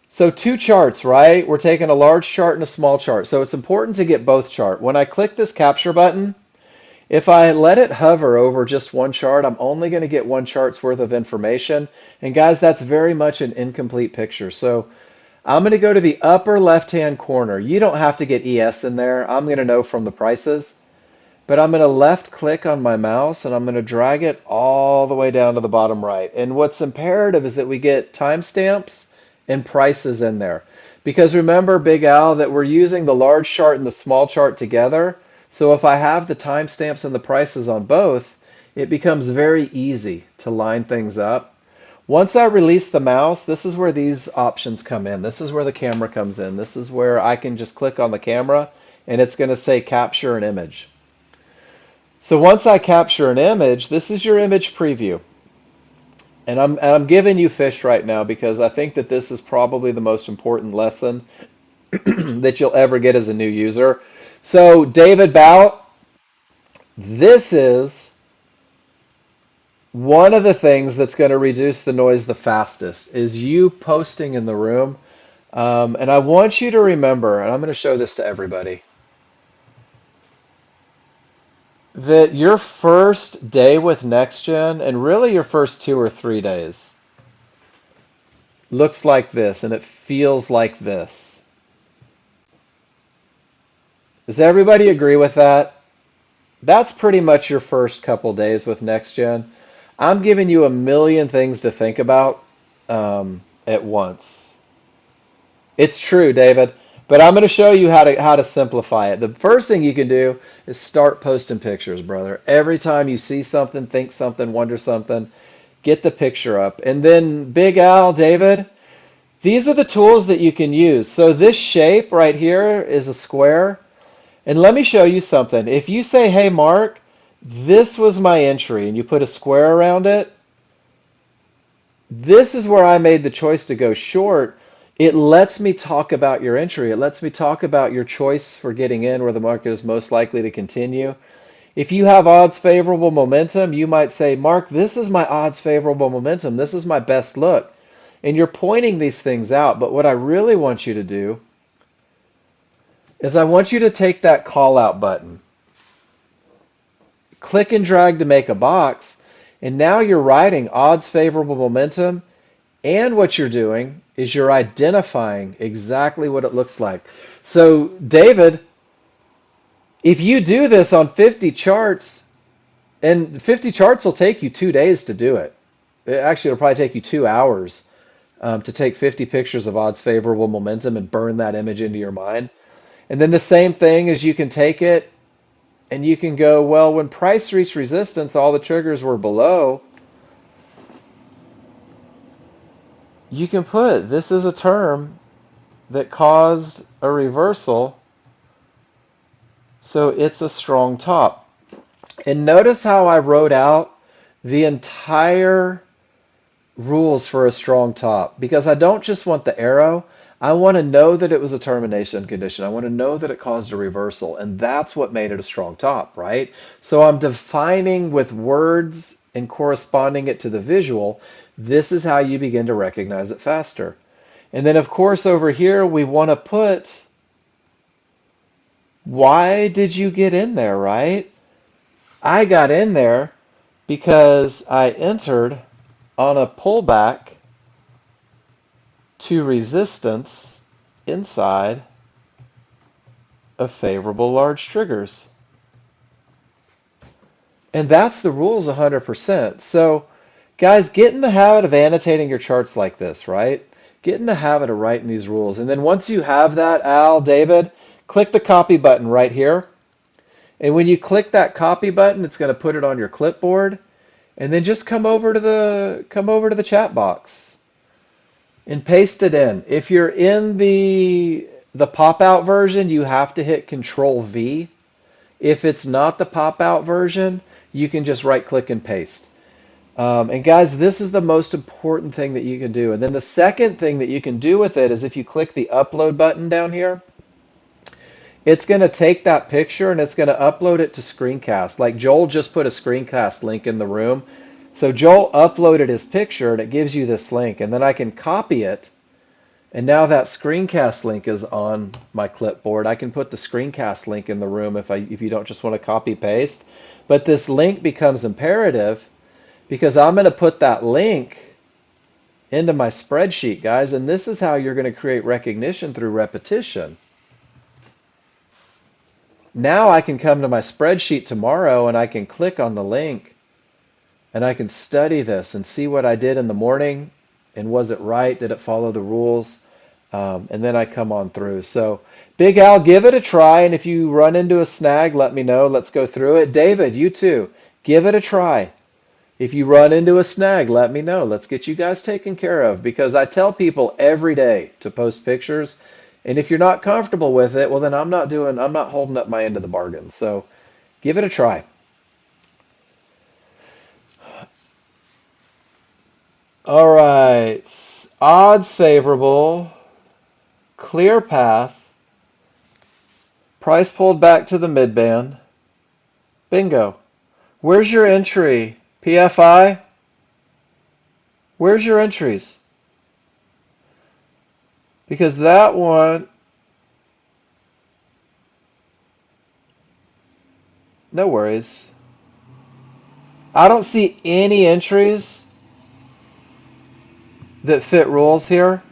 S1: So 2 charts, right? We're taking a large chart and a small chart. So it's important to get both chart. When I click this capture button, if I let it hover over just one chart, I'm only going to get one chart's worth of information. And guys, that's very much an incomplete picture. So I'm going to go to the upper left-hand corner. You don't have to get ES in there. I'm going to know from the prices. But I'm going to left click on my mouse and I'm going to drag it all the way down to the bottom right. And what's imperative is that we get timestamps and prices in there. Because remember, Big Al, that we're using the large chart and the small chart together. So if I have the timestamps and the prices on both, it becomes very easy to line things up. Once I release the mouse, this is where these options come in. This is where the camera comes in. This is where I can just click on the camera and it's going to say capture an image. So once I capture an image, this is your image preview. And I'm giving you fish right now because I think that this is probably the most important lesson that you'll ever get as a new user. So David Bout, this is one of the things that's going to reduce the noise the fastest is you posting in the room. And I want you to remember, and I'm going to show this to everybody, that your first day with Nexgen, and really your first 2 or 3 days, looks like this and it feels like this. Does everybody agree with that? That's pretty much your first couple days with Nexgen. I'm giving you a million things to think about at once. It's true, David. But I'm going to show you how to simplify it. The first thing you can do is start posting pictures, brother. Every time you see something, think something, wonder something, get the picture up. And then Big Al, David, these are the tools that you can use. So this shape right here is a square. And let me show you something. If you say, hey, Mark, this was my entry, and you put a square around it, this is where I made the choice to go short. It lets me talk about your entry. It lets me talk about your choice for getting in where the market is most likely to continue. If you have odds favorable momentum, you might say, Mark, this is my odds favorable momentum. This is my best look. And you're pointing these things out. But what I really want you to do is I want you to take that call out button, click and drag to make a box, and now you're writing odds favorable momentum. And what you're doing is you're identifying exactly what it looks like. So, David, if you do this on 50 charts, and 50 charts will take you 2 days to do it. Actually, it'll probably take you 2 hours to take 50 pictures of odds favorable momentum and burn that image into your mind. And then the same thing is you can take it and you can go, well, when price reached resistance, all the triggers were below. You can put this is a term that caused a reversal, so it's a strong top. And notice how I wrote out the entire rules for a strong top, because I don't just want the arrow. I want to know that it was a termination condition. I want to know that it caused a reversal, and that's what made it a strong top, right? So I'm defining with words and corresponding it to the visual. This is how you begin to recognize it faster. And then, of course, over here, we want to put, why did you get in there, right? I got in there because I entered on a pullback to resistance inside of favorable large triggers. And that's the rules 100%. So, guys, get in the habit of annotating your charts like this, right? Get in the habit of writing these rules. And then once you have that, Al, David, click the copy button right here. And when you click that copy button, it's going to put it on your clipboard. And then just come over to the chat box and paste it in. If you're in the pop-out version, you have to hit Control V. If it's not the pop-out version, you can just right-click and paste. And guys, this is the most important thing that you can do. And then the second thing that you can do with it is if you click the upload button down here, it's going to take that picture and it's going to upload it to Screencast. Like Joel just put a Screencast link in the room. So Joel uploaded his picture and it gives you this link. And then I can copy it. And now that Screencast link is on my clipboard. I can put the Screencast link in the room if you don't just want to copy paste. But this link becomes imperative because I'm going to put that link into my spreadsheet, guys. And this is how you're going to create recognition through repetition. Now I can come to my spreadsheet tomorrow and I can click on the link and I can study this and see what I did in the morning and was it right? Did it follow the rules? And then I come on through. So Big Al, give it a try. And if you run into a snag, let me know. Let's go through it. David, you too. Give it a try. If you run into a snag, let me know. Let's get you guys taken care of because I tell people every day to post pictures. And if you're not comfortable with it, well, then I'm not holding up my end of the bargain. So give it a try. All right. Odds favorable, clear path, price pulled back to the midband. Bingo. Where's your entry? PFI? Where's your entries? Because that one, no worries. I don't see any entries that fit rules here.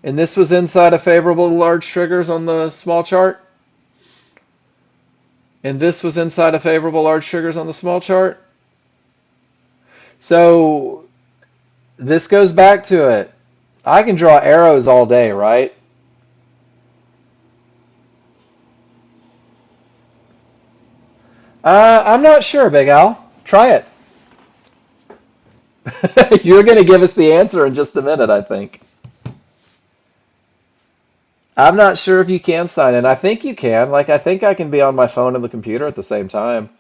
S1: And this was inside of favorable large triggers on the small chart. And this was inside of favorable large triggers on the small chart. So This goes back to it. I can draw arrows all day, right? I'm not sure, Big Al. Try it. You're going to give us the answer in just a minute, I think. I'm not sure if you can sign in. I think you can. Like, I think I can be on my phone and the computer at the same time.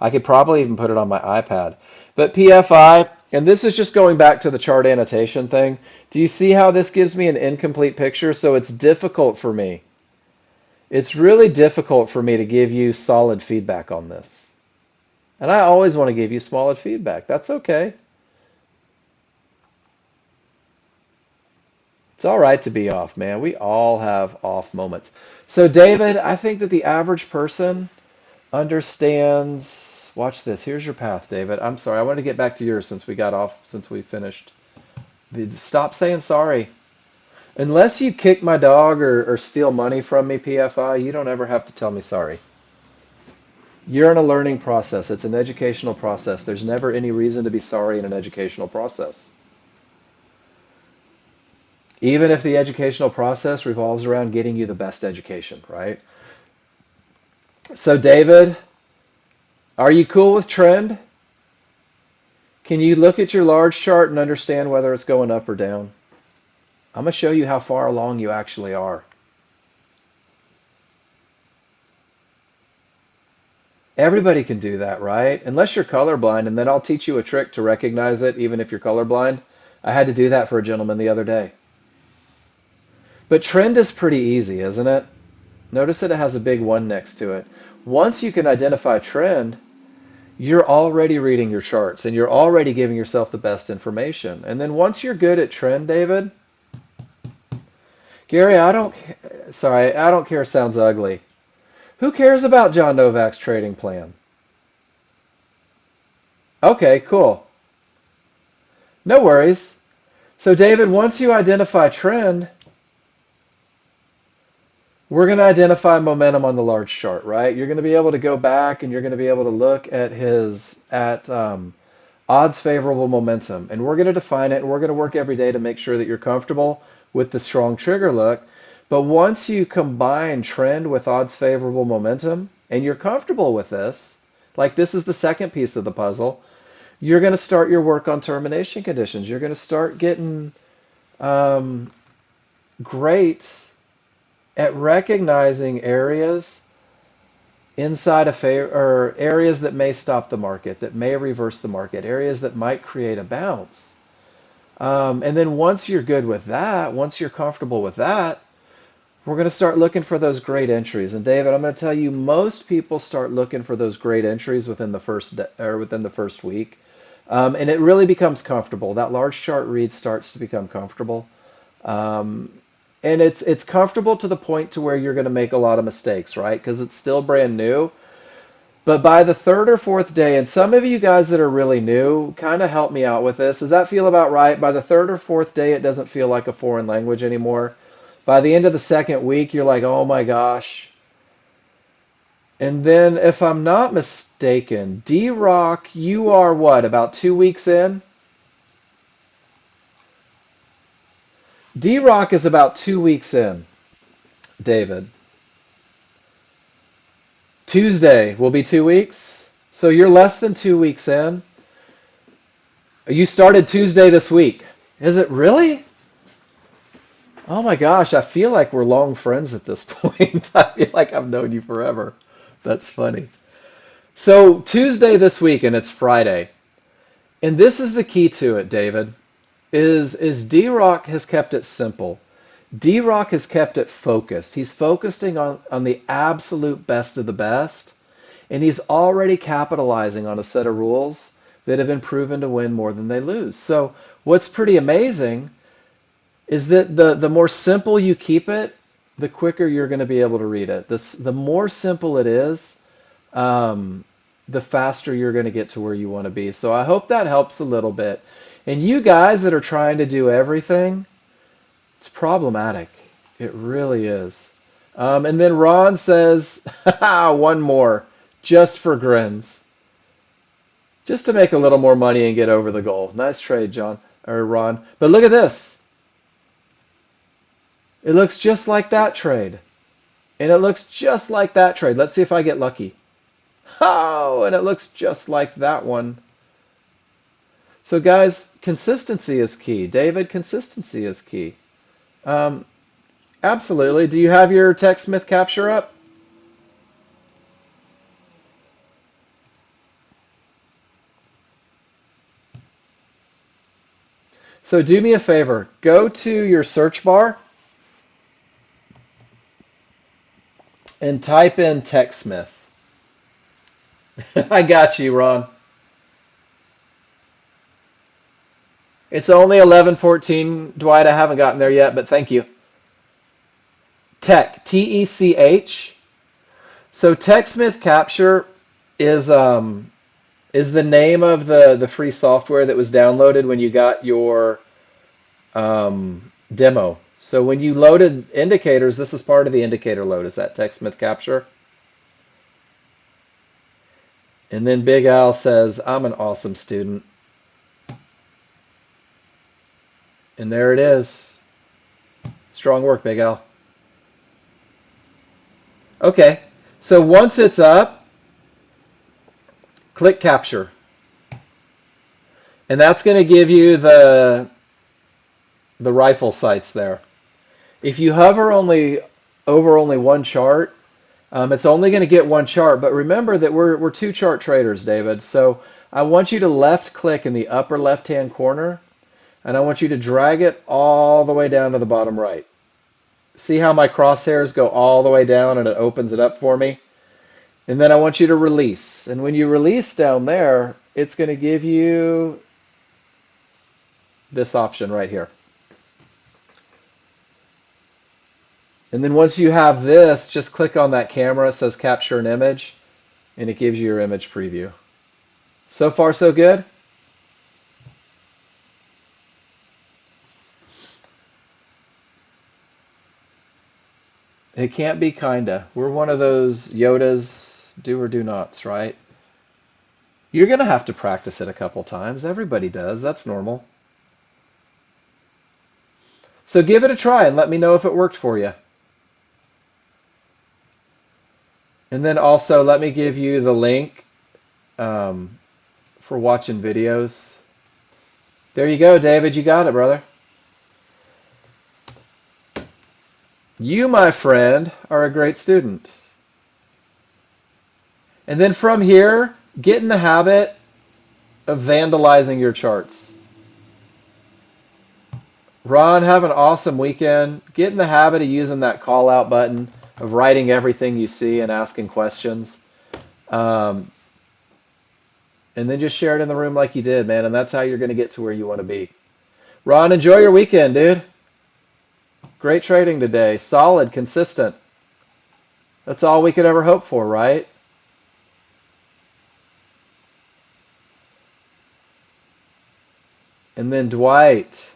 S1: I could probably even put it on my iPad. But PFI, and this is just going back to the chart annotation thing. Do you see how this gives me an incomplete picture? So it's difficult for me. It's really difficult for me to give you solid feedback on this. And I always want to give you solid feedback. That's okay. It's all right to be off, man. We all have off moments. So, David, I think that the average person understands. Watch this. Here's your path, David. I'm sorry. I wanted to get back to yours since we got off, since we finished. Stop saying sorry. Unless you kick my dog or steal money from me, PFI, you don't ever have to tell me sorry. You're in a learning process. It's an educational process. There's never any reason to be sorry in an educational process. Even if the educational process revolves around getting you the best education, right? So, David, are you cool with trend? Can you look at your large chart and understand whether it's going up or down? I'm going to show you how far along you actually are. Everybody can do that, right? Unless you're colorblind, and then I'll teach you a trick to recognize it even if you're colorblind. I had to do that for a gentleman the other day. But trend is pretty easy, isn't it? Notice that it has a big one next to it. Once you can identify trend, you're already reading your charts and you're already giving yourself the best information. And then once you're good at trend, David, Gary, sorry, I don't care sounds ugly. Who cares about John Novak's trading plan? Okay, cool. No worries. So, David, once you identify trend, we're going to identify momentum on the large chart, right? You're going to be able to go back and you're going to be able to look at odds favorable momentum, and we're going to define it, and we're going to work every day to make sure that you're comfortable with the strong trigger look. But once you combine trend with odds favorable momentum, and you're comfortable with this, like this is the second piece of the puzzle, you're going to start your work on termination conditions. You're going to start getting um, great at recognizing areas inside a favor or areas that may stop the market, that may reverse the market, areas that might create a bounce. And then once you're good with that, once you're comfortable with that, we're going to start looking for those great entries. And David, I'm going to tell you, most people start looking for those great entries within the within the first week, and it really becomes comfortable. That large chart read starts to become comfortable. Um, and it's comfortable to the point to where you're going to make a lot of mistakes, right? Because it's still brand new. But by the third or fourth day, and some of you guys that are really new, kind of help me out with this. Does that feel about right? By the third or fourth day, it doesn't feel like a foreign language anymore. By the end of the second week, you're like, oh my gosh. And then, if I'm not mistaken, D Rock, you are what, about 2 weeks in? D Rock is about 2 weeks in, David. Tuesday will be 2 weeks. So you're less than 2 weeks in. You started Tuesday this week. Is it really? Oh my gosh, I feel like we're long friends at this point. I feel like I've known you forever. That's funny. So Tuesday this week and it's Friday. And this is the key to it, David, is D-Rock has kept it simple. D-Rock has kept it focused. He's focusing on the absolute best of the best, and he's already capitalizing on a set of rules that have been proven to win more than they lose. So what's pretty amazing is that the more simple you keep it, the quicker you're going to be able to read it. The more simple it is, um, the faster you're going to get to where you want to be. So I hope that helps a little bit. And you guys that are trying to do everything, it's problematic. It really is. And then Ron says, one more, just for grins. Just to make a little more money and get over the goal. Nice trade, John, or Ron. But look at this. It looks just like that trade. And it looks just like that trade. Let's see if I get lucky. Oh, and it looks just like that one. So guys, consistency is key. David, consistency is key. Um, absolutely. Do you have your TechSmith capture up? So do me a favor. Go to your search bar and type in TechSmith. I got you, Ron. It's only 11:14, Dwight. I haven't gotten there yet, but thank you. Tech, T-E-C-H. So TechSmith Capture is the name of the free software that was downloaded when you got your demo. So when you loaded indicators, this is part of the indicator load, is that TechSmith Capture. And then Big Al says, I'm an awesome student. And there it is. Strong work, Big Al. Okay, so once it's up, click Capture. And that's going to give you the rifle sights there. If you hover over only one chart, it's only going to get one chart. But remember that we're two chart traders, David. So I want you to left click in the upper left-hand corner, and I want you to drag it all the way down to the bottom right. See how my crosshairs go all the way down and it opens it up for me? And then I want you to release. And when you release down there, it's going to give you this option right here. And then once you have this, just click on that camera. It says capture an image, and it gives you your image preview. So far, so good? It can't be kinda. We're one of those Yoda's do or do nots, right? You're going to have to practice it a couple times. Everybody does. That's normal. So give it a try and let me know if it worked for you. And then also let me give you the link for watching videos. There you go, David. You got it, brother. You, my friend, are a great student. And then from here, get in the habit of vandalizing your charts. Ron, have an awesome weekend. Get in the habit of using that call out button, of writing everything you see and asking questions. And then just share it in the room like you did, man. And that's how you're going to get to where you want to be. Ron, enjoy your weekend, dude. Great trading today. Solid, consistent. That's all we could ever hope for, right? And then Dwight.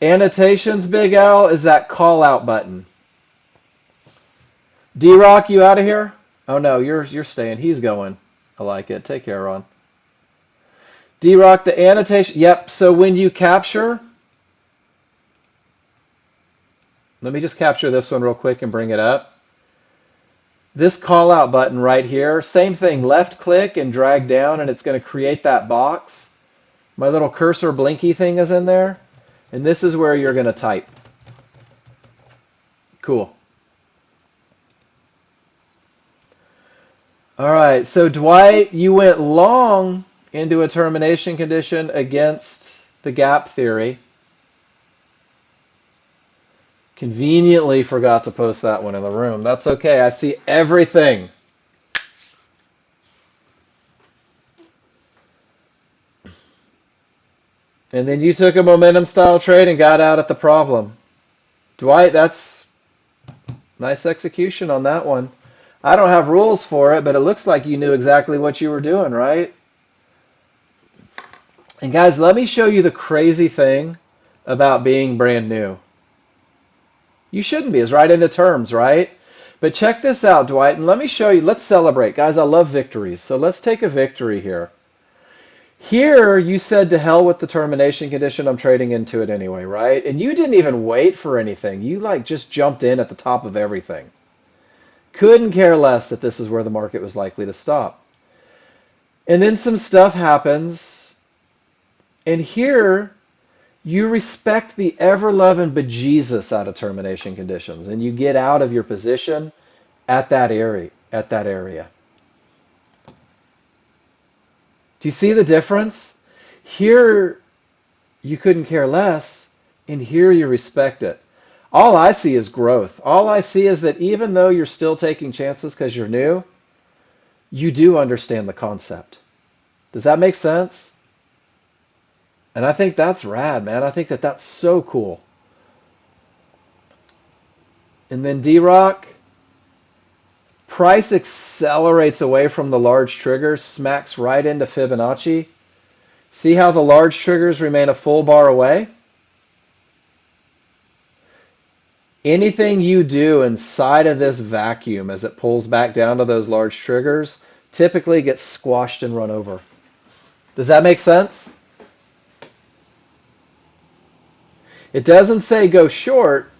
S1: Annotations, Big Al, is that call out button. D-Rock, you out of here? Oh no, you're staying. He's going. I like it. Take care, Ron. D-Rock, the annotation. Yep, so when you capture, let me just capture this one real quick and bring it up. This call out button right here, same thing, left click and drag down and it's going to create that box. My little cursor blinky thing is in there. And this is where you're going to type. Cool. All right, so Dwight, you went long into a termination condition against the gap theory. Conveniently forgot to post that one in the room. That's okay, I see everything. And then you took a momentum style trade and got out at the problem. Dwight, that's nice execution on that one. I don't have rules for it, but it looks like you knew exactly what you were doing, right? And guys, let me show you the crazy thing about being brand new. You shouldn't be. It's right into terms, right? But check this out, Dwight, and let me show you. Let's celebrate. Guys, I love victories. So let's take a victory here. Here, you said to hell with the termination condition. I'm trading into it anyway, right? And you didn't even wait for anything. You like just jumped in at the top of everything. Couldn't care less that this is where the market was likely to stop. And then some stuff happens. And here, you respect the ever-loving bejesus out of termination conditions. And you get out of your position at that area. Do you see the difference? Here, you couldn't care less, and here you respect it. All I see is growth. All I see is that even though you're still taking chances because you're new, you do understand the concept. Does that make sense? And I think that's rad, man. I think that that's so cool. And then D-Rock, price accelerates away from the large triggers, smacks right into Fibonacci. See how the large triggers remain a full bar away? Anything you do inside of this vacuum as it pulls back down to those large triggers typically gets squashed and run over. Does that make sense? It doesn't say go short.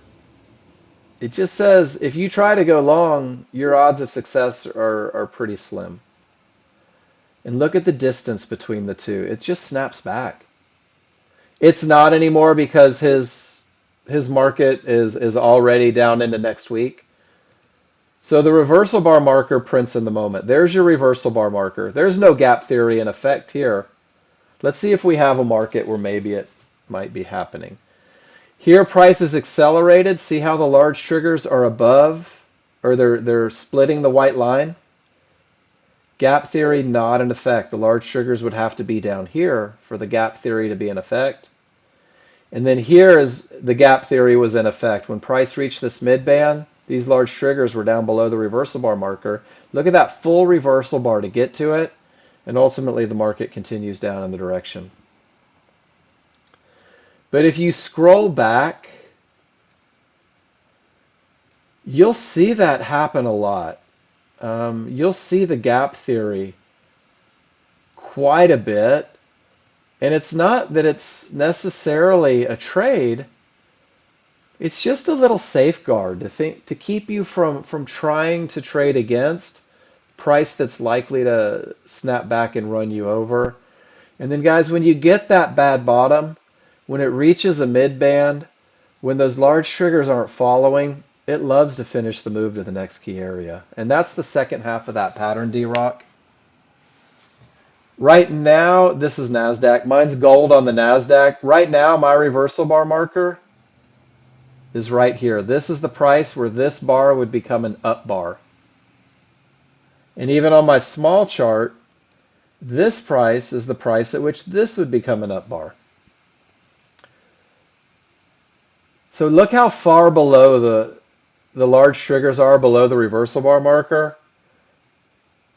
S1: It just says if you try to go long, your odds of success are pretty slim. And look at the distance between the two. It just snaps back. It's not anymore because his market is already down into next week. So the reversal bar marker prints in the moment. There's your reversal bar marker. There's no gap theory in effect here. Let's see if we have a market where maybe it might be happening. Here price is accelerated. See how the large triggers are above, or they're splitting the white line? Gap theory not in effect. The large triggers would have to be down here for the gap theory to be in effect. And then here is the gap theory was in effect. When price reached this mid-band, these large triggers were down below the reversal bar marker. Look at that full reversal bar to get to it, and ultimately the market continues down in the direction. But if you scroll back, you'll see that happen a lot. You'll see the gap theory quite a bit. And it's not that it's necessarily a trade. It's just a little safeguard to keep you from trying to trade against price that's likely to snap back and run you over. And then guys, when you get that bad bottom, when it reaches a mid band, when those large triggers aren't following, it loves to finish the move to the next key area. And that's the second half of that pattern, D-Rock. Right now, this is NASDAQ. Mine's gold on the NASDAQ. Right now, my reversal bar marker is right here. This is the price where this bar would become an up bar. And even on my small chart, this price is the price at which this would become an up bar. So look how far below the large triggers are below the reversal bar marker.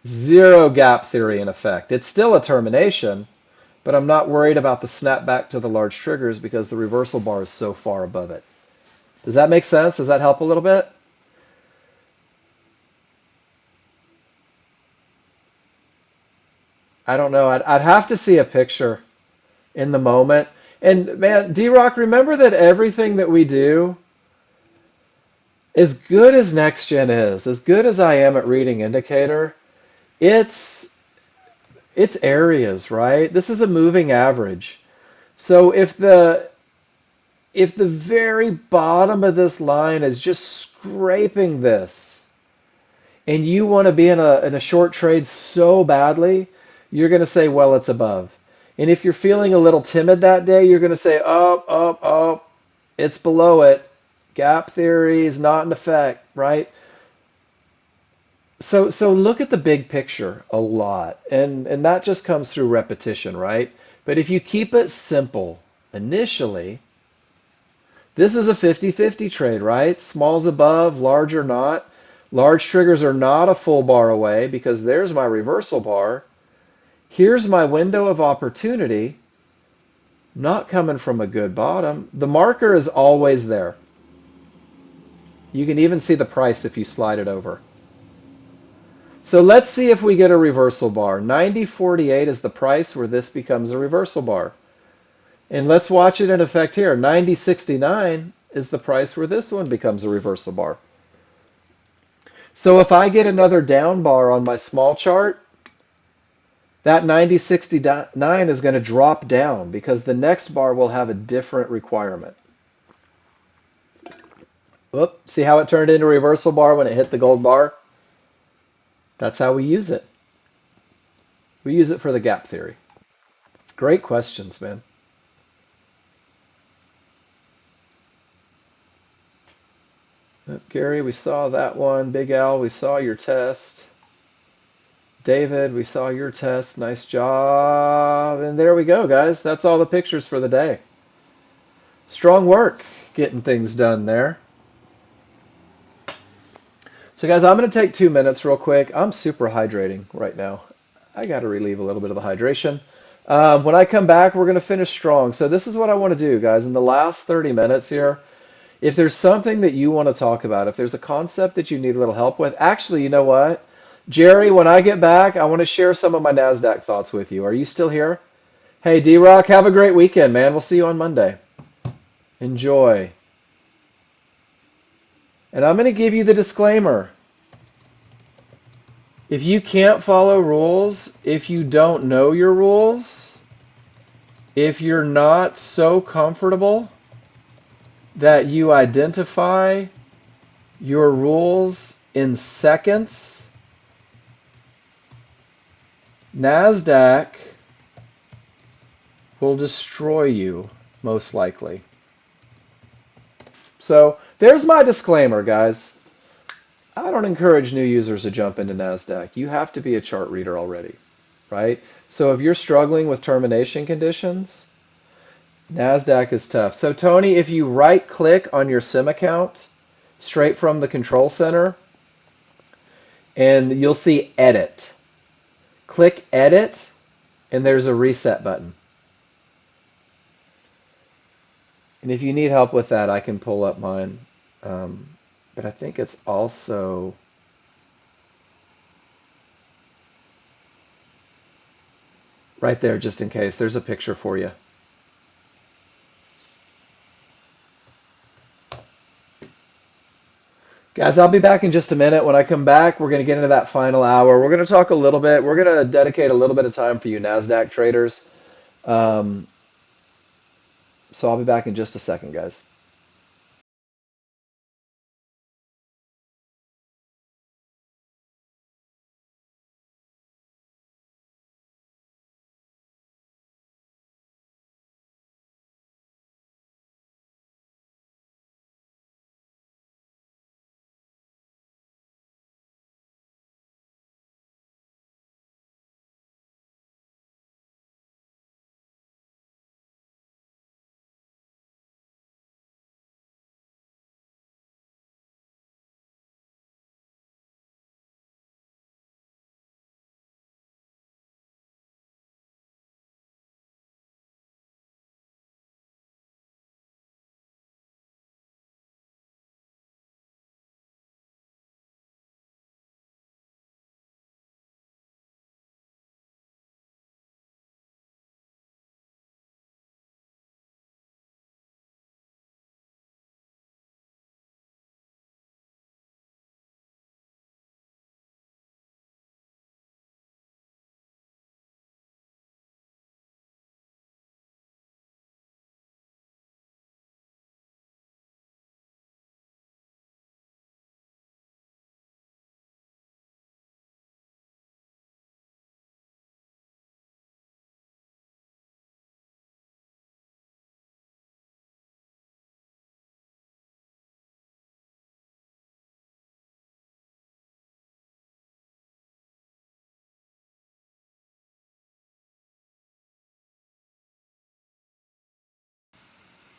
S1: Zero gap theory in effect. It's still a termination, but I'm not worried about the snapback to the large triggers because the reversal bar is so far above it. Does that make sense? Does that help a little bit? I don't know. I'd have to see a picture in the moment. And man, D-Rock, remember that everything that we do, as good as Nexgen is, as good as I am at reading indicator, it's areas, right? This is a moving average. So if the very bottom of this line is just scraping this, and you want to be in a short trade so badly, you're going to say, well, it's above. And if you're feeling a little timid that day, you're going to say, oh, it's below it. Gap theory is not in effect, right? So look at the big picture a lot, and that just comes through repetition, right? But if you keep it simple initially, this is a 50-50 trade, right? Small's above, large or not. Large triggers are not a full bar away because there's my reversal bar. Here's my window of opportunity, not coming from a good bottom. The marker is always there. You can even see the price if you slide it over. So let's see if we get a reversal bar. 90.48 is the price where this becomes a reversal bar. And let's watch it in effect here. 90.69 is the price where this one becomes a reversal bar. So if I get another down bar on my small chart, that 90.69 is going to drop down because the next bar will have a different requirement. Whoop, see how it turned into a reversal bar when it hit the gold bar? That's how we use it. We use it for the gap theory. Great questions, man. Gary, we saw that one. Big Al, we saw your test. David, we saw your test. Nice job. And there we go, guys. That's all the pictures for the day. Strong work getting things done there. So, guys, I'm going to take 2 minutes real quick. I'm super hydrating right now. I got to relieve a little bit of the hydration. When I come back, we're going to finish strong. So this is what I want to do, guys. In the last 30 minutes here, if there's something that you want to talk about, if there's a concept that you need a little help with, actually, you know what? Jerry, when I get back, I want to share some of my NASDAQ thoughts with you. Are you still here? Hey, D-Rock, have a great weekend, man. We'll see you on Monday. Enjoy. And I'm going to give you the disclaimer. If you can't follow rules, if you don't know your rules, if you're not so comfortable that you identify your rules in seconds, NASDAQ will destroy you, most likely. So there's my disclaimer, guys. I don't encourage new users to jump into NASDAQ. You have to be a chart reader already, right? So if you're struggling with termination conditions, NASDAQ is tough. So Tony, if you right-click on your SIM account straight from the control center, and you'll see Edit. Click Edit, and there's a reset button. And if you need help with that, I can pull up mine. But I think it's also right there, just in case. There's a picture for you. Guys, I'll be back in just a minute. When I come back, we're going to get into that final hour. We're going to talk a little bit. We're going to dedicate a little bit of time for you NASDAQ traders. So I'll be back in just a second, guys.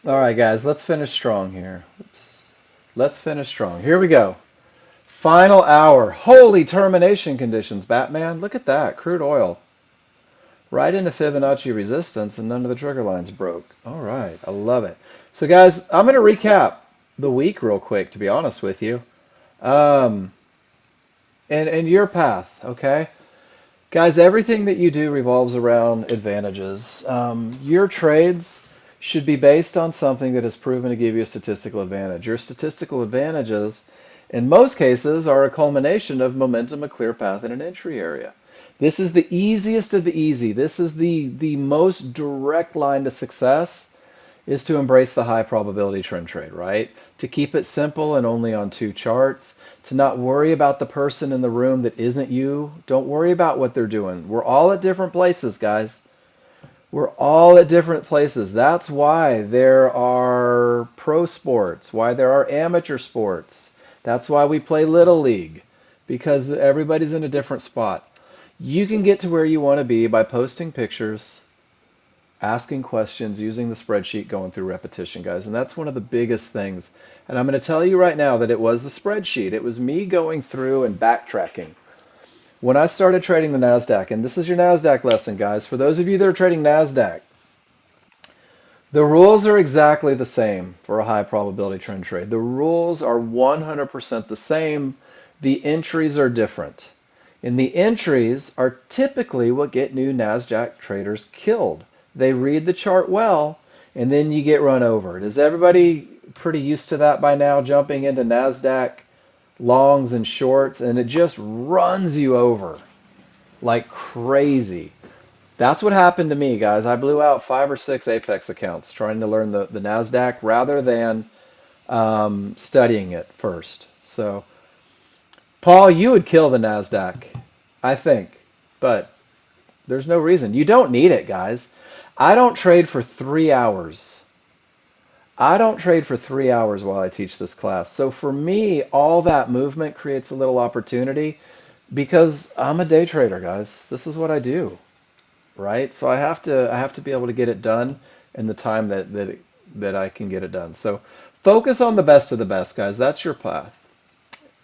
S1: All right, guys, let's finish strong here. Oops. Let's finish strong. Here we go. Final hour. Holy termination conditions, Batman. Look at that. Crude oil. Right into Fibonacci resistance, and none of the trigger lines broke. All right. I love it. So, guys, I'm going to recap. the week real quick, to be honest with you. Um, and your path, okay? Guys, everything that you do revolves around advantages. Your trades should be based on something that is proven to give you a statistical advantage. Your statistical advantages, in most cases, are a culmination of momentum, a clear path, and an entry area. This is the easiest of the easy. This is the most direct line to success is to embrace the high probability trend trade, right? To keep it simple and only on two charts, to not worry about the person in the room that isn't you. Don't worry about what they're doing. We're all at different places, guys. We're all at different places. That's why there are pro sports, why there are amateur sports. That's why we play Little League, because everybody's in a different spot. You can get to where you want to be by posting pictures, asking questions, using the spreadsheet, going through repetition, guys. And that's one of the biggest things. And I'm going to tell you right now that it was the spreadsheet. It was me going through and backtracking. When I started trading the NASDAQ, and this is your NASDAQ lesson, guys, for those of you that are trading NASDAQ, the rules are exactly the same for a high probability trend trade. The rules are 100% the same. The entries are different. And the entries are typically what get new NASDAQ traders killed. They read the chart well, and then you get run over. Is everybody pretty used to that by now, jumping into NASDAQ longs and shorts, and it just runs you over like crazy? That's what happened to me, guys. I blew out 5 or 6 Apex accounts trying to learn the NASDAQ rather than studying it first. So, Paul, you would kill the NASDAQ, I think, but there's no reason. You don't need it, guys. I don't trade for 3 hours. I don't trade for 3 hours while I teach this class. So for me, all that movement creates a little opportunity because I'm a day trader, guys. This is what I do, right? So I have to be able to get it done in the time that I can get it done. So focus on the best of the best, guys. That's your path.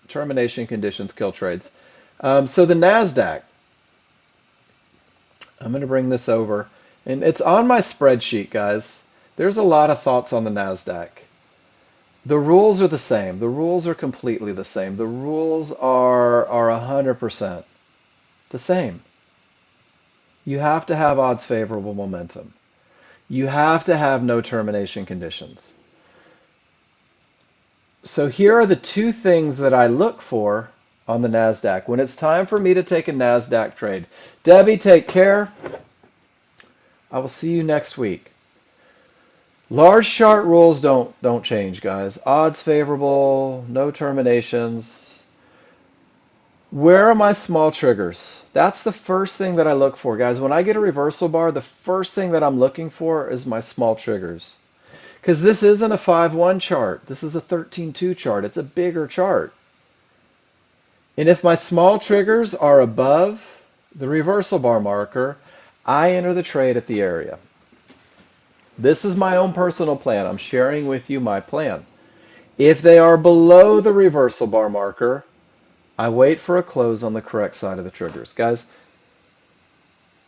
S1: Termination conditions, kill trades. So the NASDAQ, I'm going to bring this over. And it's on my spreadsheet, guys. There's a lot of thoughts on the NASDAQ. The rules are the same. The rules are completely the same. The rules are 100% the same. You have to have odds favorable momentum. You have to have no termination conditions. So here are the two things that I look for on the NASDAQ when it's time for me to take a NASDAQ trade. Debbie, take care. I will see you next week. Large chart rules don't change, guys. Odds favorable, no terminations. Where are my small triggers? That's the first thing that I look for, guys. When I get a reversal bar, the first thing that I'm looking for is my small triggers. Because this isn't a 5-1 chart. This is a 13-2 chart. It's a bigger chart. And if my small triggers are above the reversal bar marker, I enter the trade at the area. This is my own personal plan. I'm sharing with you my plan. If they are below the reversal bar marker, I wait for a close on the correct side of the triggers. Guys,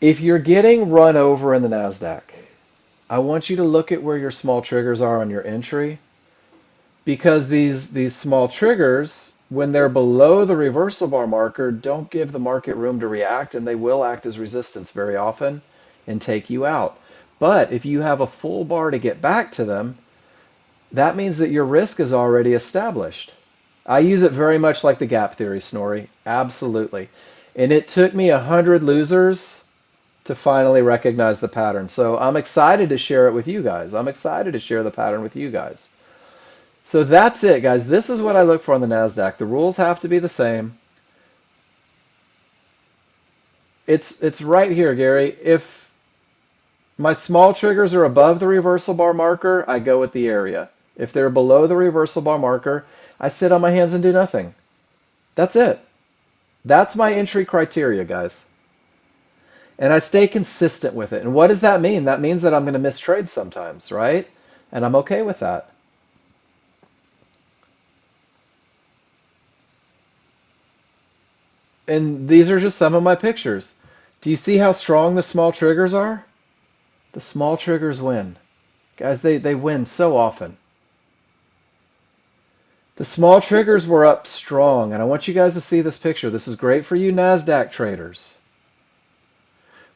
S1: if you're getting run over in the NASDAQ, I want you to look at where your small triggers are on your entry, because these small triggers, when they're below the reversal bar marker, don't give the market room to react, and they will act as resistance very often and take you out. But if you have a full bar to get back to them, that means that your risk is already established. I use it very much like the gap theory, Snorri. Absolutely. And it took me 100 losers to finally recognize the pattern. So I'm excited to share it with you guys. I'm excited to share the pattern with you guys. So that's it, guys. This is what I look for on the NASDAQ. The rules have to be the same. It's right here, Gary. If my small triggers are above the reversal bar marker, I go with the area. If they're below the reversal bar marker, I sit on my hands and do nothing. That's it. That's my entry criteria, guys. And I stay consistent with it. And what does that mean? That means that I'm going to miss trades sometimes, right? And I'm okay with that. And these are just some of my pictures. Do you see how strong the small triggers are? The small triggers win. Guys, they win so often. The small triggers were up strong, and I want you guys to see this picture. This is great for you NASDAQ traders.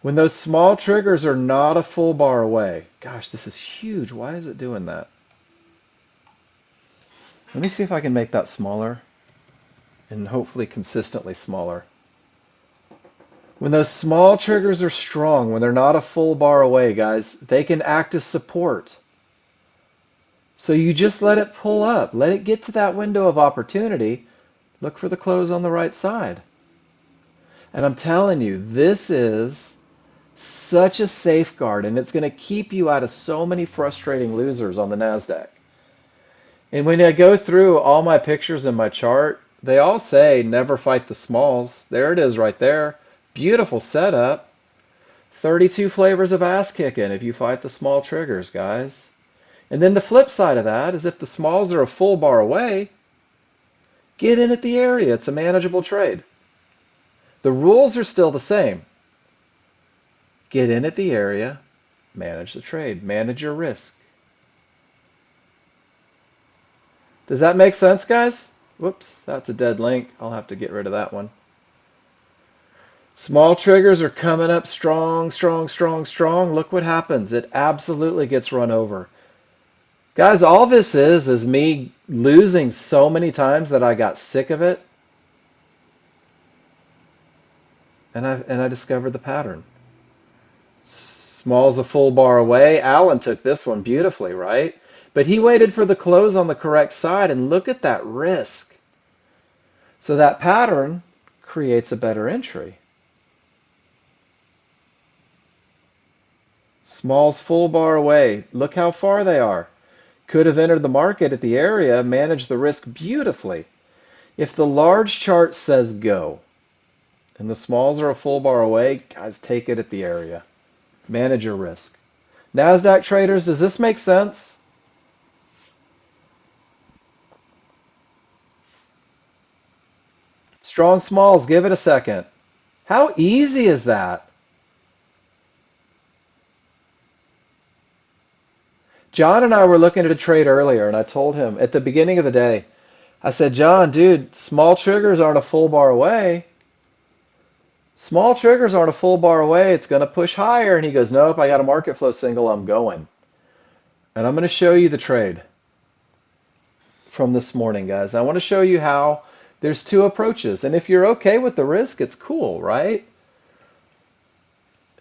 S1: When those small triggers are not a full bar away. Gosh, this is huge. Why is it doing that? Let me see if I can make that smaller and hopefully consistently smaller. When those small triggers are strong, when they're not a full bar away, guys, they can act as support. So you just let it pull up. Let it get to that window of opportunity. Look for the close on the right side. And I'm telling you, this is such a safeguard, and it's going to keep you out of so many frustrating losers on the NASDAQ. And when I go through all my pictures in my chart, they all say never fight the smalls. There it is right there. Beautiful setup. 32 flavors of ass kicking if you fight the small triggers, guys. And then the flip side of that is if the smalls are a full bar away, get in at the area. It's a manageable trade. The rules are still the same. Get in at the area, manage the trade, manage your risk. Does that make sense, guys? Whoops, that's a dead link. I'll have to get rid of that one. Small triggers are coming up strong, strong, strong, strong. Look what happens. It absolutely gets run over. Guys, all this is me losing so many times that I got sick of it. And I discovered the pattern. Small's a full bar away. Allen took this one beautifully, right? But he waited for the close on the correct side, and look at that risk. So that pattern creates a better entry. Small's full bar away. Look how far they are. Could have entered the market at the area, managed the risk beautifully. If the large chart says go, and the smalls are a full bar away, guys, take it at the area. Manage your risk. NASDAQ traders, does this make sense? Strong smalls, give it a second. How easy is that? John and I were looking at a trade earlier, and I told him at the beginning of the day, I said, John, dude, small triggers aren't a full bar away. Small triggers aren't a full bar away. It's going to push higher. And he goes, nope, I got a market flow single. I'm going. And I'm going to show you the trade from this morning, guys. I want to show you how there's two approaches. And if you're okay with the risk, it's cool, right?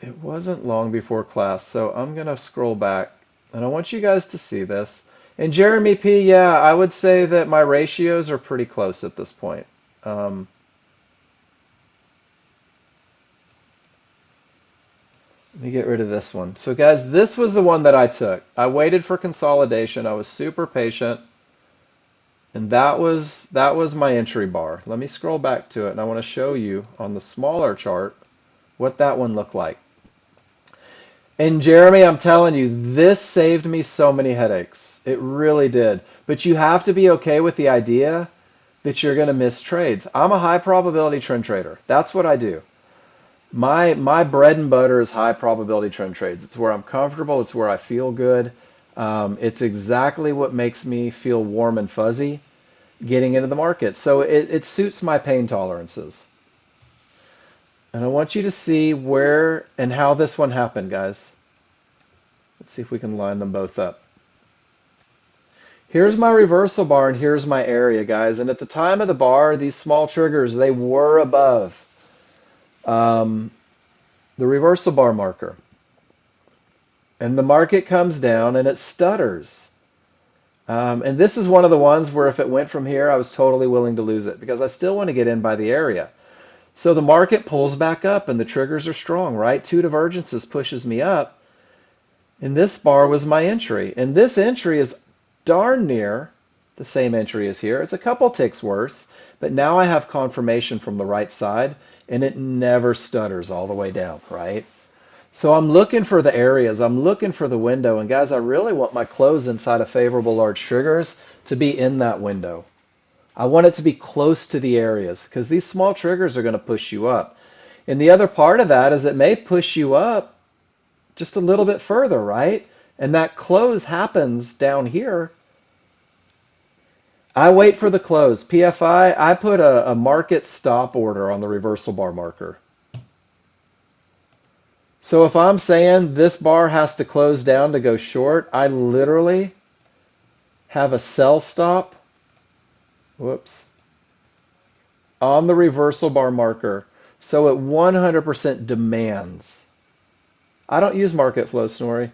S1: It wasn't long before class, so I'm going to scroll back. And I want you guys to see this. And Jeremy P., yeah, I would say that my ratios are pretty close at this point. Let me get rid of this one. So guys, this was the one that I took. I waited for consolidation. I was super patient. And that was my entry bar. Let me scroll back to it, and I want to show you on the smaller chart what that one looked like. And Jeremy, I'm telling you, this saved me so many headaches. It really did. But you have to be okay with the idea that you're going to miss trades. I'm a high probability trend trader. That's what I do. My bread and butter is high probability trend trades. It's where I'm comfortable. It's where I feel good. It's exactly what makes me feel warm and fuzzy getting into the market. So it suits my pain tolerances. And I want you to see where and how this one happened, guys. Let's see if we can line them both up. Here's my reversal bar and here's my area, guys. And at the time of the bar, these small triggers, they were above the reversal bar marker. And the market comes down and it stutters. And this is one of the ones where if it went from here, I was totally willing to lose it because I still want to get in by the area. So the market pulls back up and the triggers are strong, right? Two divergences pushes me up. And this bar was my entry. And this entry is darn near the same entry as here. It's a couple ticks worse, but now I have confirmation from the right side and it never stutters all the way down, right? So I'm looking for the areas, I'm looking for the window, and guys, I really want my close inside of favorable large triggers to be in that window. I want it to be close to the areas because these small triggers are going to push you up. And the other part of that is it may push you up just a little bit further, right? And that close happens down here. I wait for the close. PFI, I put a market stop order on the reversal bar marker. So if I'm saying this bar has to close down to go short, I literally have a sell stop, whoops, on the reversal bar marker. So it 100% demands. I don't use market flow, Snorri.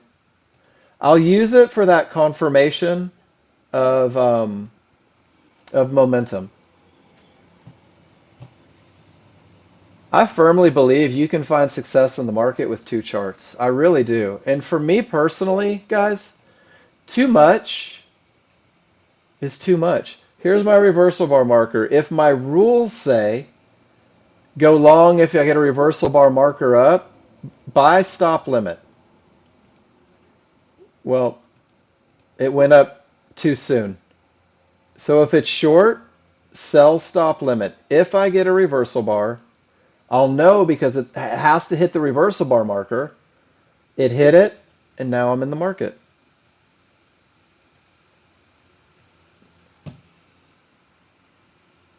S1: I'll use it for that confirmation of um, of momentum. I firmly believe you can find success in the market with two charts. I really do. And for me personally, guys, too much is too much. Here's my reversal bar marker. If my rules say go long if I get a reversal bar marker up, buy stop limit. Well, it went up too soon. So if it's short, sell stop limit. If I get a reversal bar, I'll know because it has to hit the reversal bar marker. It hit it, and now I'm in the market.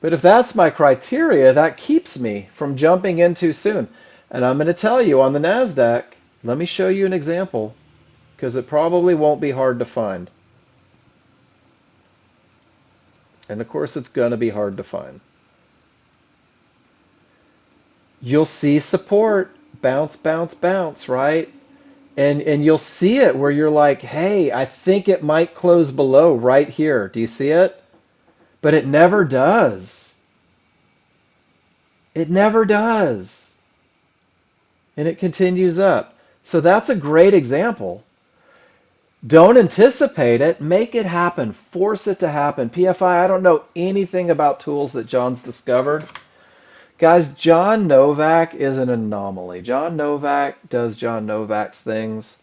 S1: But if that's my criteria, that keeps me from jumping in too soon. And I'm going to tell you on the NASDAQ, let me show you an example because it probably won't be hard to find. And of course, it's going to be hard to find. You'll see support, bounce, bounce, bounce, right? And you'll see it where you're like, hey, I think it might close below right here. Do you see it? But it never does. It never does. And it continues up. So that's a great example. Don't anticipate it. Make it happen. Force it to happen. PFI, I don't know anything about tools that John's discovered. Guys, John Novak is an anomaly. John Novak does John Novak's things.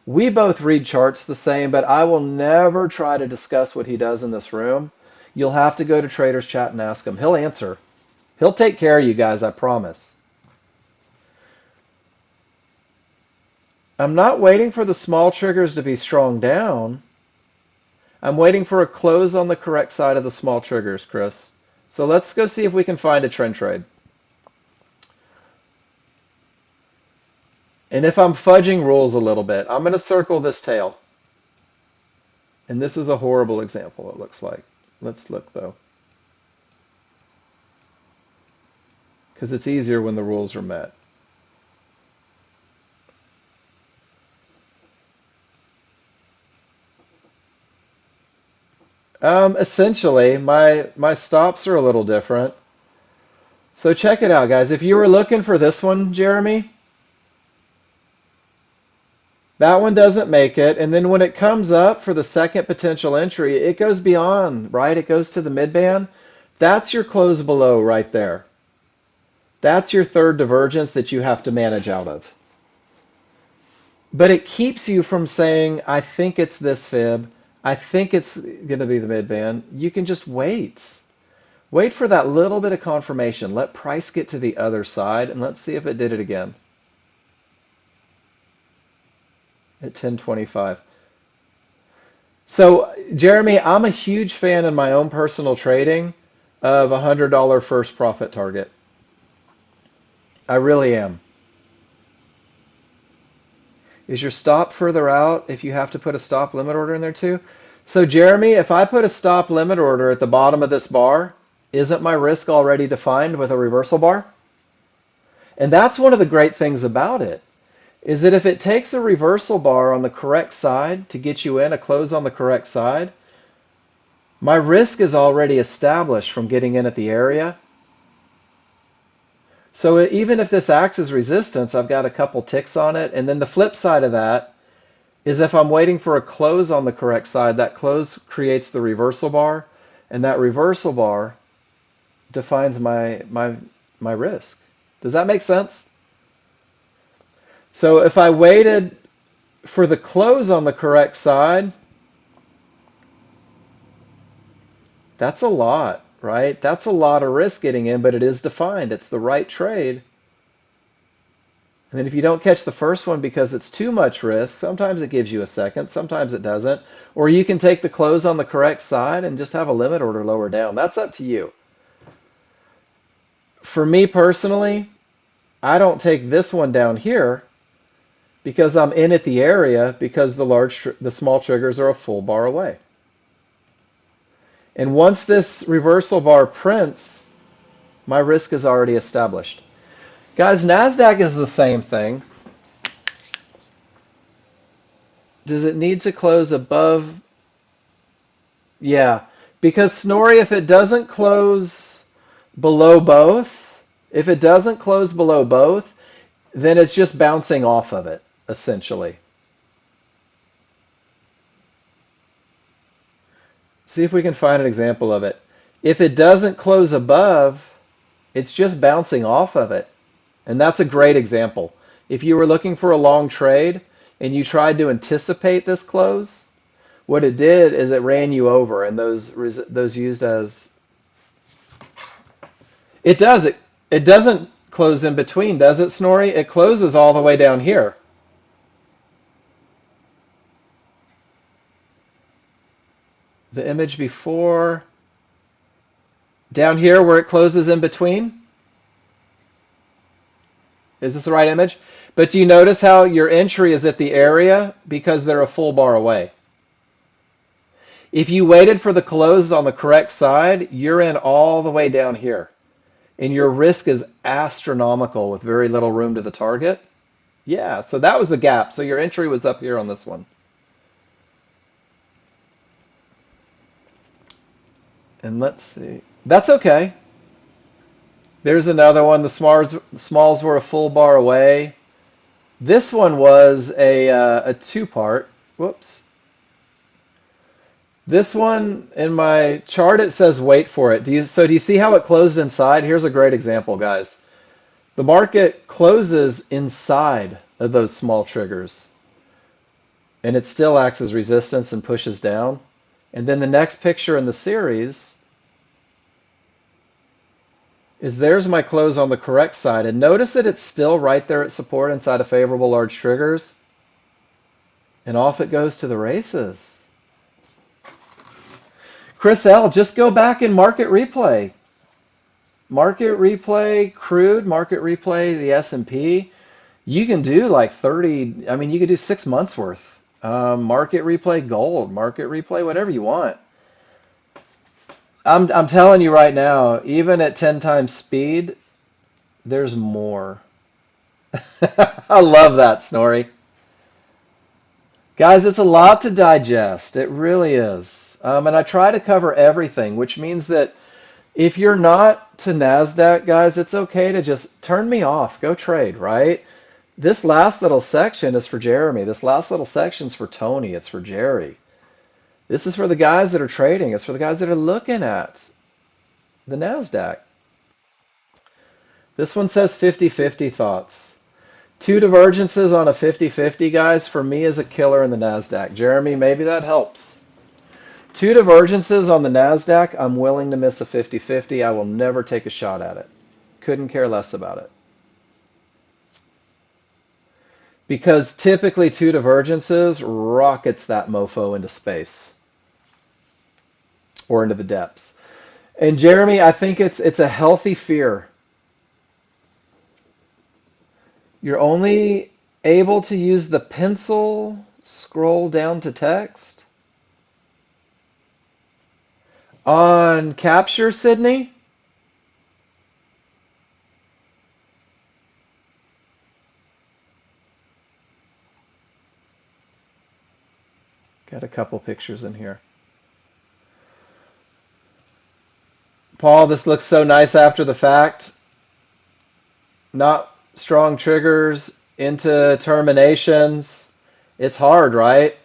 S1: We both read charts the same, but I will never try to discuss what he does in this room. You'll have to go to Trader's Chat and ask him. He'll answer. He'll take care of you guys, I promise. I'm not waiting for the small triggers to be strong down. I'm waiting for a close on the correct side of the small triggers, Chris. So let's go see if we can find a trend trade. And if I'm fudging rules a little bit, I'm going to circle this tail. And this is a horrible example, it looks like. Let's look, though. Because it's easier when the rules are met. Essentially, my stops are a little different. So check it out, guys. If you were looking for this one, Jeremy, that one doesn't make it. And then when it comes up for the second potential entry, it goes beyond, right? It goes to the midband. That's your close below right there. That's your third divergence that you have to manage out of. But it keeps you from saying, I think it's this fib. I think it's going to be the midband. You can just wait. Wait for that little bit of confirmation. Let price get to the other side, and let's see if it did it again at 1025. So, Jeremy, I'm a huge fan in my own personal trading of a $100 first profit target. I really am. Is your stop further out if you have to put a stop limit order in there too? So, Jeremy, if I put a stop limit order at the bottom of this bar, isn't my risk already defined with a reversal bar? And that's one of the great things about it, is that if it takes a reversal bar on the correct side to get you in a close on the correct side, my risk is already established from getting in at the area. So even if this acts as resistance, I've got a couple ticks on it. And then the flip side of that is if I'm waiting for a close on the correct side, that close creates the reversal bar, and that reversal bar defines my risk. Does that make sense? So if I waited for the close on the correct side, that's a lot, right? That's a lot of risk getting in, but it is defined. It's the right trade. And then if you don't catch the first one because it's too much risk, sometimes it gives you a second, sometimes it doesn't. Or you can take the close on the correct side and just have a limit order lower down. That's up to you. For me personally, I don't take this one down here because I'm in at the area because the small triggers are a full bar away. And once this reversal bar prints, my risk is already established. Guys, NASDAQ is the same thing. Does it need to close above? Yeah, because Snorri, if it doesn't close below both, if it doesn't close below both, then it's just bouncing off of it, essentially. See if we can find an example of it. If it doesn't close above, it's just bouncing off of it. And that's a great example. If you were looking for a long trade and you tried to anticipate this close, what it did is it ran you over, and those used as it does it doesn't close in between, does it, Snorri? It closes all the way down here. The image before down here where it closes in between. Is this the right image? But do you notice how your entry is at the area because they're a full bar away? If you waited for the close on the correct side, you're in all the way down here. And your risk is astronomical with very little room to the target. Yeah, so that was the gap. So your entry was up here on this one. And let's see. That's okay. There's another one. The smalls were a full bar away. This one was a two-part. Whoops. This one in my chart it says wait for it. Do you see how it closed inside? Here's a great example, guys. The market closes inside of those small triggers, and it still acts as resistance and pushes down. And then the next picture in the series is there's my close on the correct side. And notice that it's still right there at support inside of favorable large triggers. And off it goes to the races. Chris L., just go back and market replay. Market replay crude, market replay the S&P. You can do like 30, I mean, you could do 6 months worth. Market replay gold, market replay whatever you want. I'm telling you right now, even at 10 times speed, there's more. I love that, Snorri. Guys, it's a lot to digest. It really is. And I try to cover everything, which means that if you're not to NASDAQ, guys, it's okay to just turn me off. Go trade, right? This last little section is for Jeremy. This last little section is for Tony. It's for Jerry. This is for the guys that are trading. It's for the guys that are looking at the NASDAQ. This one says 50-50 thoughts. Two divergences on a 50-50, guys, for me is a killer in the NASDAQ. Jeremy, maybe that helps. Two divergences on the NASDAQ, I'm willing to miss a 50-50. I will never take a shot at it. Couldn't care less about it. Because typically two divergences rockets that mofo into space or into the depths. And Jeremy, I think it's a healthy fear. You're only able to use the pencil, scroll down to text. On capture, Sydney? Got a couple pictures in here. Paul, this looks so nice after the fact. Not strong triggers into terminations. It's hard, right?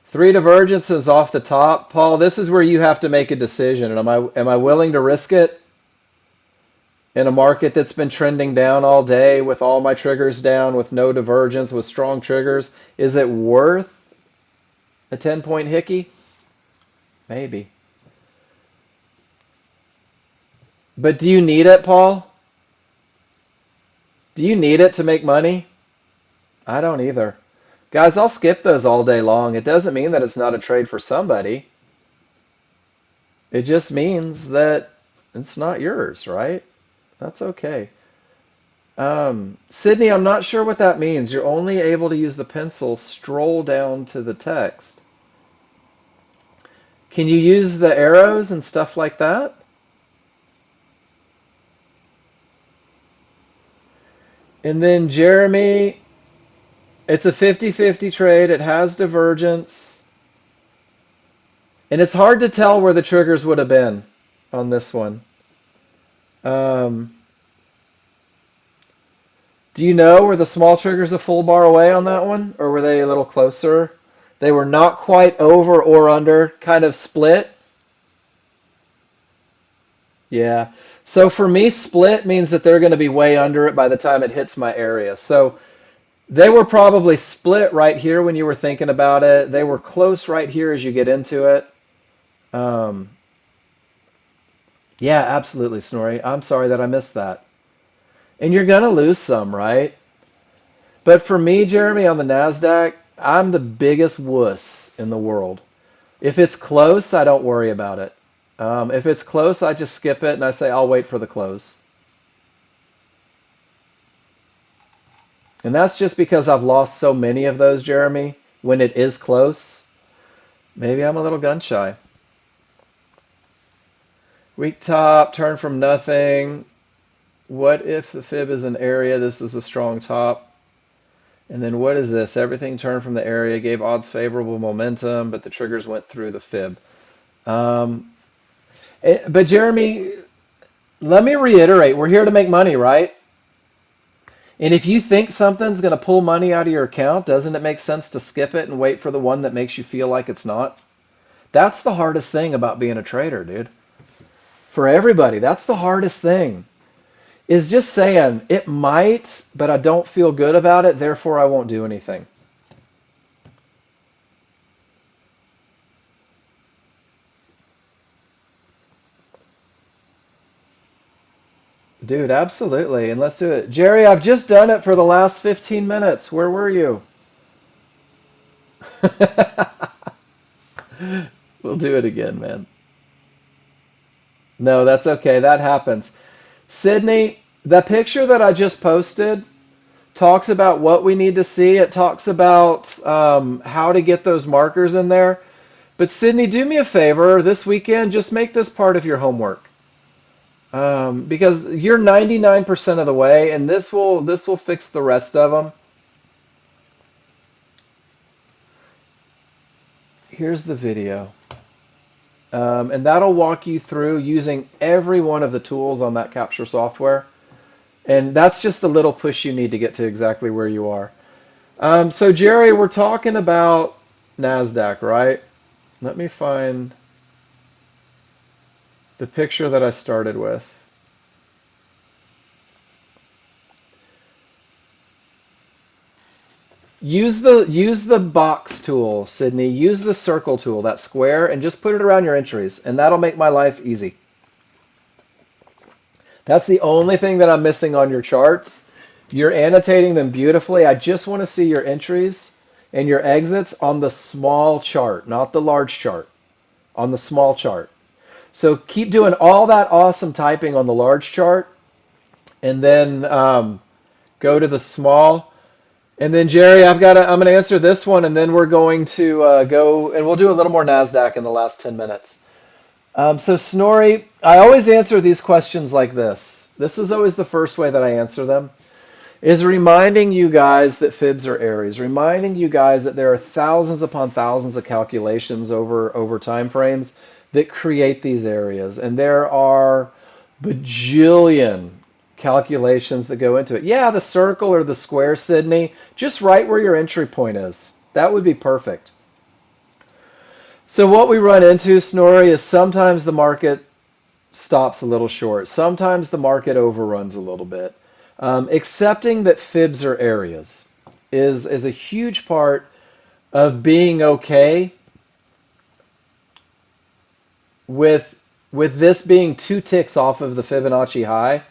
S1: Three divergences off the top. Paul, this is where you have to make a decision. And am I willing to risk it in a market that's been trending down all day with all my triggers down, with no divergence, with strong triggers? Is it worth a 10-point hickey? Maybe. But do you need it, Paul? Do you need it to make money? I don't either. Guys, I'll skip those all day long. It doesn't mean that it's not a trade for somebody. It just means that it's not yours, right? That's okay. Sydney, I'm not sure what that means. You're only able to use the pencil. Stroll down to the text. Can you use the arrows and stuff like that? And then Jeremy, it's a 50-50 trade. It has divergence. And it's hard to tell where the triggers would have been on this one. Um, do you know were the small triggers a full bar away on that one? Or were they a little closer? They were not quite over or under, kind of split. Yeah. So for me, split means that they're going to be way under it by the time it hits my area. So they were probably split right here when you were thinking about it. They were close right here as you get into it. Um, yeah, absolutely, Snorri. I'm sorry that I missed that. And you're going to lose some, right? But for me, Jeremy, on the NASDAQ, I'm the biggest wuss in the world. If it's close, I don't worry about it. If it's close, I just skip it and I say, I'll wait for the close. And that's just because I've lost so many of those, Jeremy, when it is close. Maybe I'm a little gun shy. Weak top, turn from nothing. What if the fib is an area? This is a strong top. And then what is this? Everything turned from the area, gave odds favorable momentum, but the triggers went through the fib. Um, but Jeremy, let me reiterate, we're here to make money, right? And if you think something's going to pull money out of your account, doesn't it make sense to skip it and wait for the one that makes you feel like it's not? That's the hardest thing about being a trader, dude. For everybody, that's the hardest thing. Is just saying, it might, but I don't feel good about it, therefore I won't do anything. Dude, absolutely. And let's do it. Jerry, I've just done it for the last 15 minutes. Where were you? We'll do it again, man. No, that's okay. That happens. Sydney, the picture that I just posted talks about what we need to see. It talks about how to get those markers in there. But Sydney, do me a favor this weekend, just make this part of your homework. Because you're 99% of the way, and this will fix the rest of them. Here's the video. And that'll walk you through using every one of the tools on that capture software. And that's just the little push you need to get to exactly where you are. So Jerry, we're talking about NASDAQ, right? Let me find the picture that I started with. Use the box tool, Sydney. Use the circle tool, that square, and just put it around your entries, and that'll make my life easy. That's the only thing that I'm missing on your charts. You're annotating them beautifully. I just want to see your entries and your exits on the small chart, not the large chart, on the small chart. So keep doing all that awesome typing on the large chart, and then go to the small. And then Jerry, I'm going to answer this one, and then we're going to go and we'll do a little more Nasdaq in the last 10 minutes. So Snorri, I always answer these questions like this. This is always the first way that I answer them. Is reminding you guys that fibs are areas, reminding you guys that there are thousands upon thousands of calculations over time frames that create these areas, and there are bajillion calculations that go into it. Yeah, the circle or the square, Sydney, just right where your entry point is. That would be perfect. So what we run into, Snorri, is sometimes the market stops a little short. Sometimes the market overruns a little bit. Accepting that fibs are areas is a huge part of being okay with this being two ticks off of the Fibonacci high.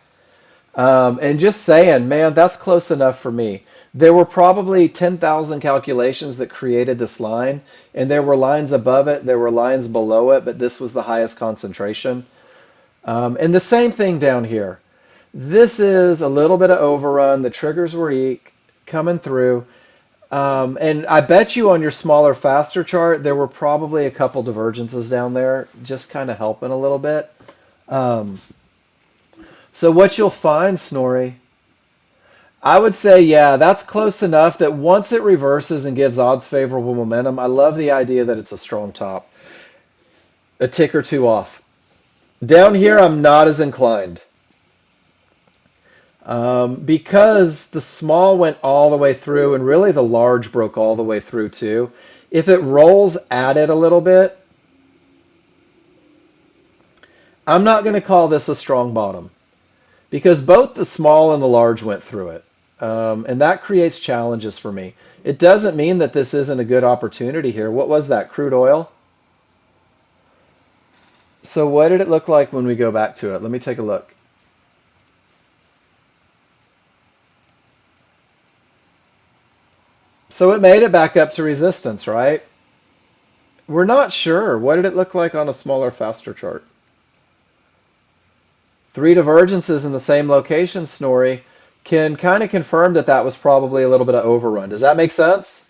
S1: And just saying, man, that's close enough for me. There were probably 10,000 calculations that created this line, and there were lines above it, there were lines below it, but this was the highest concentration. And the same thing down here. This is a little bit of overrun. The triggers were coming through. And I bet you on your smaller, faster chart, there were probably a couple divergences down there, just kind of helping a little bit. Um, so what you'll find, Snorri, I would say, yeah, that's close enough that once it reverses and gives odds favorable momentum, I love the idea that it's a strong top, a tick or two off. Down here, I'm not as inclined. Because the small went all the way through and really the large broke all the way through too. If it rolls at it a little bit, I'm not going to call this a strong bottom because both the small and the large went through it. And that creates challenges for me. It doesn't mean that this isn't a good opportunity here. What was that? Crude oil? So what did it look like when we go back to it? Let me take a look. So it made it back up to resistance, right? We're not sure. What did it look like on a smaller, faster chart? Three divergences in the same location, Snorri, can kind of confirm that that was probably a little bit of overrun. Does that make sense?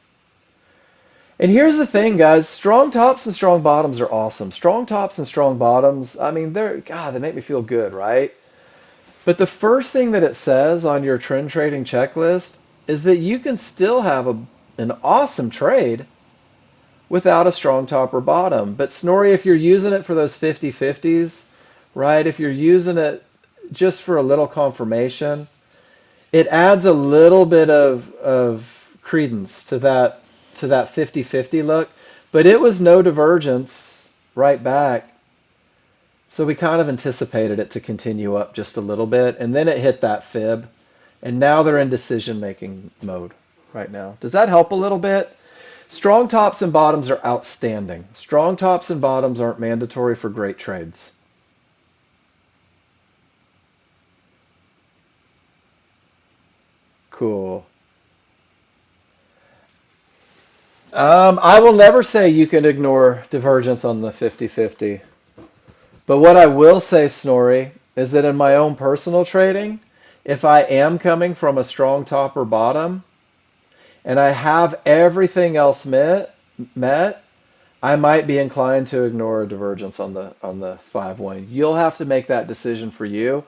S1: And here's the thing, guys. Strong tops and strong bottoms are awesome. Strong tops and strong bottoms, I mean, God, they make me feel good, right? But the first thing that it says on your trend trading checklist is that you can still have an awesome trade without a strong top or bottom. But Snorri, if you're using it for those 50-50s, right? If you're using it just for a little confirmation, it adds a little bit of credence to that 50-50 look. But it was no divergence right back. So we kind of anticipated it to continue up just a little bit, and then it hit that fib, and now they're in decision-making mode right now. Does that help a little bit? Strong tops and bottoms are outstanding. Strong tops and bottoms aren't mandatory for great trades. Cool. I will never say you can ignore divergence on the 50-50. But what I will say, Snorri, is that in my own personal trading, if I am coming from a strong top or bottom and I have everything else met, I might be inclined to ignore a divergence on the 5-1. You'll have to make that decision for you.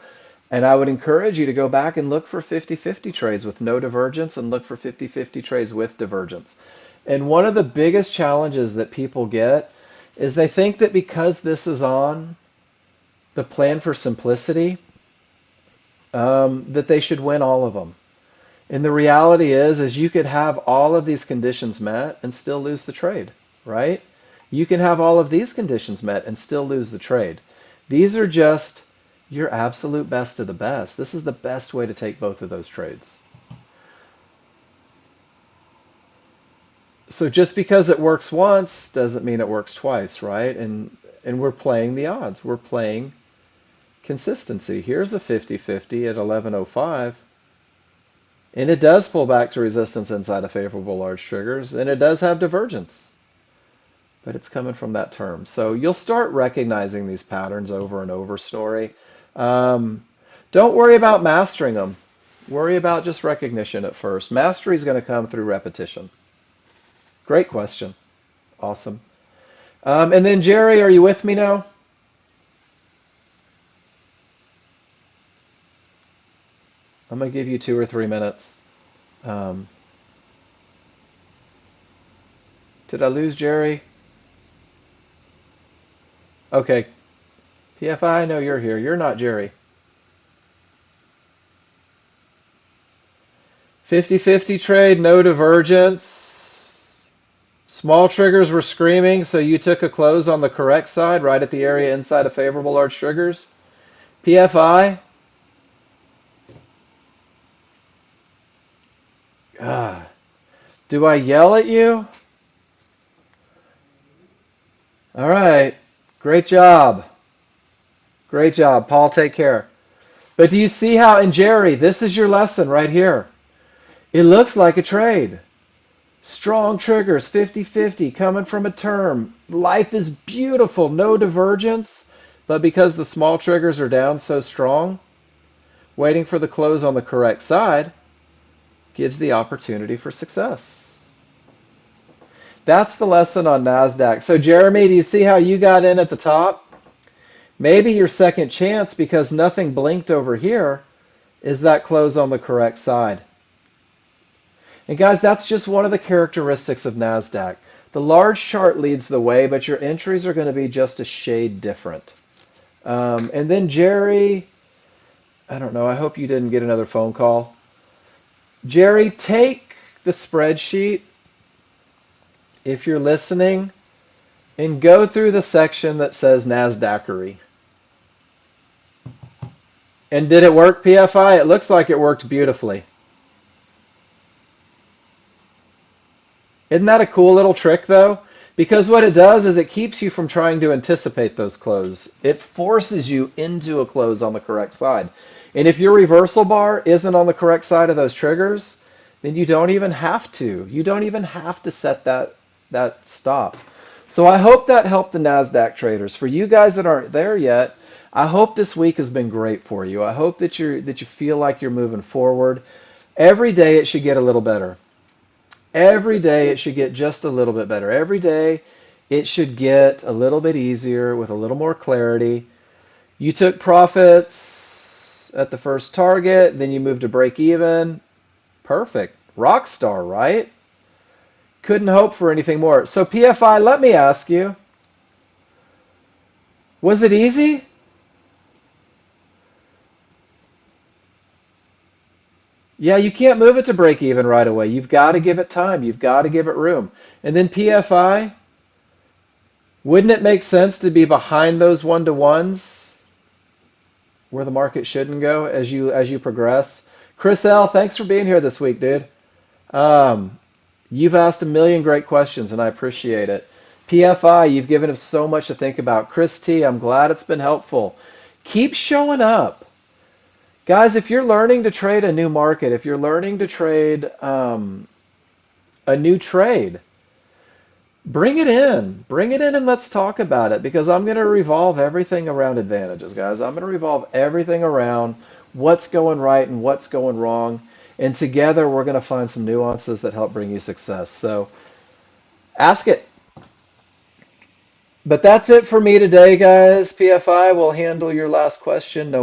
S1: And I would encourage you to go back and look for 50-50 trades with no divergence and look for 50-50 trades with divergence. And one of the biggest challenges that people get is they think that because this is on the plan for simplicity, that they should win all of them. And the reality is you could have all of these conditions met and still lose the trade, right? You can have all of these conditions met and still lose the trade. These are just your absolute best of the best. This is the best way to take both of those trades. So just because it works once doesn't mean it works twice, right? And we're playing the odds. We're playing consistency. Here's a 50-50 at 11:05. And it does pull back to resistance inside of favorable large triggers, and it does have divergence, but it's coming from that term. So you'll start recognizing these patterns over and over, Snorri. Um, don't worry about mastering them. Worry about just recognition at first. Mastery is going to come through repetition. Great question. Awesome. And then Jerry, are you with me now? I'm going to give you 2 or 3 minutes. Um, did I lose Jerry? Okay. PFI, I know you're here. You're not Jerry. 50-50 trade, no divergence. Small triggers were screaming, so you took a close on the correct side, right at the area inside of favorable large triggers. PFI. God. Do I yell at you? All right. Great job. Great job. Paul, take care. But do you see how, and Jerry, this is your lesson right here. It looks like a trade. Strong triggers, 50-50, coming from a term. Life is beautiful, no divergence. But because the small triggers are down so strong, waiting for the close on the correct side gives the opportunity for success. That's the lesson on NASDAQ. So, Jeremy, do you see how you got in at the top? Maybe your second chance, because nothing blinked over here, is that close on the correct side. And guys, that's just one of the characteristics of NASDAQ. The large chart leads the way, but your entries are going to be just a shade different. And then Jerry, I don't know, I hope you didn't get another phone call. Jerry, take the spreadsheet, if you're listening, and go through the section that says NASDAQery. And did it work, PFI? It looks like it worked beautifully. Isn't that a cool little trick, though? Because what it does is it keeps you from trying to anticipate those closes. It forces you into a close on the correct side. And if your reversal bar isn't on the correct side of those triggers, then you don't even have to. You don't even have to set that stop. So I hope that helped the NASDAQ traders. For you guys that aren't there yet, I hope this week has been great for you. I hope that you feel like you're moving forward. Every day it should get a little better. Every day it should get just a little bit better. Every day it should get a little bit easier with a little more clarity. You took profits at the first target, then you moved to break even. Perfect. Rock star, right? Couldn't hope for anything more. So PFI, let me ask you, was it easy? Yeah, you can't move it to break even right away. You've got to give it time. You've got to give it room. And then PFI, wouldn't it make sense to be behind those one-to-ones where the market shouldn't go as you progress? Chris L, thanks for being here this week, dude. Um, you've asked a million great questions, and I appreciate it. PFI, you've given us so much to think about. Chris T, I'm glad it's been helpful. Keep showing up. Guys, if you're learning to trade a new market, if you're learning to trade a new trade, bring it in. Bring it in and let's talk about it because I'm going to revolve everything around advantages, guys. I'm going to revolve everything around what's going right and what's going wrong. And together we're going to find some nuances that help bring you success. So ask it. But that's it for me today, guys. PFI will handle your last question. No